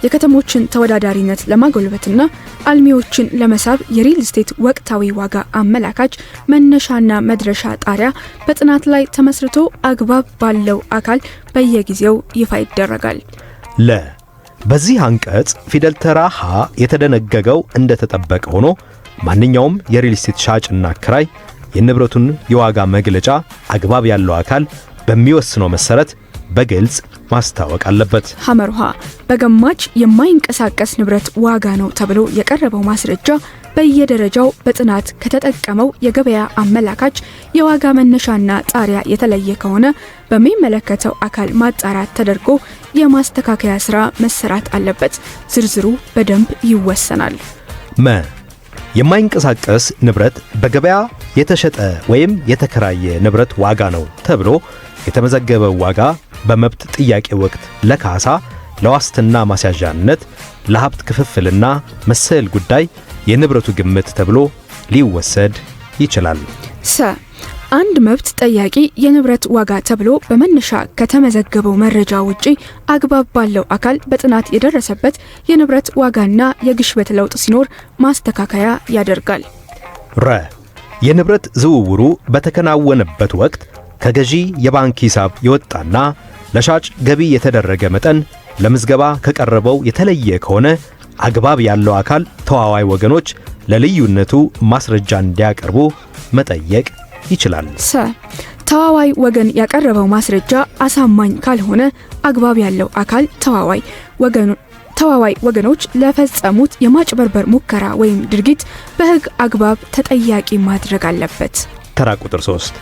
የከተሞችን ተወዳዳሪነት ለማጎልበትና አልሚዎችን ለመሳብ የሪል ስቴት ወቅታዊ ዋጋ አመላካች መነሻና መድረሻ ጣሪያ በጥናት ላይ ተመስርቶ አግባብ ባለው አካል በየጊዜው ይፋ ይደረጋል። ለ በዚህ አንቀጽ ፊደል ተራ ሀ የተደነገገው እንደተጠበቀ ሆኖ ማንኛውም የሪል ስቴት ሻጭና ክራይ የንብረቱን የዋጋ መግለጫ አግባብ ያለው አካል በሚወስነው መሰረት በግልጽ ማስታወቅ አለበት። ሐመርሃ በገማች የማይንቀሳቀስ ንብረት ዋጋ ነው ተብሎ የቀረበው ማስረጃ በየደረጃው በጥናት ከተጠቀመው የገበያ አመላካች የዋጋ መነሻና ጣሪያ የተለየ ከሆነ በሚመለከተው አካል ማጣራት ተደርጎ የማስተካከያ ስራ መሰራት አለበት። ዝርዝሩ በደንብ ይወሰናል። መ የማይንቀሳቀስ ንብረት በገበያ የተሸጠ ወይም የተከራየ ንብረት ዋጋ ነው ተብሎ የተመዘገበው ዋጋ በመብት ጥያቄ ወቅት ለካሳ፣ ለዋስትና ማስያዣነት፣ ለሀብት ክፍፍልና መሰል ጉዳይ የንብረቱ ግምት ተብሎ ሊወሰድ ይችላል። ሰ አንድ መብት ጠያቂ የንብረት ዋጋ ተብሎ በመነሻ ከተመዘገበው መረጃ ውጪ አግባብ ባለው አካል በጥናት የደረሰበት የንብረት ዋጋና የግሽበት ለውጥ ሲኖር ማስተካከያ ያደርጋል። ረ የንብረት ዝውውሩ በተከናወነበት ወቅት ከገዢ የባንክ ሂሳብ የወጣና ለሻጭ ገቢ የተደረገ መጠን ለምዝገባ ከቀረበው የተለየ ከሆነ አግባብ ያለው አካል ተዋዋይ ወገኖች ለልዩነቱ ማስረጃ እንዲያቀርቡ መጠየቅ ይችላል። ሰ ተዋዋይ ወገን ያቀረበው ማስረጃ አሳማኝ ካልሆነ አግባብ ያለው አካል ተዋዋይ ወገኖች ለፈጸሙት የማጭበርበር ሙከራ ወይም ድርጊት በሕግ አግባብ ተጠያቂ ማድረግ አለበት። ተራ ቁጥር 3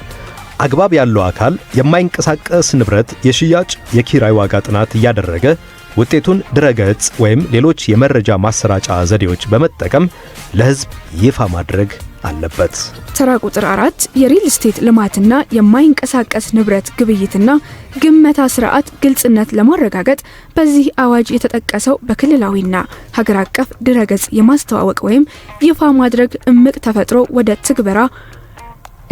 አግባብ ያለው አካል የማይንቀሳቀስ ንብረት የሽያጭ የኪራይ ዋጋ ጥናት እያደረገ ውጤቱን ድረገጽ ወይም ሌሎች የመረጃ ማሰራጫ ዘዴዎች በመጠቀም ለሕዝብ ይፋ ማድረግ አለበት። ተራ ቁጥር 4 የሪል ስቴት ልማትና የማይንቀሳቀስ ንብረት ግብይትና ግመታ ስርዓት ግልጽነት ለማረጋገጥ በዚህ አዋጅ የተጠቀሰው በክልላዊና ሀገር አቀፍ ድረገጽ የማስተዋወቅ ወይም ይፋ ማድረግ እምቅ ተፈጥሮ ወደ ትግበራ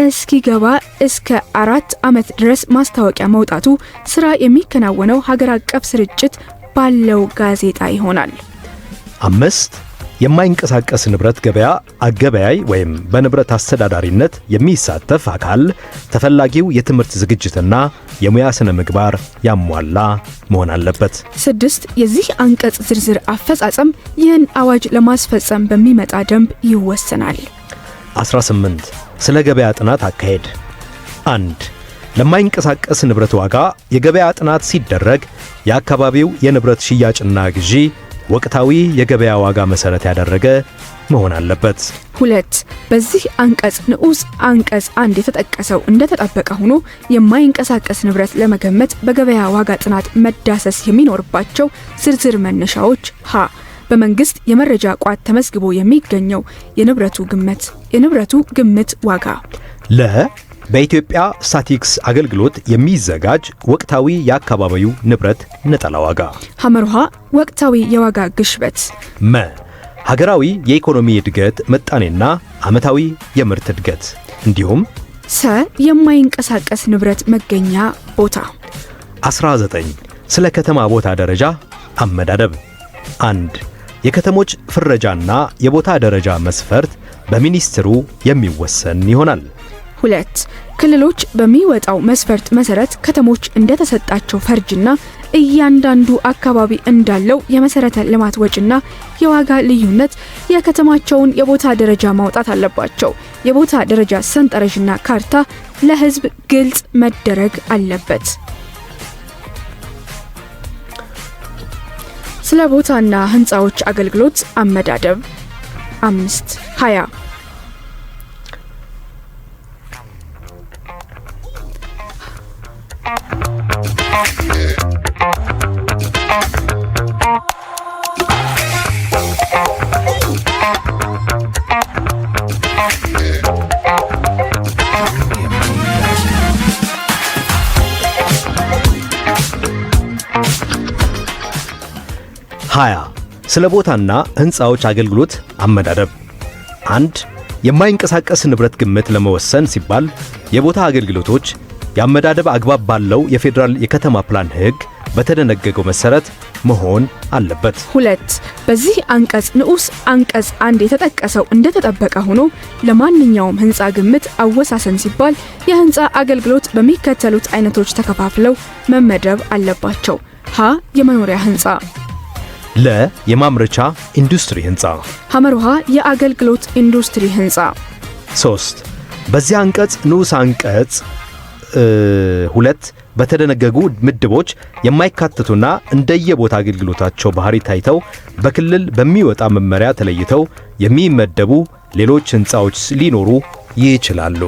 እስኪገባ እስከ 4 ዓመት ድረስ ማስታወቂያ መውጣቱ ስራ የሚከናወነው ሀገር አቀፍ ስርጭት ባለው ጋዜጣ ይሆናል። 5 የማይንቀሳቀስ ንብረት ገበያ አገበያይ ወይም በንብረት አስተዳዳሪነት የሚሳተፍ አካል ተፈላጊው የትምህርት ዝግጅትና የሙያ ስነ ምግባር ያሟላ መሆን አለበት። 6 የዚህ አንቀጽ ዝርዝር አፈጻጸም ይህን አዋጅ ለማስፈጸም በሚመጣ ደንብ ይወሰናል። 18 ስለ ገበያ ጥናት አካሄድ 1 ለማይንቀሳቀስ ንብረት ዋጋ የገበያ ጥናት ሲደረግ የአካባቢው የንብረት ሽያጭና ግዢ ወቅታዊ የገበያ ዋጋ መሰረት ያደረገ መሆን አለበት። 2 በዚህ አንቀጽ ንዑስ አንቀጽ 1 የተጠቀሰው እንደተጠበቀ ሆኖ የማይንቀሳቀስ ንብረት ለመገመት በገበያ ዋጋ ጥናት መዳሰስ የሚኖርባቸው ዝርዝር መነሻዎች ሀ በመንግስት የመረጃ ቋት ተመዝግቦ የሚገኘው የንብረቱ ግምት ዋጋ ለ በኢትዮጵያ ስታቲክስ አገልግሎት የሚዘጋጅ ወቅታዊ የአካባቢው ንብረት ነጠላ ዋጋ ሐመርሃ ወቅታዊ የዋጋ ግሽበት መ ሀገራዊ የኢኮኖሚ እድገት ምጣኔና ዓመታዊ የምርት እድገት እንዲሁም ሰ የማይንቀሳቀስ ንብረት መገኛ ቦታ 19 ስለ ከተማ ቦታ ደረጃ አመዳደብ 1 የከተሞች ፍረጃና የቦታ ደረጃ መስፈርት በሚኒስትሩ የሚወሰን ይሆናል። 2 ክልሎች በሚወጣው መስፈርት መሰረት ከተሞች እንደተሰጣቸው ፈርጅና እያንዳንዱ አካባቢ እንዳለው የመሰረተ ልማት ወጪና የዋጋ ልዩነት የከተማቸውን የቦታ ደረጃ ማውጣት አለባቸው። የቦታ ደረጃ ሰንጠረዥና ካርታ ለሕዝብ ግልጽ መደረግ አለበት። ስለ ቦታና ህንፃዎች አገልግሎት አመዳደብ 5 20 ስለ ቦታና ህንፃዎች አገልግሎት አመዳደብ 1 የማይንቀሳቀስ ንብረት ግምት ለመወሰን ሲባል የቦታ አገልግሎቶች የአመዳደብ አግባብ ባለው የፌዴራል የከተማ ፕላን ህግ በተደነገገው መሰረት መሆን አለበት። 2 በዚህ አንቀጽ ንዑስ አንቀጽ 1 የተጠቀሰው እንደተጠበቀ ሆኖ ለማንኛውም ህንፃ ግምት አወሳሰን ሲባል የህንፃ አገልግሎት በሚከተሉት አይነቶች ተከፋፍለው መመደብ አለባቸው። ሀ የመኖሪያ ህንፃ ለ የማምረቻ ኢንዱስትሪ ህንፃ ሐመርሃ የአገልግሎት ኢንዱስትሪ ህንፃ 3 በዚህ አንቀጽ ንዑስ አንቀጽ 2 በተደነገጉ ምድቦች የማይካተቱና እንደየቦታ አገልግሎታቸው ባህሪ ታይተው በክልል በሚወጣ መመሪያ ተለይተው የሚመደቡ ሌሎች ህንፃዎች ሊኖሩ ይችላሉ።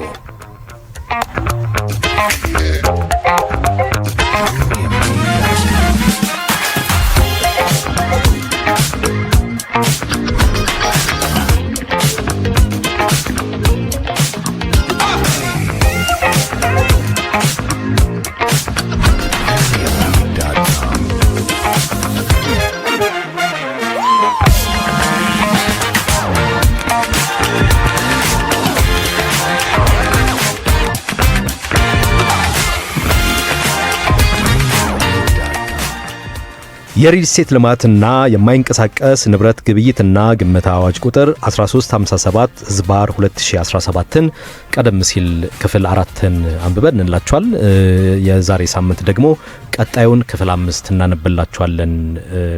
የሪል ስቴት ልማትና የማይንቀሳቀስ ንብረት ግብይትና ግመታ አዋጅ ቁጥር 1357 ዝባር 2017ን ቀደም ሲል ክፍል 4ን አንብበን እንላችኋል። የዛሬ ሳምንት ደግሞ ቀጣዩን ክፍል 5 እናነብላችኋለን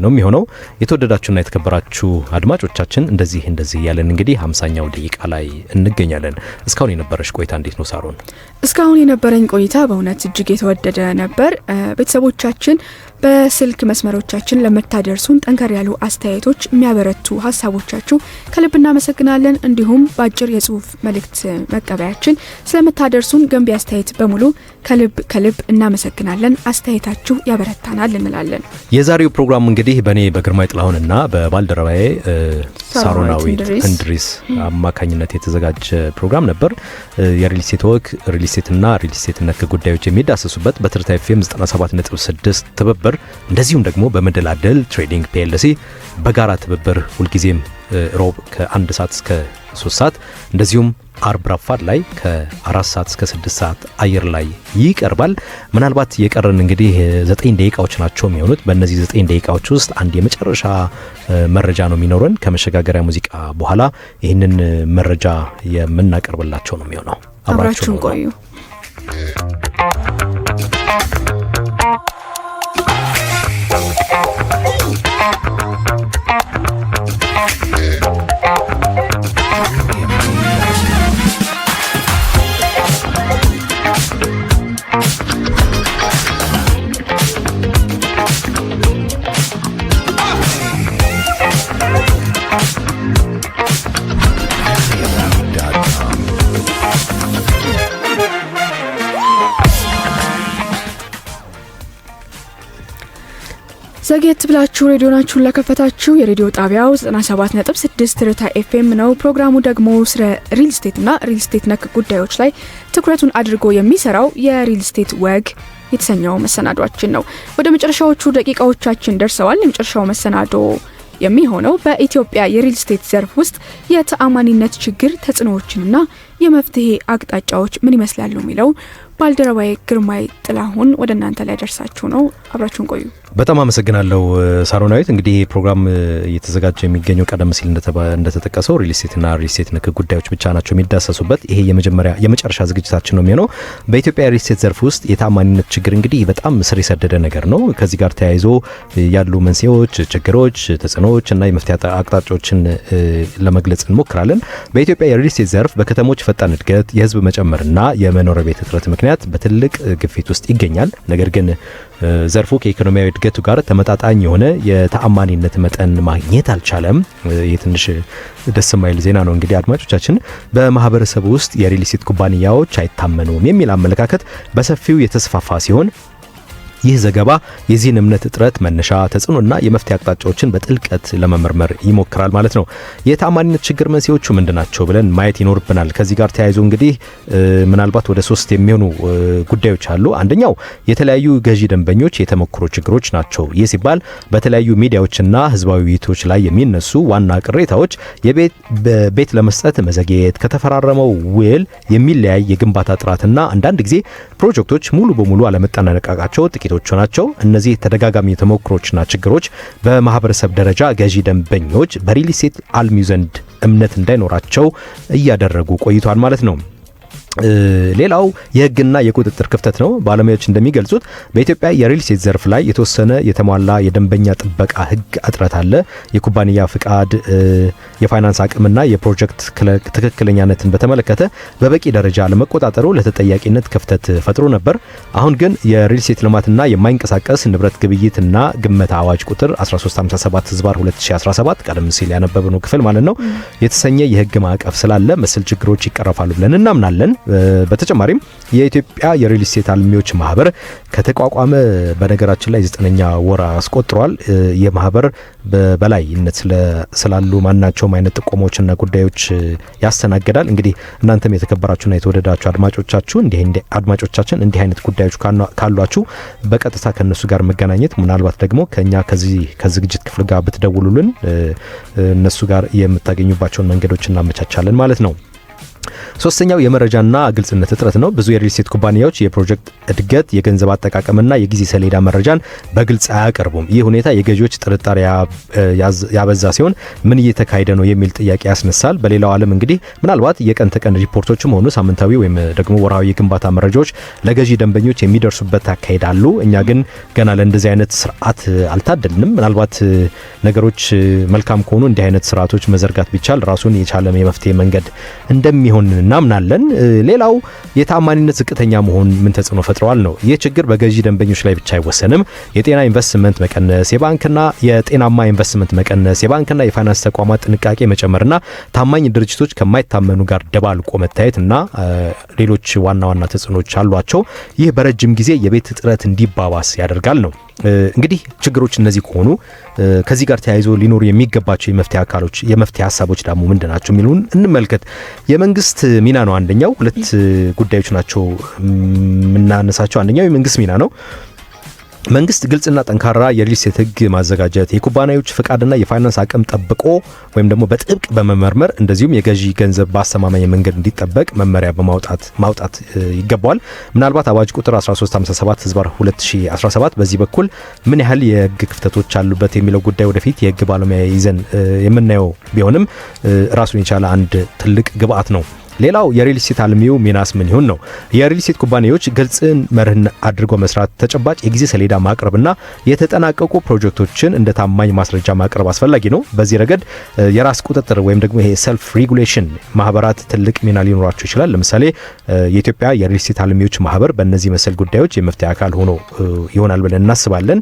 ነው የሚሆነው። የተወደዳችሁና የተከበራችሁ አድማጮቻችን እንደዚህ ያለን እንግዲህ 50ኛው ደቂቃ ላይ እንገኛለን። እስካሁን የነበረሽ ቆይታ እንዴት ነው ሳሮን? እስካሁን የነበረኝ ቆይታ በእውነት እጅግ የተወደደ ነበር። ቤተሰቦቻችን በስልክ መስመሮቻችን ለመታደርሱን ጠንከር ያሉ አስተያየቶች፣ የሚያበረቱ ሀሳቦቻችሁ ከልብ እናመሰግናለን። እንዲሁም በአጭር የጽሁፍ መልእክት መቀበያችን ስለመታደርሱን ገንቢ አስተያየት በሙሉ ከልብ እናመሰግናለን። አስተያየታ ማድረጋችሁ ያበረታናል እንላለን። የዛሬው ፕሮግራም እንግዲህ በእኔ በግርማይ ጥላሁንና በባልደረባዬ ሳሮናዊት እንድሪስ አማካኝነት የተዘጋጀ ፕሮግራም ነበር። የሪል ስቴት ወግ ሪል ስቴትና ሪል ስቴት ነክ ጉዳዮች የሚዳሰሱበት በትርታ ኤፍኤም 97.6 ትብብር እንደዚሁም ደግሞ በመደላደል ትሬዲንግ ፒኤልሲ በጋራ ትብብር ሁልጊዜም ሮብ ከ1 ሰዓት እስከ 3 ሰዓት እንደዚሁም አርብ ረፋድ ላይ ከ4 ሰዓት እስከ 6 ሰዓት አየር ላይ ይቀርባል። ምናልባት የቀረን እንግዲህ 9 ደቂቃዎች ናቸው የሚሆኑት። በእነዚህ 9 ደቂቃዎች ውስጥ አንድ የመጨረሻ መረጃ ነው የሚኖረን። ከመሸጋገሪያ ሙዚቃ በኋላ ይህንን መረጃ የምናቀርብላቸው ነው የሚሆነው። አብራችሁን ቆዩ። ዘጌት ብላችሁ ሬዲዮናችሁን ለከፈታችሁ የሬዲዮ ጣቢያው 97.6 ትርታ ኤፍኤም ነው። ፕሮግራሙ ደግሞ ስለ ሪል ስቴትና ሪል ስቴት ነክ ጉዳዮች ላይ ትኩረቱን አድርጎ የሚሰራው የሪል ስቴት ወግ የተሰኘው መሰናዷችን ነው። ወደ መጨረሻዎቹ ደቂቃዎቻችን ደርሰዋል። የመጨረሻው መሰናዶ የሚሆነው በኢትዮጵያ የሪል ስቴት ዘርፍ ውስጥ የተአማኒነት ችግር ተጽዕኖዎችንና የመፍትሄ አቅጣጫዎች ምን ይመስላሉ የሚለው ባልደረባዬ ግርማይ ጥላሁን ወደ እናንተ ላይ ደርሳችሁ ነው። አብራችሁን ቆዩ። በጣም አመሰግናለሁ ሳሮናዊት። እንግዲህ ፕሮግራም እየተዘጋጀ የሚገኘው ቀደም ሲል እንደተጠቀሰው ሪል ስቴትና ሪል ስቴት ነክ ጉዳዮች ብቻ ናቸው የሚዳሰሱበት። ይሄ የመጨረሻ ዝግጅታችን ነው የሚሆነው። በኢትዮጵያ ሪል ስቴት ዘርፍ ውስጥ የታማኝነት ችግር እንግዲህ በጣም ስር የሰደደ ነገር ነው። ከዚህ ጋር ተያይዞ ያሉ መንስኤዎች፣ ችግሮች፣ ተጽዕኖዎች እና የመፍትሄ አቅጣጫዎችን ለመግለጽ እንሞክራለን። በኢትዮጵያ የሪል ስቴት ዘርፍ በከተሞች ፈጣን እድገት፣ የህዝብ መጨመርና የመኖሪያ ቤት እጥረት ምክንያት በትልቅ ግፊት ውስጥ ይገኛል። ነገር ግን ዘርፉ ከኢኮኖሚያዊ እድገቱ ጋር ተመጣጣኝ የሆነ የተአማኒነት መጠን ማግኘት አልቻለም። የትንሽ ደስ የማይል ዜና ነው። እንግዲህ አድማጮቻችን በማህበረሰቡ ውስጥ የሪል ስቴት ኩባንያዎች አይታመኑም የሚል አመለካከት በሰፊው የተስፋፋ ሲሆን ይህ ዘገባ የዚህን እምነት እጥረት መነሻ ተጽዕኖና የመፍትሄ አቅጣጫዎችን በጥልቀት ለመመርመር ይሞክራል ማለት ነው። የታማኝነት ችግር መንስኤዎቹ ምንድናቸው ብለን ማየት ይኖርብናል። ከዚህ ጋር ተያይዞ እንግዲህ ምናልባት ወደ 3 የሚሆኑ ጉዳዮች አሉ። አንደኛው የተለያዩ ገዢ ደንበኞች የተሞክሮ ችግሮች ናቸው። ይህ ሲባል በተለያዩ ሚዲያዎችና ህዝባዊ ውይይቶች ላይ የሚነሱ ዋና ቅሬታዎች ቤት ለመስጠት መዘግየት፣ ከተፈራረመው ውል የሚለያይ የግንባታ ጥራትና አንዳንድ ጊዜ ፕሮጀክቶች ሙሉ በሙሉ አለመጠናቀቃቸው ጥቂቶቹ ናቸው። እነዚህ ተደጋጋሚ ተሞክሮችና ችግሮች በማህበረሰብ ደረጃ ገዢ ደንበኞች በሪል ስቴት አልሚው ዘንድ እምነት እንዳይኖራቸው እያደረጉ ቆይቷል ማለት ነው። ሌላው የህግና የቁጥጥር ክፍተት ነው። ባለሙያዎች እንደሚገልጹት በኢትዮጵያ የሪል ስቴት ዘርፍ ላይ የተወሰነ የተሟላ የደንበኛ ጥበቃ ህግ እጥረት አለ። የኩባንያ ፍቃድ፣ የፋይናንስ አቅምና የፕሮጀክት ትክክለኛነትን በተመለከተ በበቂ ደረጃ ለመቆጣጠሩ ለተጠያቂነት ክፍተት ፈጥሮ ነበር። አሁን ግን የሪል ስቴት ልማትና የማይንቀሳቀስ ንብረት ግብይትና ግመታ አዋጅ ቁጥር 1357/2017 ቀደም ሲል ያነበብነው ክፍል ማለት ነው የተሰኘ የህግ ማዕቀፍ ስላለ መሰል ችግሮች ይቀረፋሉ ብለን እናምናለን። በተጨማሪም የኢትዮጵያ የሪል ስቴት አልሚዎች ማህበር ከተቋቋመ በነገራችን ላይ 9ኛ ወር አስቆጥሯል። የማህበር በበላይነት ስላሉ ማናቸውም አይነት ጥቆሞችና ጉዳዮች ያስተናግዳል። እንግዲህ እናንተም የተከበራችሁና የተወደዳችሁ አድማጮቻችን እንዲህ አይነት ጉዳዮች ካሏችሁ በቀጥታ ከነሱ ጋር መገናኘት፣ ምናልባት ደግሞ ከኛ ከዝግጅት ክፍል ጋር ብትደውሉልን እነሱ ጋር የምታገኙባቸውን መንገዶች እናመቻቻለን ማለት ነው። ሶስተኛው የመረጃና ግልጽነት እጥረት ነው። ብዙ የሪል ስቴት ኩባንያዎች የፕሮጀክት እድገት፣ የገንዘብ አጠቃቀምና የጊዜ ሰሌዳ መረጃን በግልጽ አያቀርቡም። ይህ ሁኔታ የገዢዎች ጥርጣሬ ያበዛ ሲሆን ምን እየተካሄደ ነው የሚል ጥያቄ ያስነሳል። በሌላው ዓለም እንግዲህ ምናልባት የቀን ተቀን ሪፖርቶችም ሆኑ ሳምንታዊ ወይም ደግሞ ወርሃዊ የግንባታ መረጃዎች ለገዢ ደንበኞች የሚደርሱበት አካሄዳሉ። እኛ ግን ገና ለእንደዚህ አይነት ስርዓት አልታደልንም። ምናልባት ነገሮች መልካም ከሆኑ እንዲህ አይነት ስርዓቶች መዘርጋት ቢቻል ራሱን የቻለ የመፍትሄ መንገድ እንደሚሆን እንደሚሆን እናምናለን። ሌላው የታማኒነት ዝቅተኛ መሆን ምን ተጽዕኖ ፈጥረዋል ነው። ይህ ችግር በገዢ ደንበኞች ላይ ብቻ አይወሰንም። የጤና ኢንቨስትመንት መቀነስ፣ የባንክና የጤናማ ኢንቨስትመንት መቀነስ፣ የባንክና የፋይናንስ ተቋማት ጥንቃቄ መጨመርና ታማኝ ድርጅቶች ከማይታመኑ ጋር ደባልቆ መታየትና ሌሎች ዋና ዋና ተጽዕኖች አሏቸው። ይህ በረጅም ጊዜ የቤት እጥረት እንዲባባስ ያደርጋል ነው። እንግዲህ ችግሮች እነዚህ ከሆኑ ከዚህ ጋር ተያይዞ ሊኖሩ የሚገባቸው የመፍትሄ ሀሳቦች ደግሞ ምንድናቸው የሚሉን እንመልከት። የመንግስት ሚና ነው አንደኛው። ሁለት ጉዳዮች ናቸው የምናነሳቸው። አንደኛው የመንግስት ሚና ነው። መንግስት ግልጽና ጠንካራ የሪል ስቴት ህግ ማዘጋጀት፣ የኩባንያዎች ፍቃድና የፋይናንስ አቅም ጠብቆ ወይም ደግሞ በጥብቅ በመመርመር እንደዚሁም የገዢ ገንዘብ በአስተማማኝ መንገድ እንዲጠበቅ መመሪያ ማውጣት ይገባዋል። ምናልባት አዋጅ ቁጥር 1357/2017 በዚህ በኩል ምን ያህል የህግ ክፍተቶች አሉበት የሚለው ጉዳይ ወደፊት የህግ ባለሙያ ይዘን የምናየው ቢሆንም ራሱን የቻለ አንድ ትልቅ ግብአት ነው። ሌላው የሪል ስቴት አልሚው ሚናስ ምን ይሁን ነው። የሪል ስቴት ኩባንያዎች ግልጽን መርህን አድርጎ መስራት፣ ተጨባጭ የጊዜ ሰሌዳ ማቅረብና የተጠናቀቁ ፕሮጀክቶችን እንደ ታማኝ ማስረጃ ማቅረብ አስፈላጊ ነው። በዚህ ረገድ የራስ ቁጥጥር ወይም ደግሞ ይሄ ሰልፍ ሬጉሌሽን ማህበራት ትልቅ ሚና ሊኖራቸው ይችላል። ለምሳሌ የኢትዮጵያ የሪል ስቴት አልሚዎች ማህበር በእነዚህ መሰል ጉዳዮች የመፍትሄ አካል ሆኖ ይሆናል ብለን እናስባለን።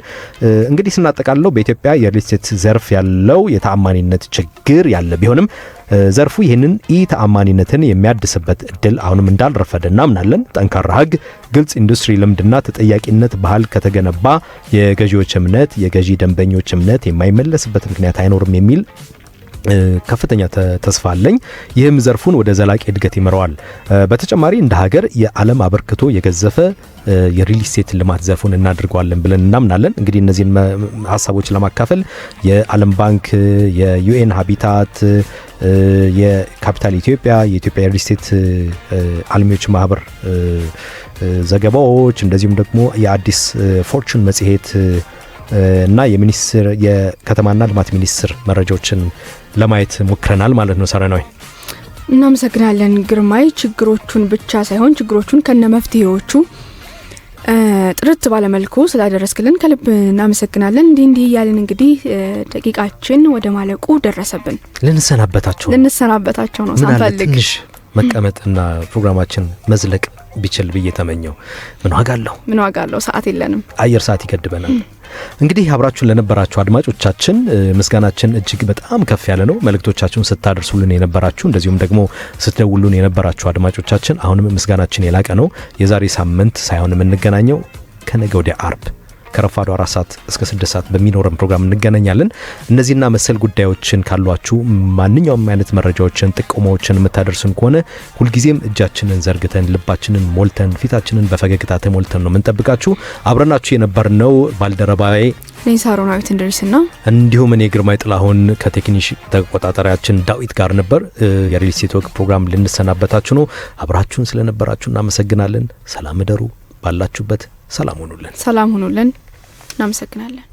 እንግዲህ ስናጠቃልለው በኢትዮጵያ የሪል ስቴት ዘርፍ ያለው የተአማኒነት ችግር ያለ ቢሆንም ዘርፉ ይህንን ተአማኒነትን የሚያድስበት እድል አሁንም እንዳልረፈደ እናምናለን። ጠንካራ ህግ፣ ግልጽ ኢንዱስትሪ ልምድና ተጠያቂነት ባህል ከተገነባ የገዢዎች እምነት፣ የገዢ ደንበኞች እምነት የማይመለስበት ምክንያት አይኖርም የሚል ከፍተኛ ተስፋ አለኝ። ይህም ዘርፉን ወደ ዘላቂ እድገት ይመራዋል። በተጨማሪ እንደ ሀገር የዓለም አበርክቶ የገዘፈ የሪል ስቴት ልማት ዘርፉን እናድርገዋለን ብለን እናምናለን። እንግዲህ እነዚህን ሀሳቦች ለማካፈል የዓለም ባንክ፣ የዩኤን ሃቢታት፣ የካፒታል ኢትዮጵያ፣ የኢትዮጵያ የሪል ስቴት አልሚዎች ማህበር ዘገባዎች እንደዚሁም ደግሞ የአዲስ ፎርቹን መጽሔት እና የሚኒስትር የከተማና ልማት ሚኒስትር መረጃዎችን ለማየት ሞክረናል ማለት ነው። ሰረናዊ እናመሰግናለን ግርማይ። ችግሮቹን ብቻ ሳይሆን ችግሮቹን ከነመፍትሄዎቹ ጥርት ባለመልኩ ስላደረስክልን ከልብ እናመሰግናለን። እንዲህ እያልን እንግዲህ ደቂቃችን ወደ ማለቁ ደረሰብን። ልንሰናበታቸው ነው ሳንፈልግ ትንሽ መቀመጥና ፕሮግራማችን መዝለቅ ቢችል ብዬ ተመኘው። ምን ዋጋ አለው? ሰዓት የለንም፣ አየር ሰዓት ይገድበናል። እንግዲህ አብራችሁን ለነበራችሁ አድማጮቻችን ምስጋናችን እጅግ በጣም ከፍ ያለ ነው። መልእክቶቻችሁን ስታደርሱልን የነበራችሁ እንደዚሁም ደግሞ ስትደውሉን የነበራችሁ አድማጮቻችን አሁንም ምስጋናችን የላቀ ነው። የዛሬ ሳምንት ሳይሆን የምንገናኘው ከነገ ወዲያ አርብ ከረፋዱ 4 ሰዓት እስከ 6 ሰዓት በሚኖረን ፕሮግራም እንገናኛለን። እነዚህና መሰል ጉዳዮችን ካሏችሁ ማንኛውም አይነት መረጃዎችን፣ ጥቆማዎችን የምታደርሱን ከሆነ ሁልጊዜም እጃችንን ዘርግተን ልባችንን ሞልተን ፊታችንን በፈገግታ ተሞልተን ነው የምንጠብቃችሁ። አብረናችሁ የነበርነው ባልደረባዬ ሳሮናዊት እንድሪስና እንዲሁም እኔ ግርማይ ጥላሁን ከቴክኒክ ተቆጣጣሪያችን ዳዊት ጋር ነበር። የሪል ስቴት ወግ ፕሮግራም ልንሰናበታችሁ ነው። አብራችሁን ስለነበራችሁ እናመሰግናለን። ሰላም እደሩ። ባላችሁበት ሰላም ሁኑልን። እናመሰግናለን።